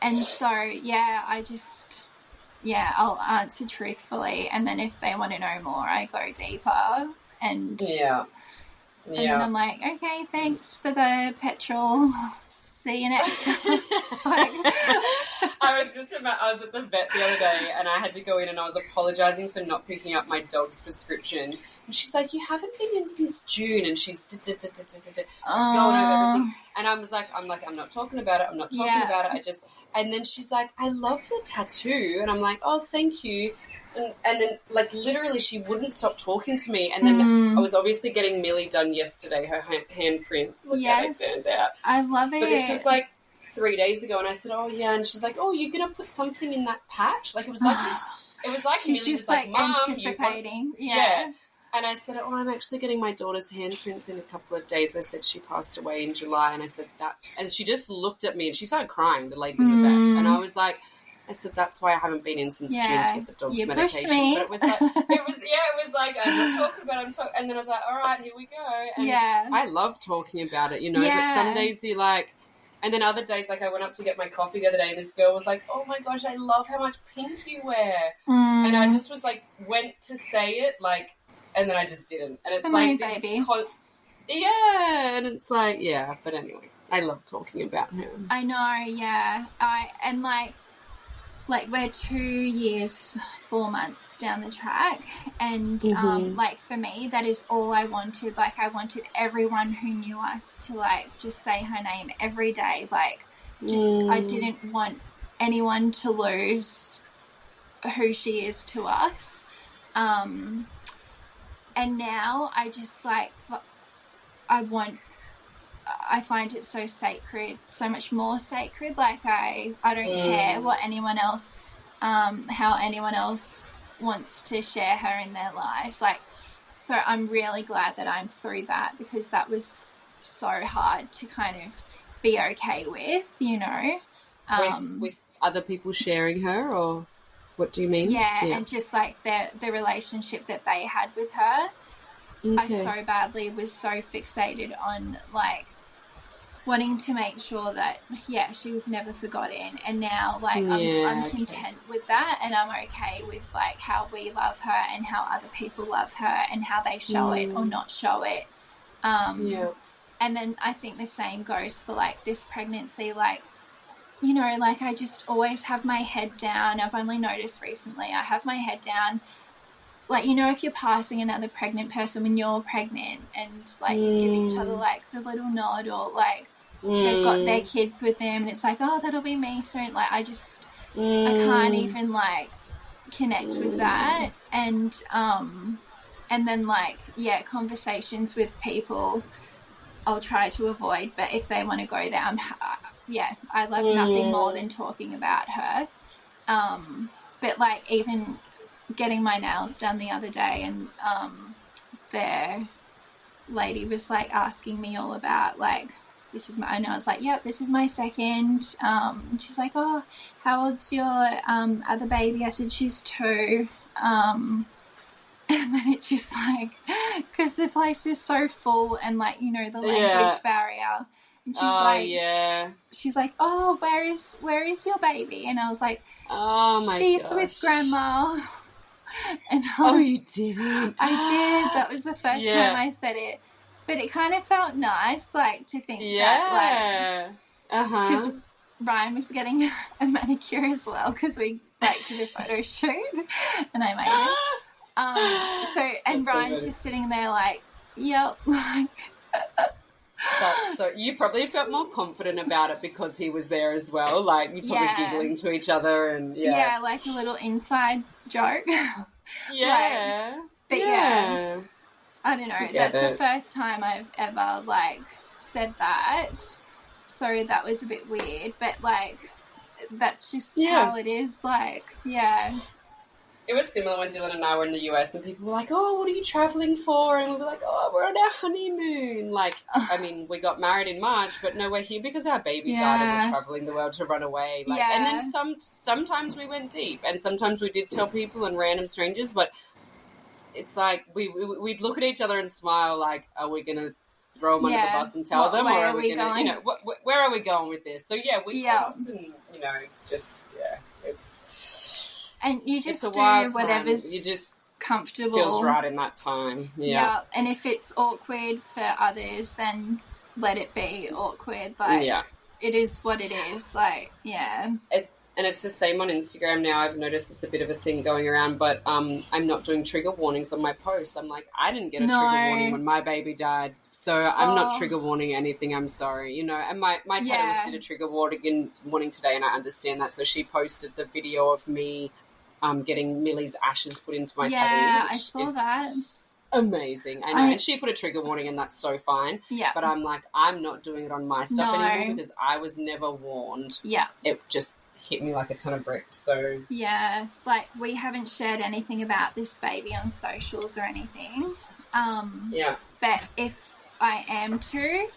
and so, yeah, I'll answer truthfully. And then if they want to know more, I go deeper. And then I'm like, okay, thanks for the petrol. See you next time. Like, I was at the vet the other day, and I had to go in, and I was apologising for not picking up my dog's prescription. And she's like, "You haven't been in since June," and she's going over everything. And I'm not talking about it. I'm not talking about it. And then she's like, "I love your tattoo," and I'm like, "Oh, thank you." And then, like, literally, she wouldn't stop talking to me. And then I was obviously getting Milli done yesterday, her handprint. Look how it turned out. I love it. But this was, like, 3 days ago, and I said, oh, yeah. And she's like, oh, you're going to put something in that patch? Like, it was like this. It was like she's Milli just, was like, Mum, anticipating. Yeah. And I said, oh, I'm actually getting my daughter's handprints in a couple of days. I said, she passed away in July. And I said, and she just looked at me, and she started crying, the lady in the vet. And I said, that's why I haven't been in since June to get the dog's medication. But it was like, I'm not talking about it. And then I was like, all right, here we go. And I love talking about it, you know, but some days you like, and then other days, like I went up to get my coffee the other day, and this girl was like, oh my gosh, I love how much pink you wear. And I just was like, went to say it, like, and then I just didn't. And it's like this baby. And it's like, yeah, but anyway, I love talking about her. I know, yeah. Like we're 2 years, 4 months down the track, and like for me, that is all I wanted. Like I wanted everyone who knew us to like just say her name every day. Like I didn't want anyone to lose who she is to us. And now I just like I find it so sacred, so much more sacred. Like I don't care what anyone else, how anyone else wants to share her in their lives. Like, so I'm really glad that I'm through that, because that was so hard to kind of be okay with, you know. With other people sharing her, or what do you mean? Yeah. And just like the relationship that they had with her. Okay. I so badly was so fixated on like wanting to make sure that she was never forgotten, and now like I'm content with that, and I'm okay with like how we love her and how other people love her and how they show it or not show it. And then I think the same goes for like this pregnancy. Like, you know, like I just always have my head down. I've only noticed recently I have my head down. Like, you know, if you're passing another pregnant person when you're pregnant, and like you give each other like the little nod, or like they've got their kids with them, and it's like, oh, that'll be me soon. Like I just I can't even like connect with that. And then like conversations with people I'll try to avoid, but if they want to go there, I love nothing more than talking about her. But like even getting my nails done the other day, and their lady was like asking me all about like, and I was like, yep, this is my second. And she's like, oh, how old's your other baby? I said, she's 2. And And then it just like, because the place was so full and like, you know, the language Yeah. barrier. And she's Oh, like, yeah. she's like, oh, where is your baby? And I was like, Oh, my she's gosh. with Grandma. And Oh, you didn't? I did. That was the first Yeah. time I said it. But it kind of felt nice, like, to think that, Yeah. because Ryan was getting a manicure as well, because we, like, did a photo shoot, and I made it. And That's so Ryan's funny. just sitting there like, yep, like... So you probably felt more confident about it because he was there as well. Like, you probably giggling to each other and Yeah, like a little inside joke. Yeah. But yeah, I don't know. That's the first time I've ever, like, said that. So that was a bit weird. But, like, that's just how it is. Like, yeah. It was similar when Dylan and I were in the US and people were like, oh, what are you travelling for? And we were like, oh, we're on our honeymoon. Like, I mean, we got married in March, but no, we're here because our baby died and we're travelling the world to run away. Like, and then sometimes we went deep and sometimes we did tell people and random strangers, but it's like we'd look at each other and smile like, are we going to throw them under the bus and tell them? Or are we going to, you know, where are we going with this? So, yeah, we often, you know, just, it's... And you just do whatever's you just comfortable. Feels right in that time. Yeah. And if it's awkward for others, then let it be awkward. Like, it is what it is. Like, yeah. And it's the same on Instagram now. I've noticed it's a bit of a thing going around, but I'm not doing trigger warnings on my posts. I'm like, I didn't get a trigger warning when my baby died, so I'm not trigger warning anything. I'm sorry, you know. And my tattooist did a trigger warning today, and I understand that. So she posted the video of me getting Milli's ashes put into my tattoo. Yeah, I saw that. Amazing. I know. And she put a trigger warning and that's so fine. Yeah. But I'm like, I'm not doing it on my stuff anymore because I was never warned. Yeah. It just hit me like a ton of bricks. So yeah, like we haven't shared anything about this baby on socials or anything. But if I am to,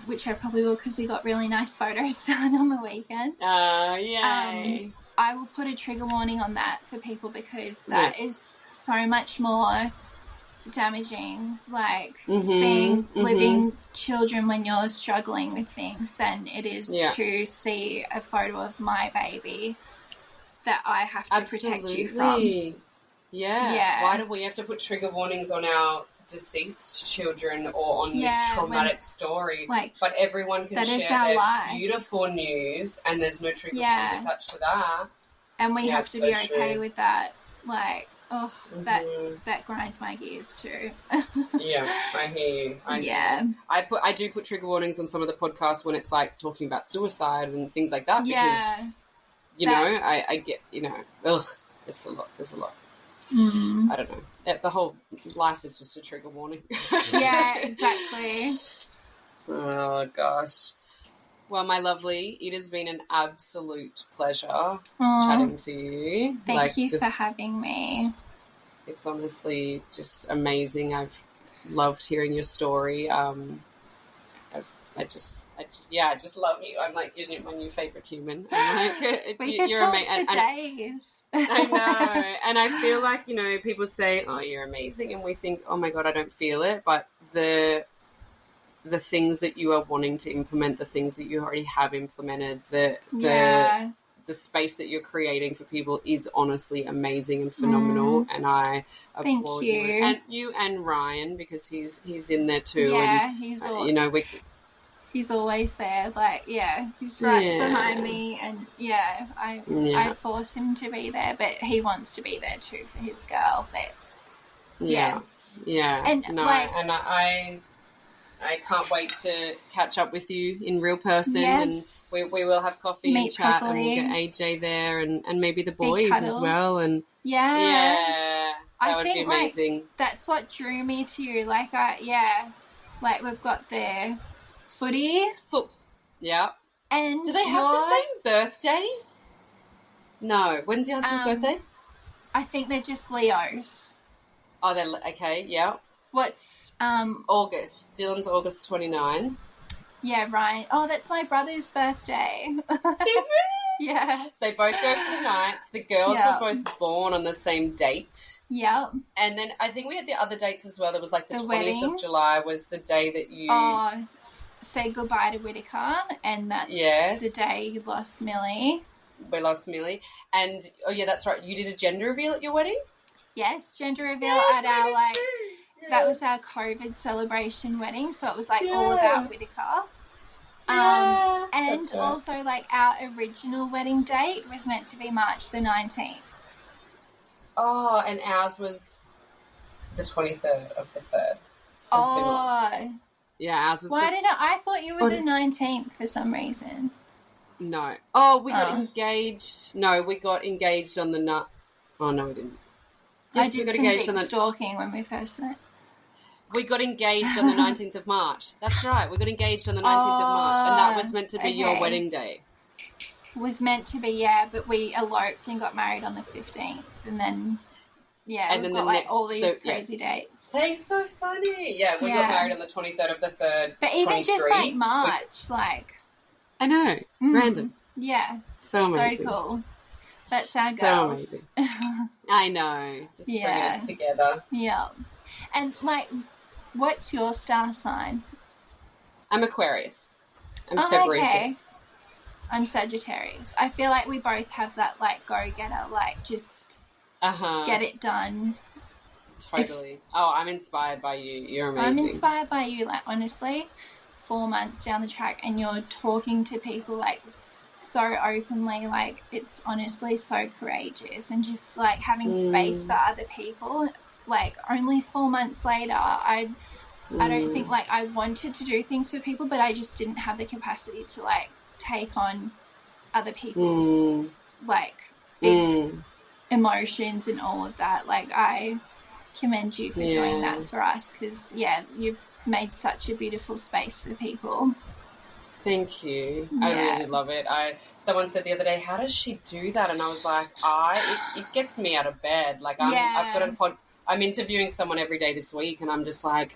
which I probably will because we got really nice photos done on the weekend. Yay. I will put a trigger warning on that for people because that is so much more damaging, like seeing living children when you're struggling with things than it is to see a photo of my baby that I have to protect you from. Yeah. Why do we have to put trigger warnings on our deceased children or on this traumatic story? But everyone can share their beautiful news and there's no trigger warning attached to that. And we have to be okay with that. Like, that grinds my gears too. Yeah, I hear you. I do put trigger warnings on some of the podcasts when it's like talking about suicide and things like that because you know, I get, you know, it's a lot. There's a lot. I don't know. The whole life is just a trigger warning. Yeah, exactly. Oh gosh. Well, my lovely, it has been an absolute pleasure chatting to you. Thank you for having me. It's honestly just amazing. I've loved hearing your story. I just love you. I'm like, you're my new favourite human. I'm like, we could talk for days. I know. And I feel like, you know, people say, oh, you're amazing. And we think, oh my God, I don't feel it. But the things that you are wanting to implement, the things that you already have implemented, the space that you're creating for people is honestly amazing and phenomenal. And I applaud you. And you and Ryan, because he's in there too. Yeah, and, he's you know, he's always there. Like, he's right behind me, and I force him to be there, but he wants to be there too for his girl. But and I can't wait to catch up with you in real person, and we will have coffee and chat, properly. And we'll get AJ there, and maybe the boys as well, and that would be amazing. Like, that's what drew me to you. Like, like we've got the footy. And do they have the same birthday? No. When's your husband's birthday? I think they're just Leos. Oh, they're okay. Yeah. What's August? Dylan's August 29. Yeah, right. Oh, that's my brother's birthday. Is it? Yeah. So they both go for the nights. The girls Yep. were both born on the same date. Yep. And then I think we had the other dates as well. There was like the 20th wedding. of July was the day that you... Oh, say goodbye to Whittaker, and that's the day you lost Milli. We lost Milli. And, oh, yeah, that's right. You did a gender reveal at your wedding? Yes, gender reveal at our, like... That was our COVID celebration wedding, so it was like all about Whittaker. And also like our original wedding date was meant to be March the 19th. Oh, and ours was the 23rd of the 3rd. So similar. Yeah, ours was... I thought you were the 19th for some reason. No. Oh, we got engaged. No, we got engaged on the... Oh, no, we didn't. Yes, I did some deep stalking when we first met. We got engaged on the 19th of March. That's right. We got engaged on the 19th of March. And that was meant to be your wedding day. Was meant to be, yeah, but we eloped and got married on the 15th. And then, and we've got like all these crazy dates. They're so funny. Yeah, we got married on the 23rd of the 3rd, But even just like March, I know. Random. Yeah. So amazing. So cool. That's our girls. So amazing. I know. Just bringing us together. Yeah. And like... What's your star sign? I'm Aquarius. I'm February 5th. I'm Sagittarius. I feel like we both have that, like, go-getter, like, just get it done. Totally. I'm inspired by you. You're amazing. I'm inspired by you, like, honestly, 4 months down the track, and you're talking to people, like, so openly, like, it's honestly so courageous, and just, like, having space for other people. Like, only 4 months later, I don't think, like, I wanted to do things for people, but I just didn't have the capacity to, like, take on other people's, like, big emotions and all of that. Like, I commend you for doing that for us because, you've made such a beautiful space for people. Thank you. I really love it. Someone said the other day, how does she do that? And I was like, it gets me out of bed. Like, I've got I'm interviewing someone every day this week, and I'm just like,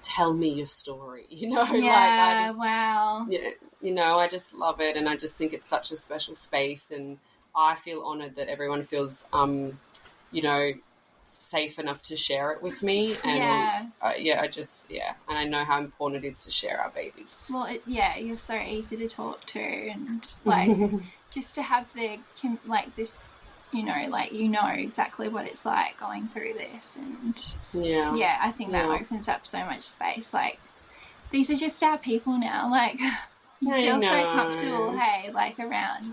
tell me your story, you know? Wow. Yeah, you know, I just love it, and I just think it's such a special space, and I feel honoured that everyone feels, you know, safe enough to share it with me, and and I know how important it is to share our babies. Well, you're so easy to talk to, and like just to have this. You know exactly what it's like going through this, and I think that opens up so much space. Like, these are just our people now. Like, you feel so comfortable, like around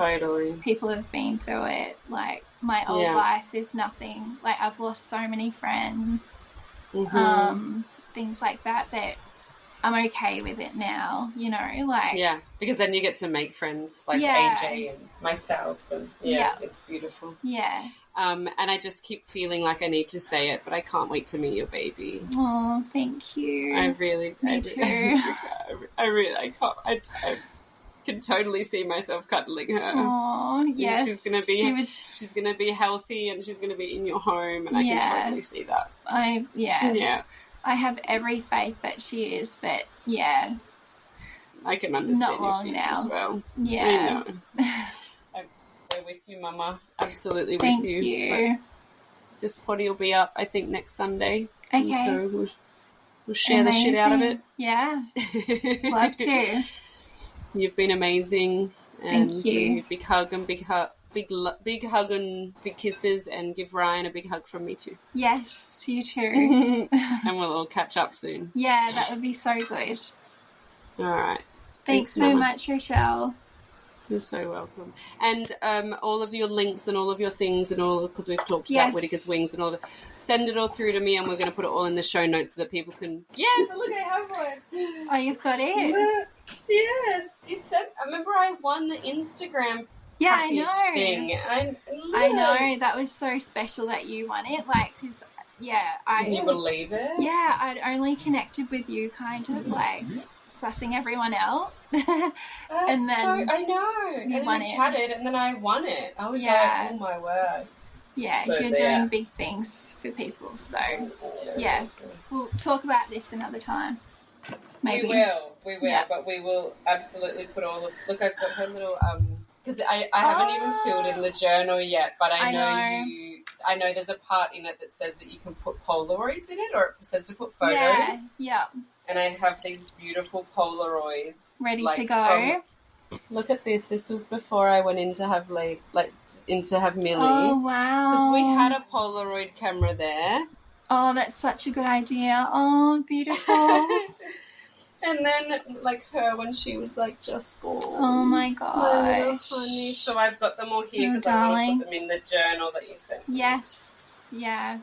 people who've been through it. Like, my old life is nothing. Like, I've lost so many friends, things like that, but I'm okay with it now, you know, like... Yeah, because then you get to make friends, like AJ and myself, and it's beautiful. Yeah. And I just keep feeling like I need to say it, but I can't wait to meet your baby. Oh, thank you. Me too. I can totally see myself cuddling her. Oh, yes. And she's gonna be healthy, and she's gonna be in your home, and I can totally see that. I have every faith that she is, but I can understand your fears as well. Yeah. I know. I'm with you, Mama. Absolutely with you. Thank you. But this potty will be up, I think, next Sunday. Okay. And so we'll share the shit out of it. Yeah. Love to. You've been amazing. Thank you. Big hug and big hug and big kisses, and give Ryan a big hug from me too. Yes, you too. And we'll all catch up soon. Yeah, that would be so good. All right. Thanks so much, Rochelle. You're so welcome. And all of your links and all of your things and all, because we've talked about Whittaker's wings and all that, send it all through to me, and we're going to put it all in the show notes so that people can... Yes, look, I have one. Oh, you've got it? Look. Yes. I remember I won the Instagram package thing. I know. That was so special that you won it. Like, because, Can you believe it? Yeah, I'd only connected with you kind of, like, sussing everyone out. And then I know. And then we chatted, and then I won it. I was like, oh my word. Yeah, so you're doing big things for people. So, we'll talk about this another time. Maybe. We will, but we will absolutely put all of... Look, I've got her little because I haven't even filled in the journal yet, but I know know. I know there's a part in it that says that you can put Polaroids in it, or it says to put photos. Yeah. And I have these beautiful Polaroids Ready to go. Look at this. This was before I went in to have Milli. Oh, wow. Because we had a Polaroid camera there. Oh, that's such a good idea. Oh, beautiful. And then, like, her when she was, like, just born. Oh, my gosh. Honey. So I've got them all here because I want to put them in the journal that you sent me. Yes. Yeah.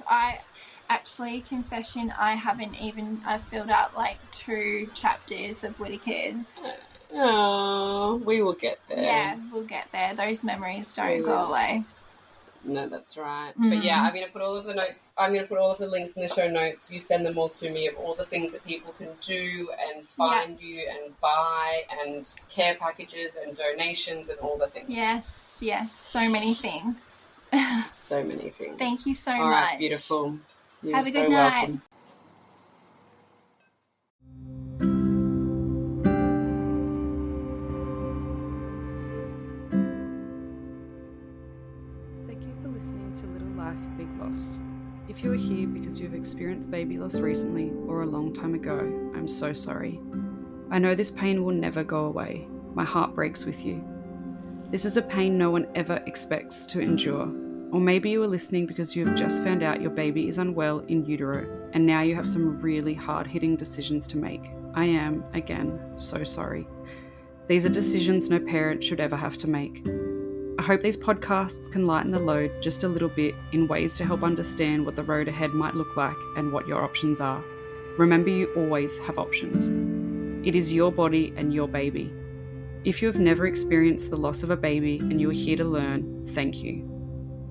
Confession, I've filled out, like, 2 chapters of Whittaker's. Oh, we will get there. Yeah, we'll get there. Those memories don't go away. No, that's right. But yeah, I'm going to put all of the notes, I'm going to put all of the links in the show notes. You send them all to me of all the things that people can do and find you and buy and care packages and donations and all the things. Yes. So many things. So many things. Thank you so much. All right, beautiful. You're Have a good so night. welcome. Big loss. If you are here because you've experienced baby loss recently or a long time ago, I'm so sorry. I know this pain will never go away. My heart breaks with you. This is a pain no one ever expects to endure. Or maybe you are listening because you have just found out your baby is unwell in utero and now you have some really hard-hitting decisions to make. I am, again, so sorry. These are decisions no parent should ever have to make. I hope these podcasts can lighten the load just a little bit in ways to help understand what the road ahead might look like and what your options are. Remember, you always have options. It is your body and your baby. If you have never experienced the loss of a baby and you are here to learn, thank you.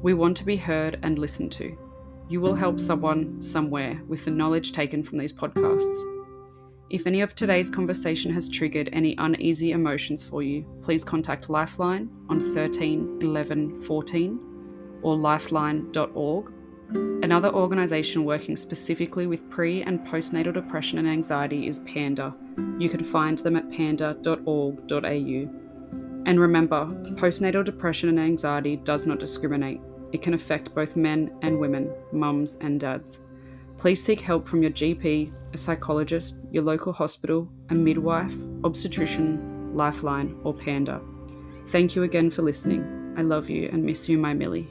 We want to be heard and listened to. You will help someone somewhere with the knowledge taken from these podcasts. If any of today's conversation has triggered any uneasy emotions for you, please contact Lifeline on 13 11 14 or lifeline.org. Another organisation working specifically with pre- and postnatal depression and anxiety is Panda. You can find them at panda.org.au. And remember, postnatal depression and anxiety does not discriminate. It can affect both men and women, mums and dads. Please seek help from your GP, a psychologist, your local hospital, a midwife, obstetrician, Lifeline, or Panda. Thank you again for listening. I love you and miss you, my Milli.